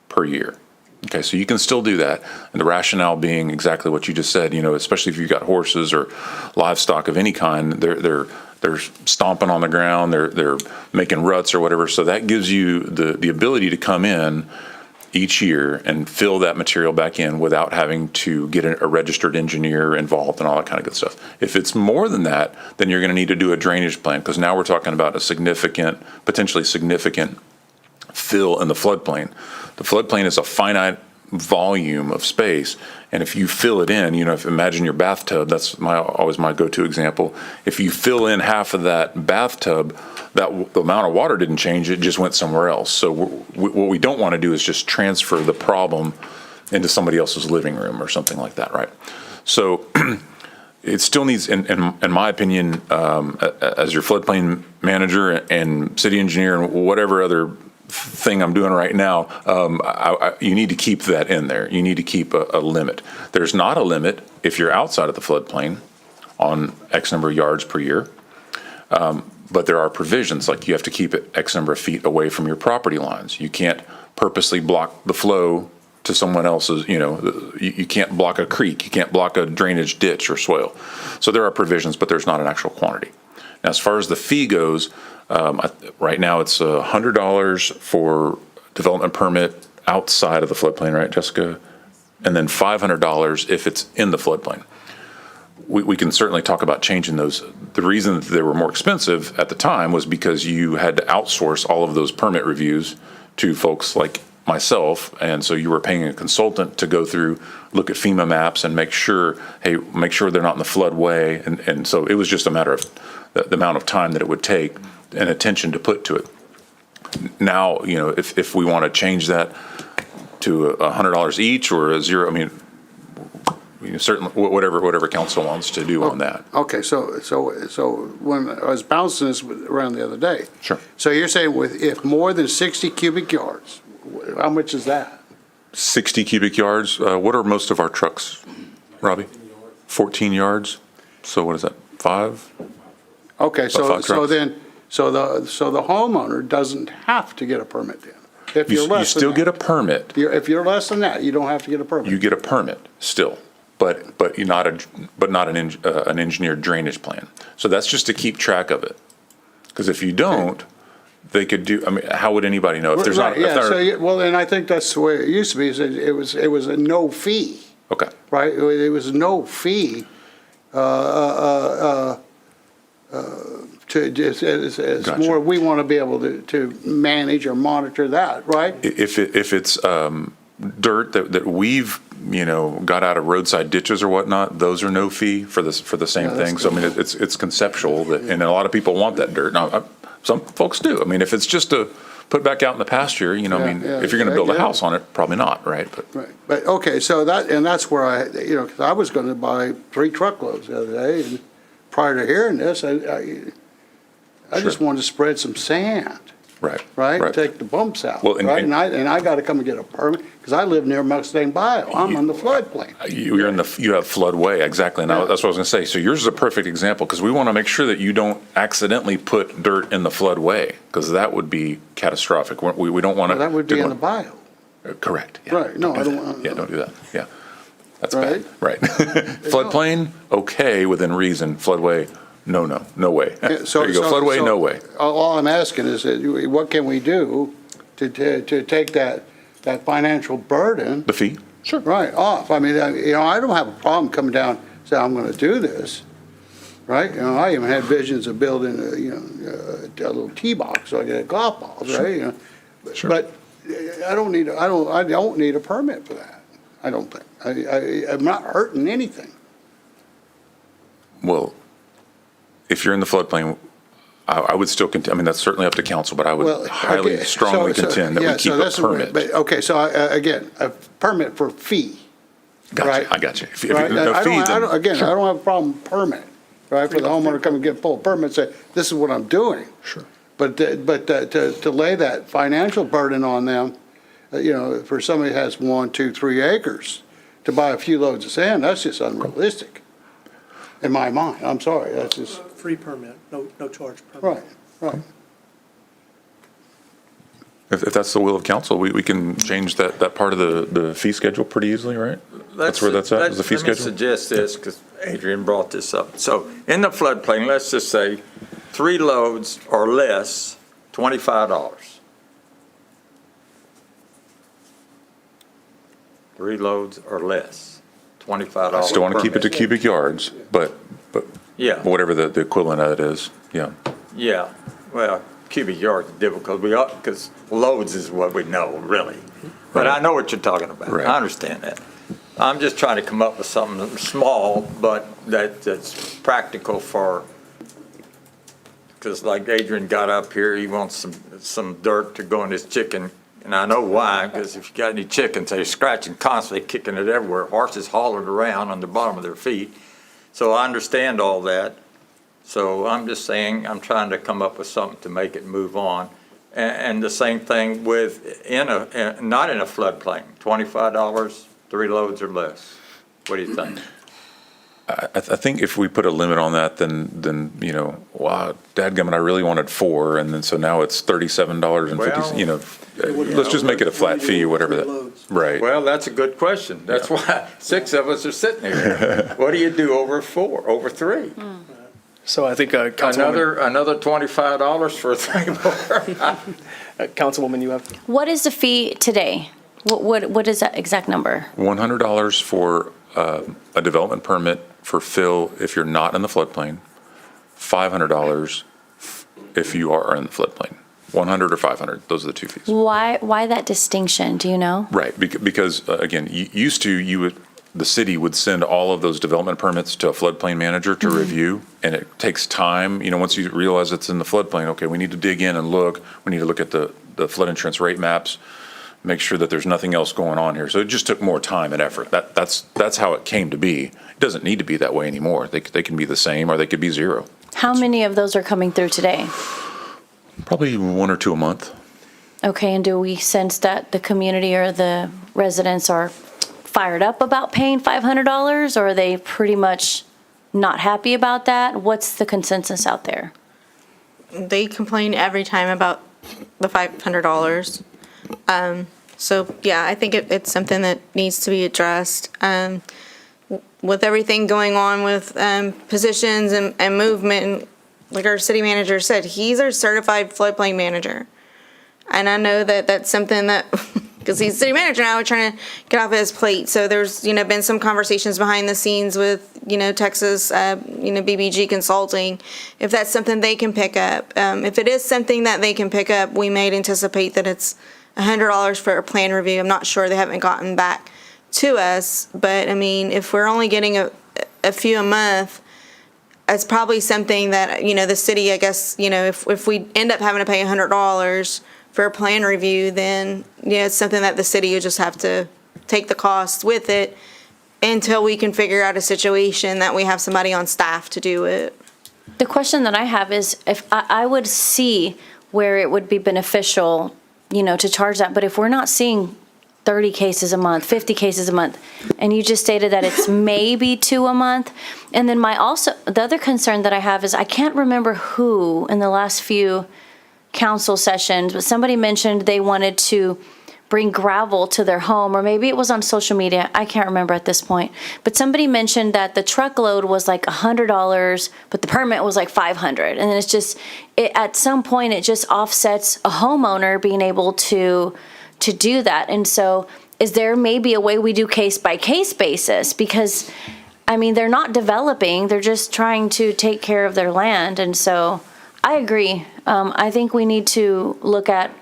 per year. Okay, so you can still do that. And the rationale being exactly what you just said, especially if you've got horses or livestock of any kind, they're stomping on the ground, they're making ruts or whatever. So that gives you the ability to come in each year and fill that material back in without having to get a registered engineer involved and all that kind of good stuff. If it's more than that, then you're going to need to do a drainage plan, because now we're talking about a potentially significant fill in the floodplain. The floodplain is a finite volume of space, and if you fill it in, imagine your bathtub, that's always my go-to example. If you fill in half of that bathtub, the amount of water didn't change, it just went somewhere else. So what we don't want to do is just transfer the problem into somebody else's living room or something like that, right? So it still needs, in my opinion, as your floodplain manager and city engineer and whatever other thing I'm doing right now, you need to keep that in there. You need to keep a limit. There's not a limit if you're outside of the floodplain on X number of yards per year. But there are provisions, like you have to keep it X number of feet away from your property lines. You can't purposely block the flow to someone else's, you can't block a creek, you can't block a drainage ditch or swale. So there are provisions, but there's not an actual quantity. Now, as far as the fee goes, right now it's $100 for development permit outside of the floodplain, right, Jessica? And then $500 if it's in the floodplain. We can certainly talk about changing those. The reason that they were more expensive at the time was because you had to outsource all of those permit reviews to folks like myself, and so you were paying a consultant to go through, look at FEMA maps and make sure they're not in the floodway, and so it was just a matter of the amount of time that it would take and attention to put to it. Now, if we want to change that to $100 each or a zero, I mean, certainly whatever council wants to do on that. Okay, so when I was bouncing this around the other day. Sure. So you're saying if more than 60 cubic yards, how much is that? 60 cubic yards. What are most of our trucks, Robbie? 14 yards. So what is that? 5? Okay, About 5 trucks. so the homeowner doesn't have to get a permit then. If you're You less still than get a that. permit. If you're less than that, you don't have to get a permit. You get a permit still, but you're not an engineered drainage plan. So that's just to keep track of it. Because if you don't, they could do. I mean, how would anybody know if there's Right, not? yeah. If there, Well, and I think that's the way it used to be. Is it was a no fee. Okay. Right. It was no fee. To just as Gotcha. more, we want to be able to manage or monitor that, right? If it's dirt that we've got out of roadside ditches or whatnot, those are no fee for the same Yeah, that's thing. So I mean, it's conceptual that, and a lot of people want that dirt. Now, some folks do. I mean, if it's just to put back out in the pasture, if you're going to build a house on it, probably not, right? But Right. But okay, so that's where because I was going to buy 3 truckloads the other day, and prior to hearing this, I just wanted to spread some sand. Right? Take the bumps out, Well, right? And I got to come and get a permit because I live near Mustang Bayou. I'm on the floodplain. you have floodway, exactly. Now, that's what I was going to say. So yours is a perfect example because we want to make sure that you don't accidentally put dirt in the floodway because that would be catastrophic. We don't want to. That would be in the bayou. Correct. Yeah. Right. No, I don't want. Yeah, don't do that. Yeah, that's Right. bad. Right. Floodplain, okay, within reason. Floodway, no way. Yeah, There you go. Floodway, no way. All I'm asking is that what can we do to take that financial burden? The fee? Sure. Right, off. I mean, I don't have a problem coming down, say, I'm going to do this, right? I even had visions of building a little tee box so I get golf balls, right? Sure. But I don't need a permit for that. I don't think. I'm not hurting anything. Well, if you're in the floodplain, I would still continue. I mean, that's certainly up to council, but I would strongly contend that we keep a permit. But, okay, so again, a permit for fee. Gotcha. Right? I got you. If Right? no I fee, then don't have a problem with permit, right? For the homeowner to come and get a full permit and say, this is what I'm doing. Sure. But to lay that financial burden on them, for somebody who has 1, 2, 3 acres, to buy a few loads of sand, that's just unrealistic. In my mind, I'm sorry, that's just. Free permit, no charge permit. Right. If that's the will of council, we can change that part of the fee schedule pretty easily, right? That's where that's at, is the fee Let me schedule? suggest this, because Adrian brought this up. So in the floodplain, let's just say 3 loads or less, $25. 3 loads or less, $25. I still want to keep it to permit. cubic yards, but Yeah. whatever the equivalent of it is, yeah. Yeah, well, cubic yards is difficult, because loads is what we know, really. But I know what you're talking about. Right. I understand that. I'm just trying to come up with something small, but that's practical for, because like Adrian got up here, he wants some dirt to go in his chicken. And I know why, because if you got any chickens, they're scratching constantly, kicking it everywhere. Horses hollering around on the bottom of their feet. So I understand all that. So I'm just saying, I'm trying to come up with something to make it move on. And the same thing with not in a floodplain, $25, 3 loads or less. What do you think? I think if we put a limit on that, then wow, dadgummit, I really wanted 4, and then so now it's $37.50. Let's just make it a flat fee or whatever that. Right. Well, that's a good question. That's why 6 of us are sitting here. What do you do over 4, over 3? So I think Councilwoman, Another $25 for 3 more. Councilwoman, you have. What is the fee today? What is that exact number? $100 for a development permit for fill if you're not in the floodplain, $500 if you are in the floodplain. 100 or 500, those are the two fees. Why that distinction? Do you know? Right, because again, the city would send all of those development permits to a floodplain manager to review, and it takes time. Once you realize it's in the floodplain, okay, we need to dig in and look. We need to look at the flood insurance rate maps, make sure that there's nothing else going on here. So it just took more time and effort. That's how it came to be. It doesn't need to be that way anymore. They can be the same, or they could be zero. How many of those are coming through today? Probably 1 or 2 a month. Okay, and do we sense that the community or the residents are fired up about paying $500, or are they pretty much not happy about that? What's the consensus out there? They complain every time about the $500. So yeah, I think it's something that needs to be addressed. With everything going on with positions and movement, like our city manager said, he's our certified floodplain manager. And I know that that's something that, because he's city manager now, we're trying to get off his plate. So there's, been some conversations behind the scenes with, Texas, BBG Consulting, if that's something they can pick up. If it is something that they can pick up, we may anticipate that it's $100 for a plan review. I'm not sure, they haven't gotten back to us. But I mean, if we're only getting a few a month, it's probably something that, the city, I guess, if we end up having to pay $100 for a plan review, then, it's something that the city would just have to take the cost with it until we can figure out a situation that we have somebody on staff to do it. The question that I have is, if I would see where it would be beneficial, to charge that, but if we're not seeing 30 cases a month, 50 cases a month, and you just stated that it's maybe 2 a month. And then the other concern that I have is I can't remember who in the last few council sessions, but somebody mentioned they wanted to bring gravel to their home, or maybe it was on social media. I can't remember at this point. But somebody mentioned that the truckload was like $100, but the permit was like $500. And then it's just, at some point, it just offsets a homeowner being able to do that. And so is there maybe a way we do case by case basis? Because they're not developing, they're just trying to take care of their land. And so I agree. I think we need to look at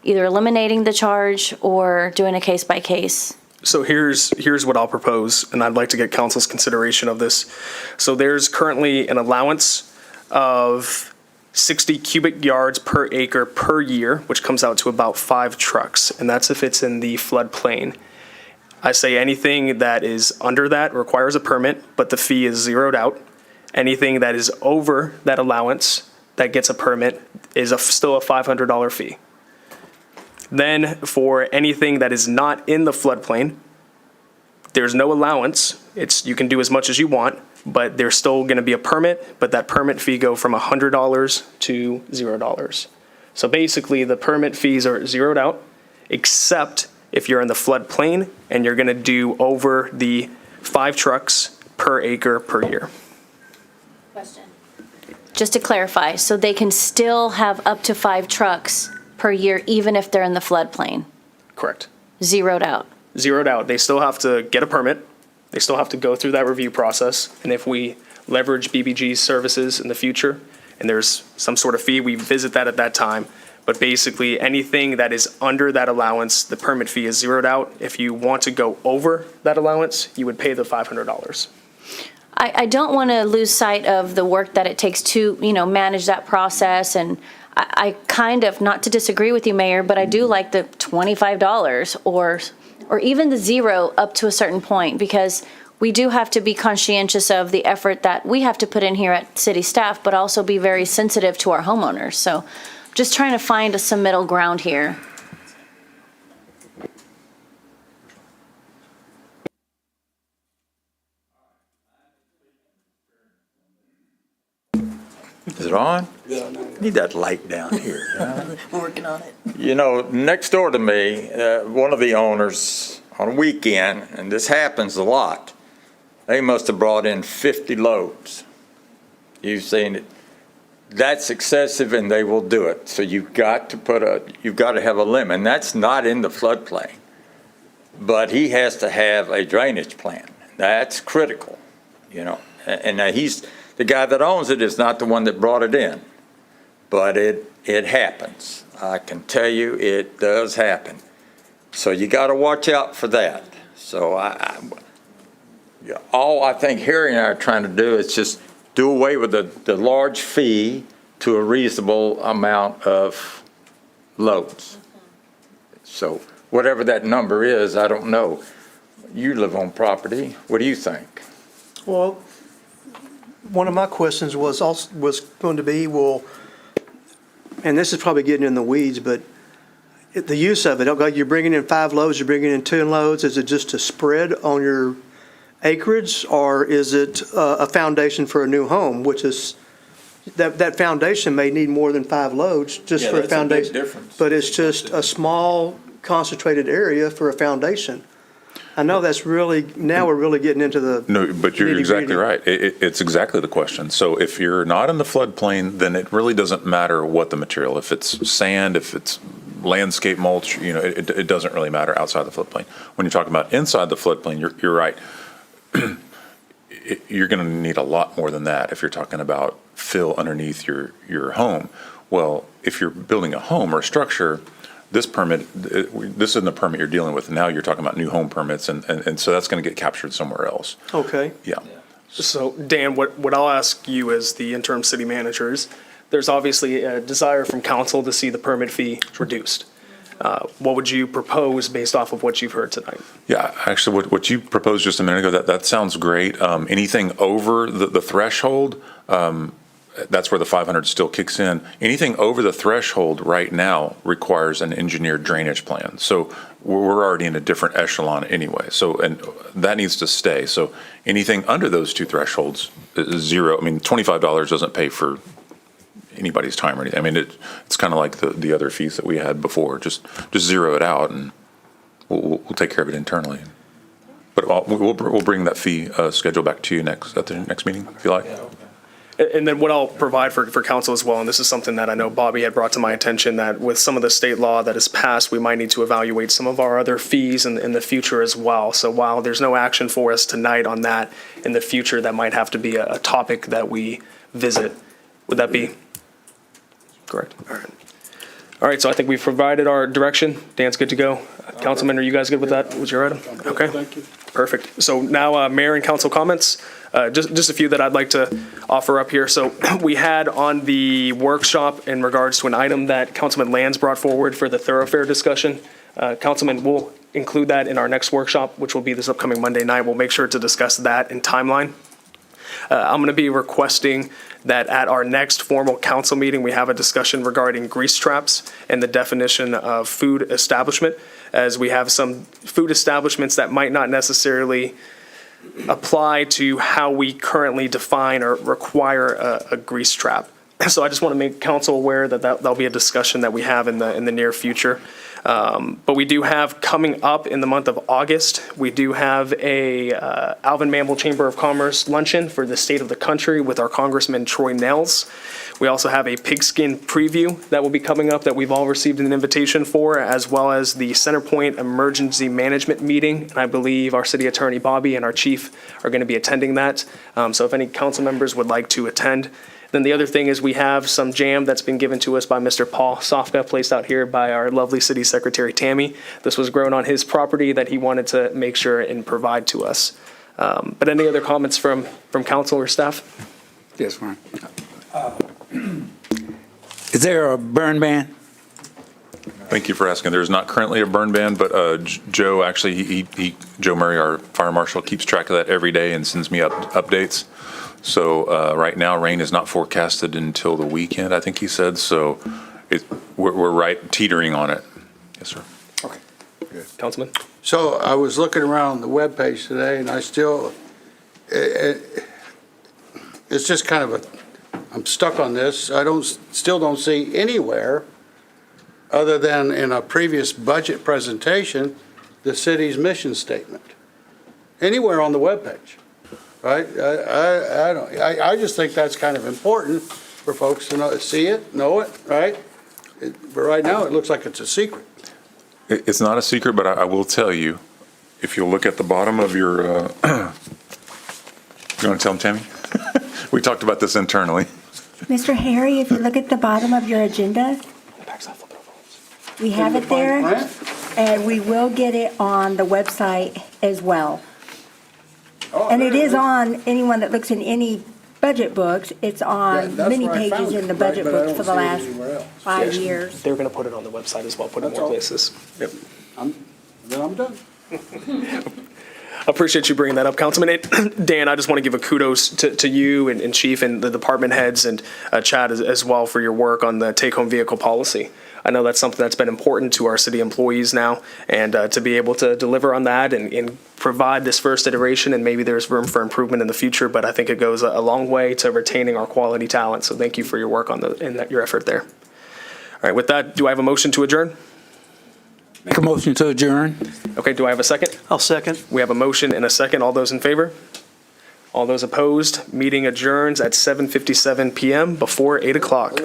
either eliminating the charge or doing a case by case. So here's what I'll propose, and I'd like to get council's consideration of this. So there's currently an allowance of 60 cubic yards per acre per year, which comes out to about 5 trucks, and that's if it's in the floodplain. I say anything that is under that requires a permit, but the fee is zeroed out. Anything that is over that allowance that gets a permit is still a $500 fee. Then for anything that is not in the floodplain, there's no allowance. You can do as much as you want, but there's still going to be a permit, but that permit fee go from $100 to $0. So basically the permit fees are zeroed out, except if you're in the floodplain and you're going to do over the 5 trucks per acre per year. Question. Just to clarify, so they can still have up to 5 trucks per year, even if they're in the floodplain? Correct. Zeroed out? Zeroed out. They still have to get a permit. They still have to go through that review process. And if we leverage BBG's services in the future and there's some sort of fee, we visit that at that time. But basically anything that is under that allowance, the permit fee is zeroed out. If you want to go over that allowance, you would pay the $500. I don't want to lose sight of the work that it takes to, manage that process. And I kind of, not to disagree with you, Mayor, but I do like the $25 or even the 0 up to a certain point, because we do have to be conscientious of the effort that we have to put in here at city staff, but also be very sensitive to our homeowners. So just trying to find some middle ground here. Is it on? Need that light down here. We're working on it. Next door to me, one of the owners on a weekend, and this happens a lot, they must have brought in 50 loads. You've seen it. That's excessive, and they will do it. So you've got to have a limit, and that's not in the floodplain. but he has to have a drainage plan. That's critical, you know. And now the guy that owns it is not the one that brought it in, but it happens. I can tell you it does happen. So you got to watch out for that. So all I think Harry and I are trying to do is just do away with the large fee to a reasonable amount of loads. So whatever that number is, I don't know. You live on property. What do you think? Well, one of my questions was going to be, well, and this is probably getting in the weeds, but the use of it, okay, you're bringing in 5 loads, you're bringing in 10 loads, is it just a spread on your acreage, or is it a foundation for a new home, which is, that foundation may need more than 5 loads just for a foundation. difference. But it's just a small concentrated area for a foundation. I know that's really, now we're really getting into the. No, but you're exactly nitty-gritty. right. It's exactly the question. So if you're not in the floodplain, then it really doesn't matter what the material, if it's sand, if it's landscape mulch, you know, it doesn't really matter outside the floodplain. When you're talking about inside the floodplain, you're right. You're going to need a lot more than that if you're talking about fill underneath your home. Well, if you're building a home or a structure, this isn't a permit you're dealing with. Now you're talking about new home permits, and so that's going to get captured somewhere else. Okay. Yeah. So Dan, what I'll ask you as the interim city manager is, there's obviously a desire from council to see the permit fee reduced. What would you propose based off of what you've heard tonight? Yeah, actually, what you proposed just a minute ago, that sounds great. Anything over the threshold, that's where the 500 still kicks in. Anything over the threshold right now requires an engineered drainage plan. So we're already in a different echelon anyway. So, and that needs to stay. So anything under those 2 thresholds is zero. I mean, $25 doesn't pay for anybody's time or anything. I mean, it's kind of like the other fees that we had before. Just zero it out, and we'll take care of it internally. But we'll bring that fee schedule back to you at the next meeting, if you like. Yeah, okay. And then what I'll provide for council as well, and this is something that I know Bobby had brought to my attention, that with some of the state law that is passed, we might need to evaluate some of our other fees in the future as well. So while there's no action for us tonight on that, in the future, that might have to be a topic that we visit. Would that be correct? All right. All right, so I think we've provided our direction. Dan's good to go. Councilman, are you guys good with that? Was your item? Okay. Thank you. Perfect. So now, mayor and council comments. Just a few that I'd like to offer up here. So we had on the workshop in regards to an item that Councilman Lands brought forward for the thoroughfare discussion. Councilman, we'll include that in our next workshop, which will be this upcoming Monday night. We'll make sure to discuss that in timeline. I'm going to be requesting that at our next formal council meeting, we have a discussion regarding grease traps and the definition of food establishment, as we have some food establishments that might not necessarily apply to how we currently define or require a grease trap. So I just want to make council aware that that'll be a discussion that we have in the near future. But we do have coming up in the month of August, we do have a Alvin Manvel Chamber of Commerce luncheon for the state of the country with our Congressman Troy Nels. We also have a pigskin preview that will be coming up that we've all received an invitation for, as well as the Centerpoint Emergency Management Meeting. And I believe our city attorney, Bobby, and our chief are going to be attending that. So if any council members would like to attend. Then the other thing is we have some jam that's been given to us by Mr. Paul Sofka, placed out here by our lovely city secretary, Tammy. This was grown on his property that he wanted to make sure and provide to us. But any other comments from council or staff? Yes, Ron. Is there a burn ban? Thank you for asking. There's not currently a burn ban, but Joe, actually, Joe Murray, our fire marshal, keeps track of that every day and sends me updates. So right now, rain is not forecasted until the weekend, I think he said. So we're right teetering on it. Yes, sir. Okay. Good. Councilman? So I was looking around the webpage today, and I still, it's just kind of I'm stuck on this. I still don't see anywhere, other than in a previous budget presentation, the city's mission statement. Anywhere on the webpage. Right? I just think that's kind of important for folks to see it, know it, right? But right now, it looks like it's a secret. It's not a secret, but I will tell you, if you'll look at the bottom of your, you want to tell them, Tammy? We talked about this internally. Mr. Harry, if you look at the bottom of your agenda, we have it there, and we will get it on the website as well. And it is on, anyone that looks in any budget books, it's on many pages in the budget books for the last 5 years. They're going to put it on the website as well, put it in more places. Yep. Then I'm done. Appreciate you bringing that up, Councilman. And Dan, I just want to give a kudos to you and Chief and the department heads and Chad as well for your work on the take-home vehicle policy. I know that's something that's been important to our city employees now, and to be able to deliver on that and provide this first iteration, and maybe there's room for improvement in the future, but I think it goes a long way to retaining our quality talent. So thank you for your work on your effort there. All right, with that, do I have a motion to adjourn? Make a motion to adjourn. Okay, do I have a second? I'll second. We have a motion and a second. All those in favor? All those opposed? Meeting adjourns at 7:57 PM before 8 o'clock.